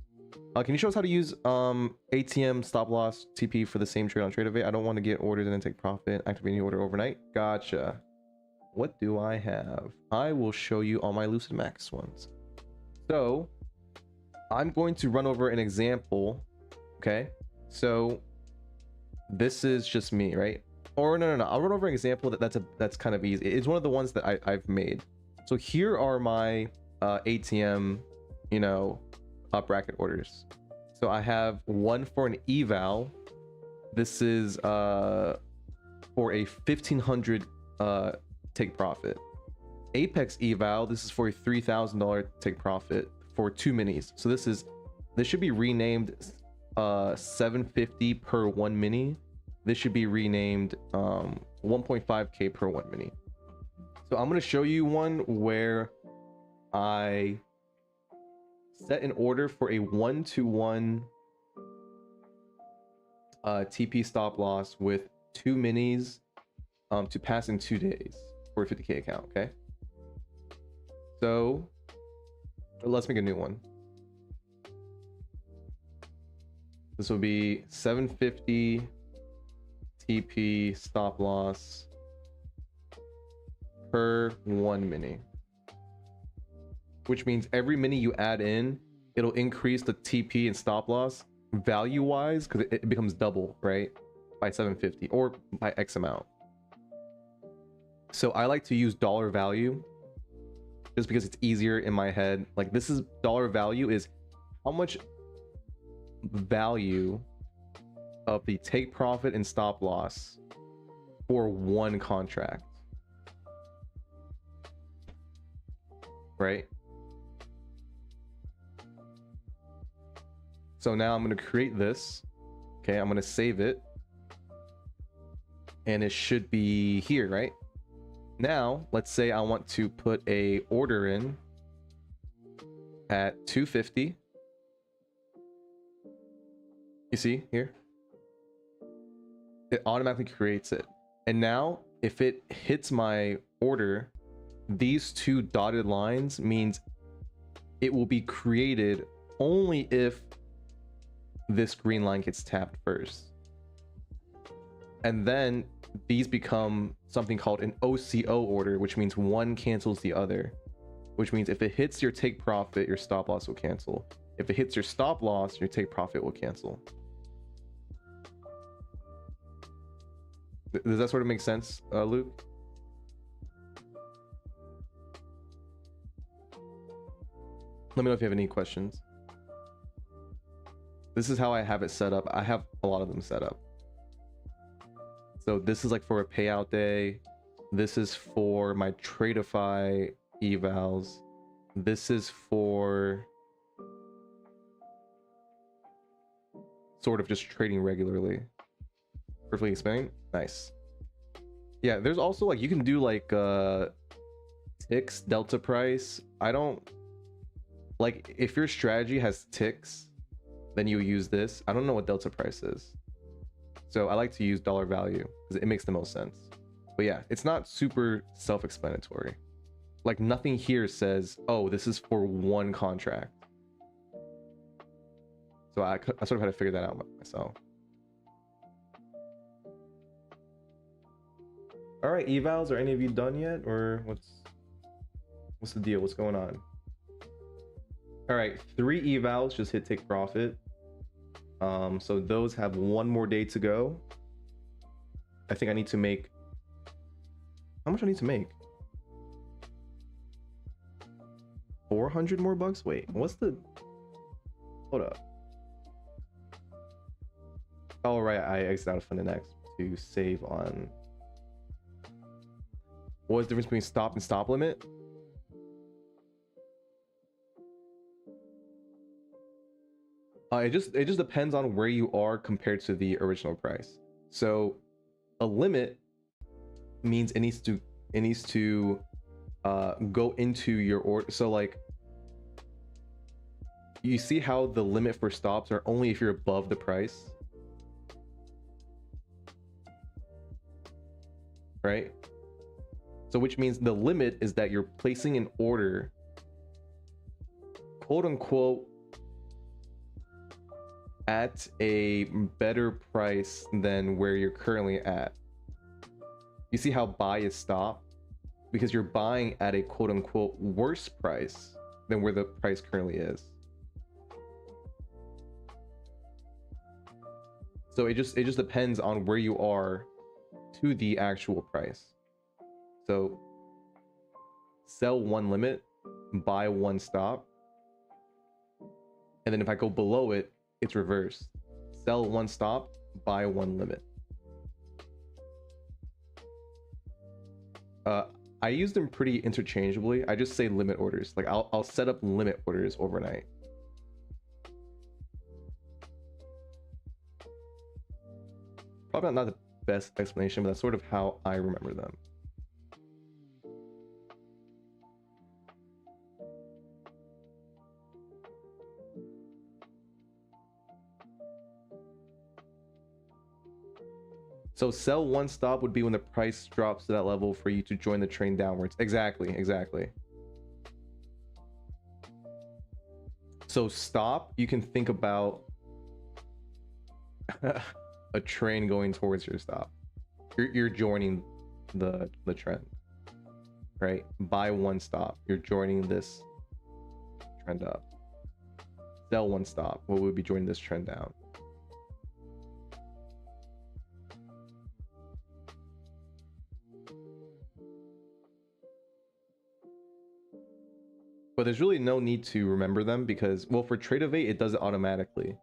Can you show us how to use ATM stop loss TP for the same trade on TradeAway? I don't want to get orders and then take profit. Activate the order overnight. Gotcha. What do I have? I will show you all my Lucid Max ones. So I'm going to run over an example. Okay, so this is just me, right? Or no, I'll run over an example that's kind of easy. It's one of the ones that I've made. So here are my ATM, you know, bracket orders. So I have one for an eval. This is for a 1500 take profit. Apex eval, this is for a $3,000 take profit for 2 minis. So this should be renamed 750 per 1 mini. This should be renamed 1.5k per 1 mini. So I'm going to show you one where I set an order for a 1-to-1 TP stop loss with 2 minis to pass in 2 days for a 50k account. Okay, so let's make a new one. This will be 750 TP stop loss per 1 mini, which means every mini you add in, it'll increase the TP and stop loss value wise, because it becomes double, right, by 750 or by X amount. So I like to use dollar value just because it's easier in my head. Like, this is dollar value is how much value of the take profit and stop loss for one contract, right? So now I'm going to create this. Okay, I'm going to save it, and it should be here, right? Now let's say I want to put a order in at 250. You see here, it automatically creates it. And now if it hits my order, these 2 dotted lines means it will be created only if this green line gets tapped first. And then these become something called an OCO order, which means one cancels the other, which means if it hits your take profit, your stop loss will cancel. If it hits your stop loss, your take profit will cancel. Does that sort of make sense, Luke? Let me know if you have any questions. This is how I have it set up. I have a lot of them set up. So this is like for a payout day. This is for my Tradeify evals. This is for sort of just trading regularly. Perfectly explained. Nice. Yeah, there's also like, you can do like ticks delta price, I don't like. If your strategy has ticks, then you use this. I don't know what delta price is, so I like to use dollar value because it makes the most sense. But yeah, it's not super self-explanatory. Like nothing here says, oh, this is for one contract. So I sort of had to figure that out myself. All right, evals, are any of you done yet, or what's the deal? What's going on? All right, 3 evals just hit take profit. So those have 1 more day to go. I think I need to make, how much I need to make? 400 more bucks? Wait, what's the, hold up. Oh right, I exited out of Fund Next to save on. What's the difference between stop and stop limit? It just depends on where you are compared to the original price. So a limit means it needs to go into your order. So like, you see how the limit for stops are only if you're above the price, right? So which means the limit is that you're placing an order, quote unquote, at a better price than where you're currently at. You see how buy is stop? Because you're buying at a quote unquote worse price than where the price currently is. So it just depends on where you are to the actual price. So sell 1 limit, buy 1 stop, and then if I go below it, it's reversed. Sell 1 stop, buy 1 limit. I use them pretty interchangeably. I just say limit orders. Like I'll set up limit orders overnight. Probably not the best explanation, but that's sort of how I remember them. So sell 1 stop would be when the price drops to that level for you to join the train downwards. Exactly. So stop, you can think about a train going towards your stop. You're joining the trend, right? Buy 1 stop, you're joining this trend up. Sell 1 stop, what would be joining this trend down? But there's really no need to remember them because, well, for Tradeovate, it does it automatically.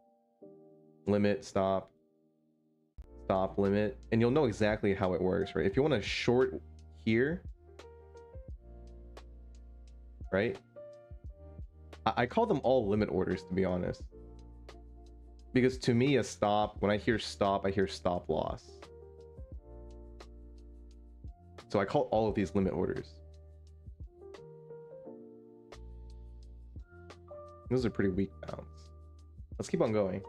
Limit, stop, stop, limit. And you'll know exactly how it works, right? If you want to short here, right? I call them all limit orders, to be honest. Because to me, a stop, when I hear stop, I hear stop loss. So I call all of these limit orders. Those are pretty weak bounds. Let's keep on going.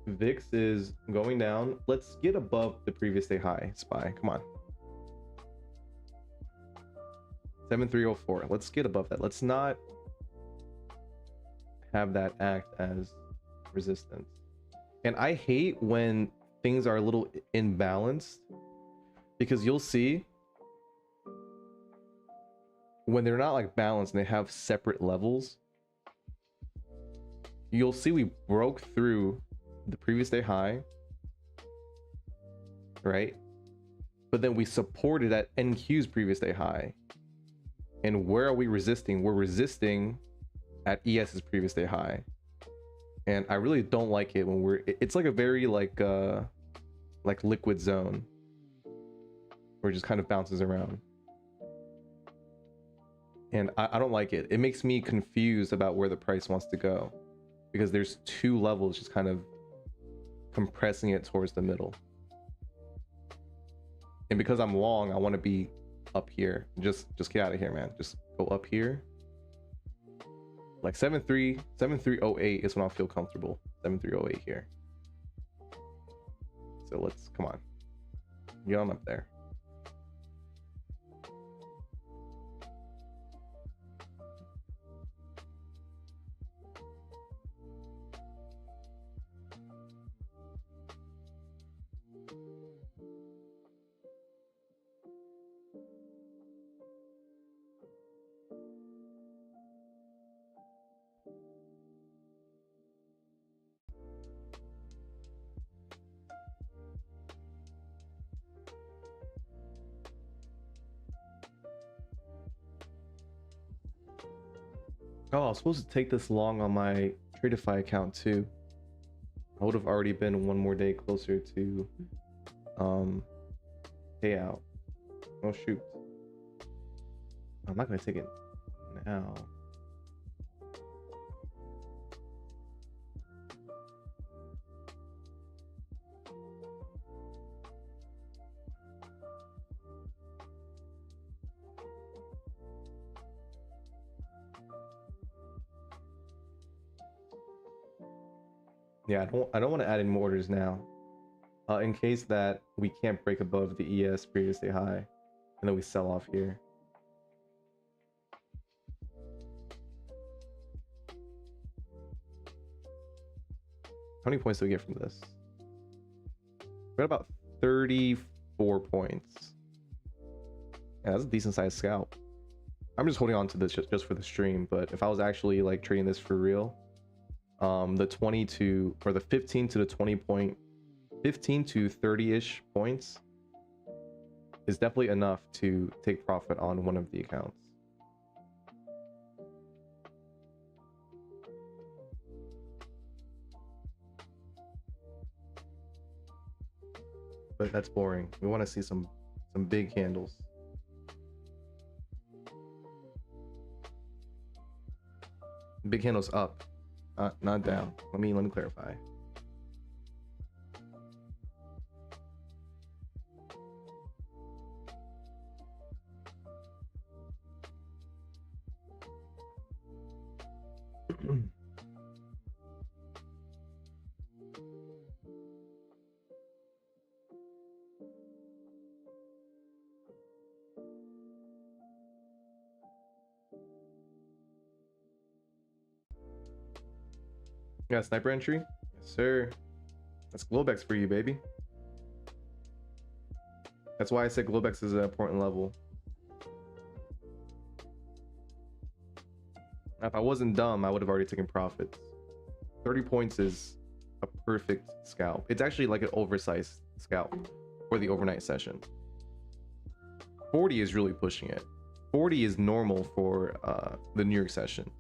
VIX is going down. Let's get above the previous day high. SPY, come on. 7304. Let's get above that. Let's not have that act as resistance. And I hate when things are a little imbalanced, because you'll see when they're not like balanced and they have separate levels, you'll see we broke through the previous day high, right? But then we supported at NQ's previous day high. And where are we resisting? We're resisting at ES's previous day high. And I really don't like it when it's like a very like liquid zone where it just kind of bounces around. And I don't like it. It makes me confused about where the price wants to go, because there's 2 levels just kind of compressing it towards the middle. And because I'm long, I want to be up here. Just get out of here, man. Just go up here. Like 7308 is when I'll feel comfortable. 7308 here. So let's, come on, get on up there. Oh, I was supposed to take this long on my Tradify account too. I would have already been one more day closer to payout. Oh shoot. I'm not gonna take it now. Yeah, I don't want to add any more orders now. In case that we can't break above the ES previously high, and then we sell off here. How many points do we get from this? We're at about 34 points. Yeah, that's a decent sized scalp. I'm just holding on to this just for the stream, but if I was actually like trading this for real, the 20 to, or the 15 to the 20 point, 15 to 30-ish points is definitely enough to take profit on one of the accounts. But that's boring. We want to see some big candles. Big candles up, not down. Let me clarify. You got a sniper entry? Yes, sir. That's Globex for you, baby. That's why I said Globex is an important level. If I wasn't dumb, I would have already taken profits. 30 points is a perfect scalp. It's actually like an oversized scalp for the overnight session. 40 is really pushing it. 40 is normal for the New York session.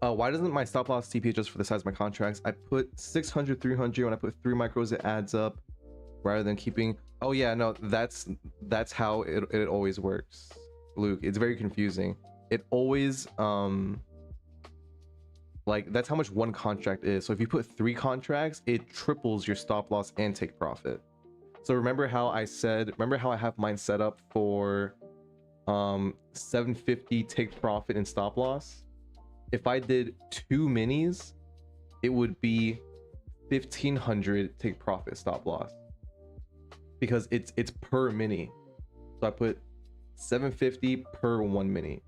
Why doesn't my stop loss TP adjust for the size of my contracts? I put 600, 300. When I put 3 micros, it adds up rather than keeping. Oh yeah, no, that's how it always works, Luke. It's very confusing. It always like that's how much one contract is. So if you put 3 contracts, it triples your stop loss and take profit. So remember how I have mine set up for 750 take profit and stop loss? If I did 2 minis, it would be 1500 take profit stop loss, because it's per mini. So I put 750 per 1 mini,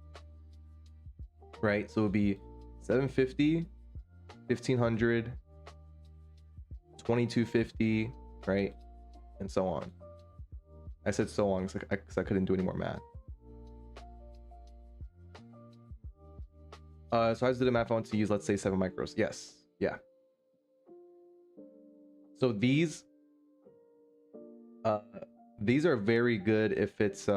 right? So it would be 750, 1500, 2250, right? And so on. I said so on because I couldn't do any more math. So I just did a math. I want to use, let's say, 7 micros. Yes. Yeah. So these These are very good if it's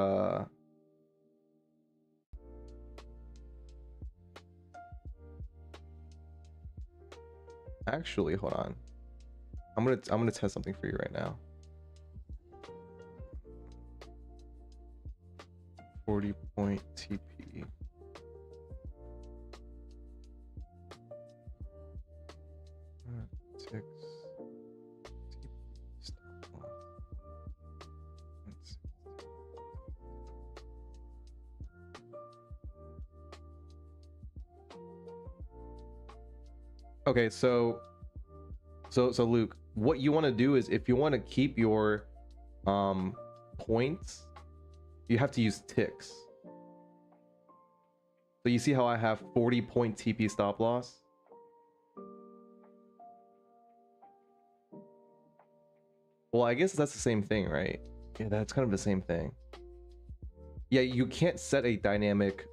actually, hold on. I'm gonna test something for you right now. 40-point TP. Ticks. Okay, so Luke, what you want to do is if you want to keep your points, you have to use ticks. So you see how I have 40-point TP stop loss? Well, I guess that's the same thing, right? Yeah, that's kind of the same thing. Yeah, you can't set a dynamic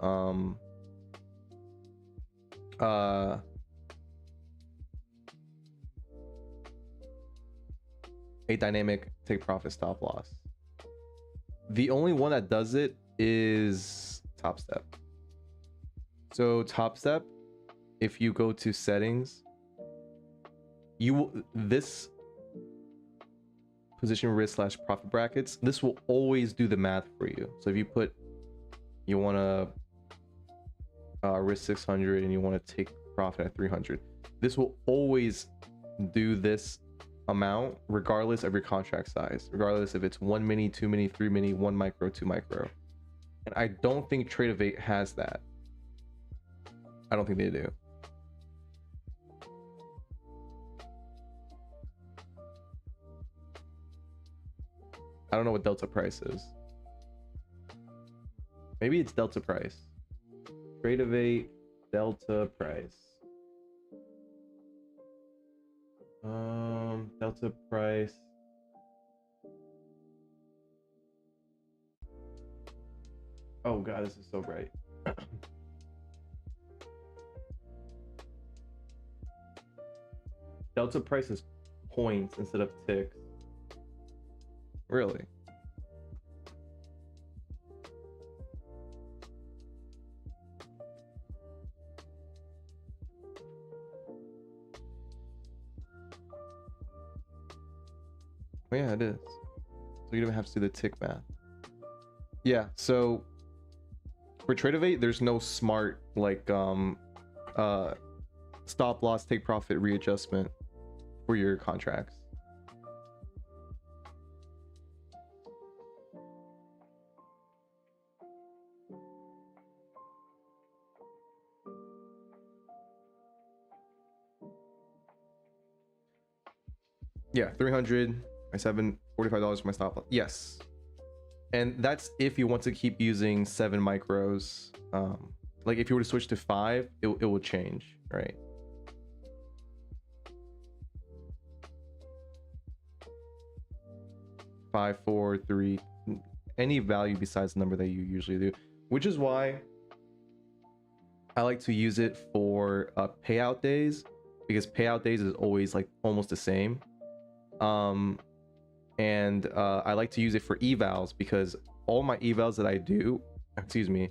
take profit stop loss. The only one that does it is Top Step. So Top Step, if you go to settings, this position risk / profit brackets, this will always do the math for you. So if you put, you want to risk 600 and you want to take profit at 300, this will always do this amount regardless of your contract size, regardless if it's 1 mini, 2 mini, 3 mini, 1 micro, 2 micro. And I don't think Tradeovate has that. I don't think they do. I don't know what delta price is. Maybe it's delta price. Tradeovate delta price. Delta price. Oh god, this is so bright. Delta price is points instead of ticks. Really? Oh, yeah, it is. So you don't have to do the tick math. Yeah, so for Tradeovate, there's no smart like stop loss, take profit readjustment for your contracts. Yeah, 300, my $45 for my stop loss. Yes. And that's if you want to keep using 7 micros. Like if you were to switch to 5, it will change, right? Five, 4, 3, any value besides the number that you usually do, which is why I like to use it for payout days, because payout days is always like almost the same. And I like to use it for evals because all my evals that I do, excuse me,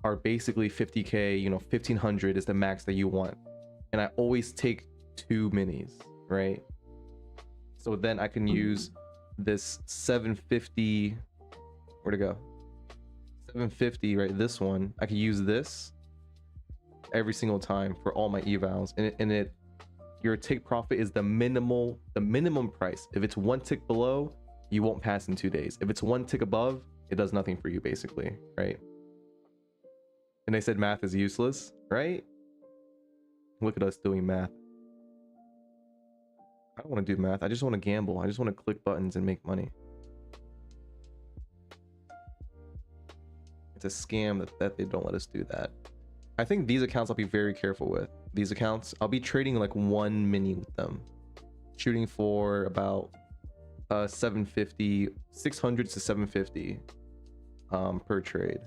are basically 50k. You know, 1500 is the max that you want, and I always take 2 minis, right? So then I can use this 750, where'd it go? 750, right? This one, I can use this every single time for all my evals, and it your take profit is the minimum price. If it's 1 tick below, you won't pass in 2 days. If it's 1 tick above, it does nothing for you, basically, right? And they said math is useless, right? Look at us doing math. I don't want to do math. I just want to gamble. I just want to click buttons and make money. It's a scam that they don't let us do that. I think these accounts I'll be very careful with. These accounts, I'll be trading like 1 mini with them. Shooting for about 750, 600 to 750 per trade.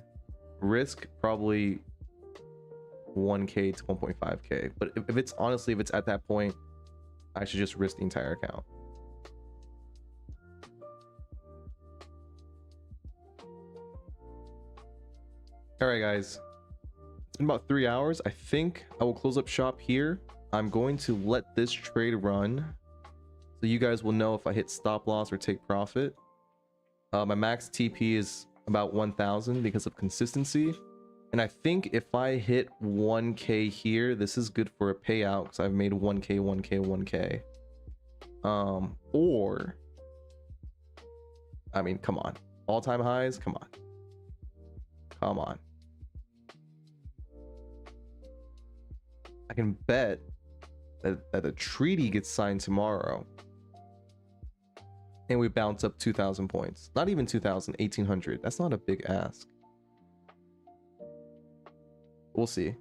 Risk probably 1k to 1.5k. But if it's honestly, if it's at that point, I should just risk the entire account. All right, guys. It's been about 3 hours. I think I will close up shop here. I'm going to let this trade run so you guys will know if I hit stop loss or take profit. My max TP is about 1,000 because of consistency. And I think if I hit 1K here, this is good for a payout because I've made 1K, 1K, 1K. Or, I mean, come on. All-time highs? Come on. Come on. I can bet that the treaty gets signed tomorrow. And we bounce up 2,000 points. Not even 2,000, 1,800. That's not a big ask. We'll see.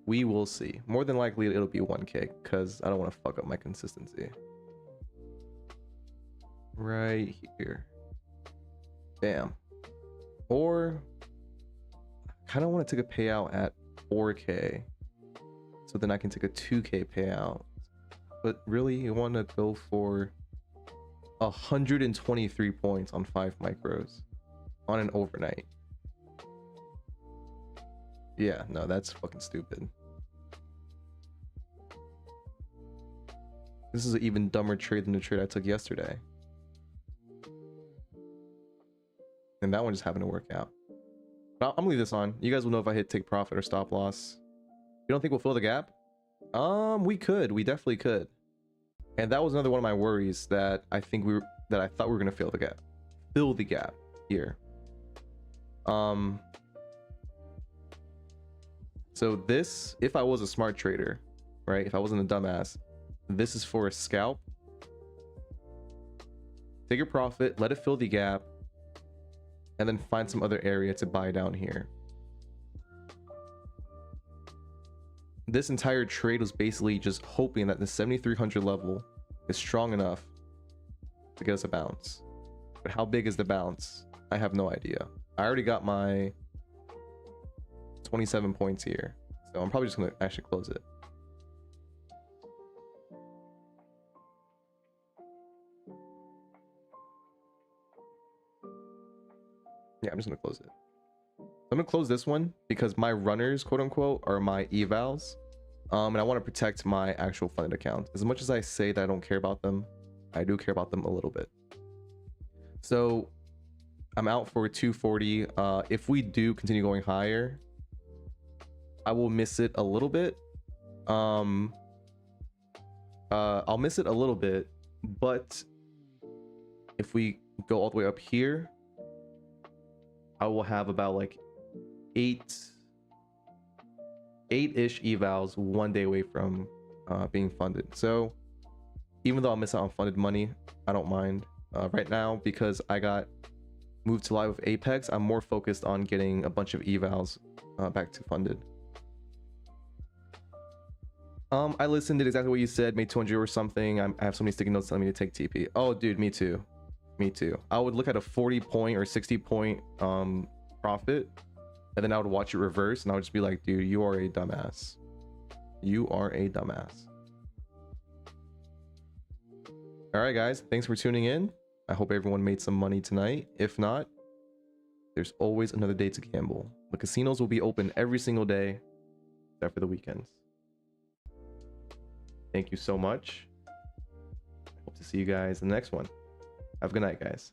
We will see. More than likely, it'll be 1K because I don't want to fuck up my consistency. Right here. Bam. Or I kind of want to take a payout at 4K. So then I can take a 2K payout. But really, you want to go for 123 points on 5 micros on an overnight. Yeah, no, that's fucking stupid. This is an even dumber trade than the trade I took yesterday. And that one just happened to work out. But I'm gonna leave this on. You guys will know if I hit take profit or stop loss. You don't think we'll fill the gap? We could. We definitely could. And that was another one of my worries that I thought we were gonna fill the gap. Fill the gap here. So this, if I was a smart trader, right? If I wasn't a dumbass, this is for a scalp. Take your profit, let it fill the gap, and then find some other area to buy down here. This entire trade was basically just hoping that the 7,300 level is strong enough to get us a bounce. But how big is the bounce? I have no idea. I already got my 27 points here, so I'm probably just gonna actually close it. Yeah, I'm just gonna close it. I'm gonna close this one because my runners, quote unquote, are my evals. And I want to protect my actual funded account. As much as I say that I don't care about them, I do care about them a little bit. So I'm out for 240. If we do continue going higher, I will miss it a little bit. I'll miss it a little bit, but if we go all the way up here, I will have about like 8-ish evals 1 day away from being funded. So even though I'll miss out on funded money, I don't mind right now because I got moved to live with Apex. I'm more focused on getting a bunch of evals back to funded. I listened, did exactly what you said, made 200 or something. I have so many sticky notes telling me to take TP. Oh dude, me too. Me too. I would look at a 40 point or 60 point profit, and then I would watch it reverse, and I would just be like, dude, you are a dumbass. You are a dumbass. All right, guys, thanks for tuning in. I hope everyone made some money tonight. If not, there's always another day to gamble. The casinos will be open every single day, except for the weekends. Thank you so much. Hope to see you guys in the next one. Have a good night, guys.